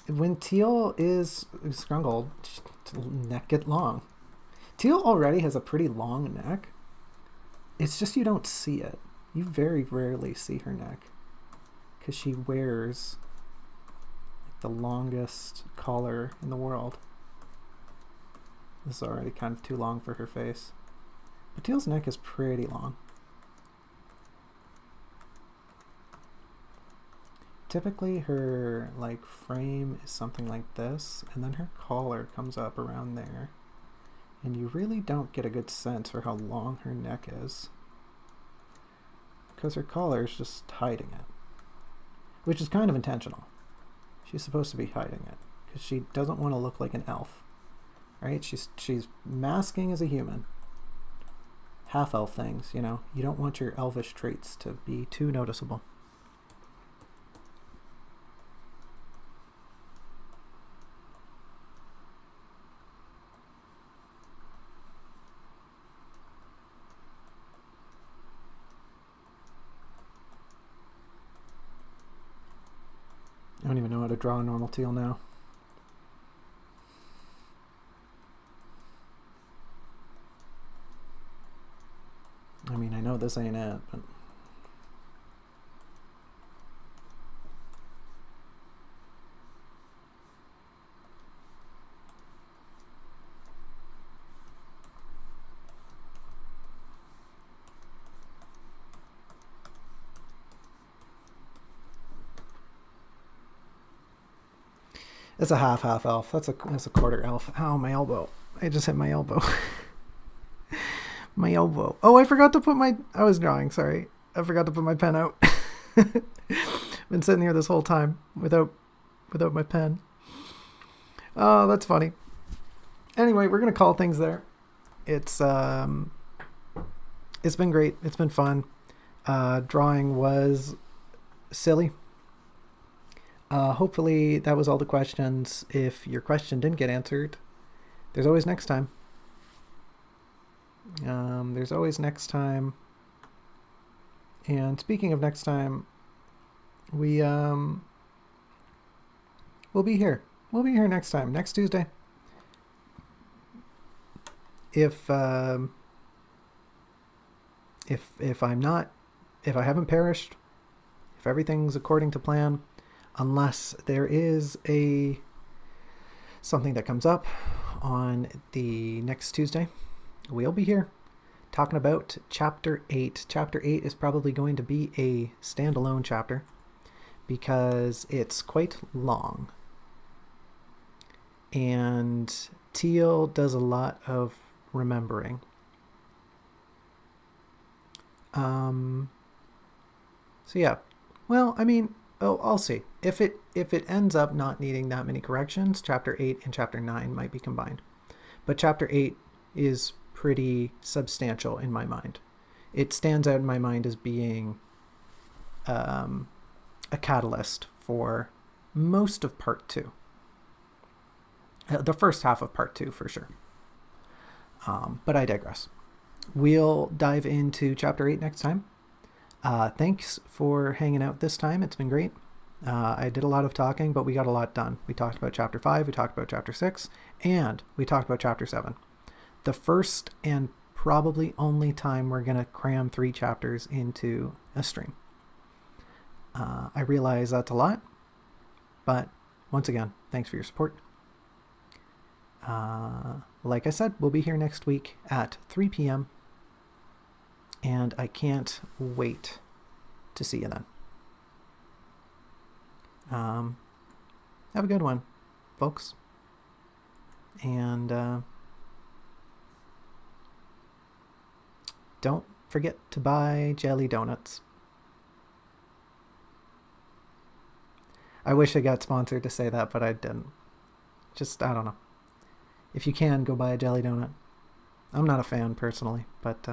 When teal is scrungled, neck get long. Teal already has a pretty long neck. It's just you don't see it. You very rarely see her neck because she wears like the longest collar in the world. This is already kind of too long for her face. But Teal's neck is pretty long. Typically her like frame is something like this, and then her collar comes up around there. And you really don't get a good sense for how long her neck is, because her collar is just hiding it, which is kind of intentional. She's supposed to be hiding it because she doesn't want to look like an elf, right? She's masking as a human. half-elf things, you know. You don't want your elvish traits to be too noticeable. I don't even know how to draw a normal teal now. I mean, I know this ain't it, but... It's a half elf. That's a quarter elf. Ow, my elbow. I just hit my elbow. My elbow. Oh, I forgot to put I was drawing, sorry. I forgot to put my pen out. Been sitting here this whole time without my pen. Oh, that's funny. Anyway, we're going to call things there. It's been great. It's been fun. Drawing was silly. Hopefully that was all the questions. If your question didn't get answered, there's always next time. There's always next time. And speaking of next time, we'll be here. We'll be here next time, next Tuesday. If I haven't perished, if everything's according to plan, unless there is something that comes up on the next Tuesday, we'll be here talking about Chapter 8. Chapter 8 is probably going to be a standalone chapter because it's quite long. And Teal does a lot of remembering. So yeah. Well, I mean, I'll see. If it ends up not needing that many corrections, Chapter 8 and Chapter 9 might be combined. But Chapter 8 is pretty substantial in my mind. It stands out in my mind as being a catalyst for most of Part 2. The first half of Part 2, for sure. But I digress. We'll dive into Chapter 8 next time. Thanks for hanging out this time. It's been great. I did a lot of talking, but we got a lot done. We talked about Chapter 5, we talked about Chapter 6, and we talked about Chapter 7. The first and probably only time we're going to cram 3 chapters into a stream. I realize that's a lot, but once again, thanks for your support. Like I said, we'll be here next week at 3 p.m. and I can't wait to see you then. Have a good one, folks. And don't forget to buy jelly donuts. I wish I got sponsored to say that, but I didn't. Just, I don't know. If you can, go buy a jelly donut. I'm not a fan personally, but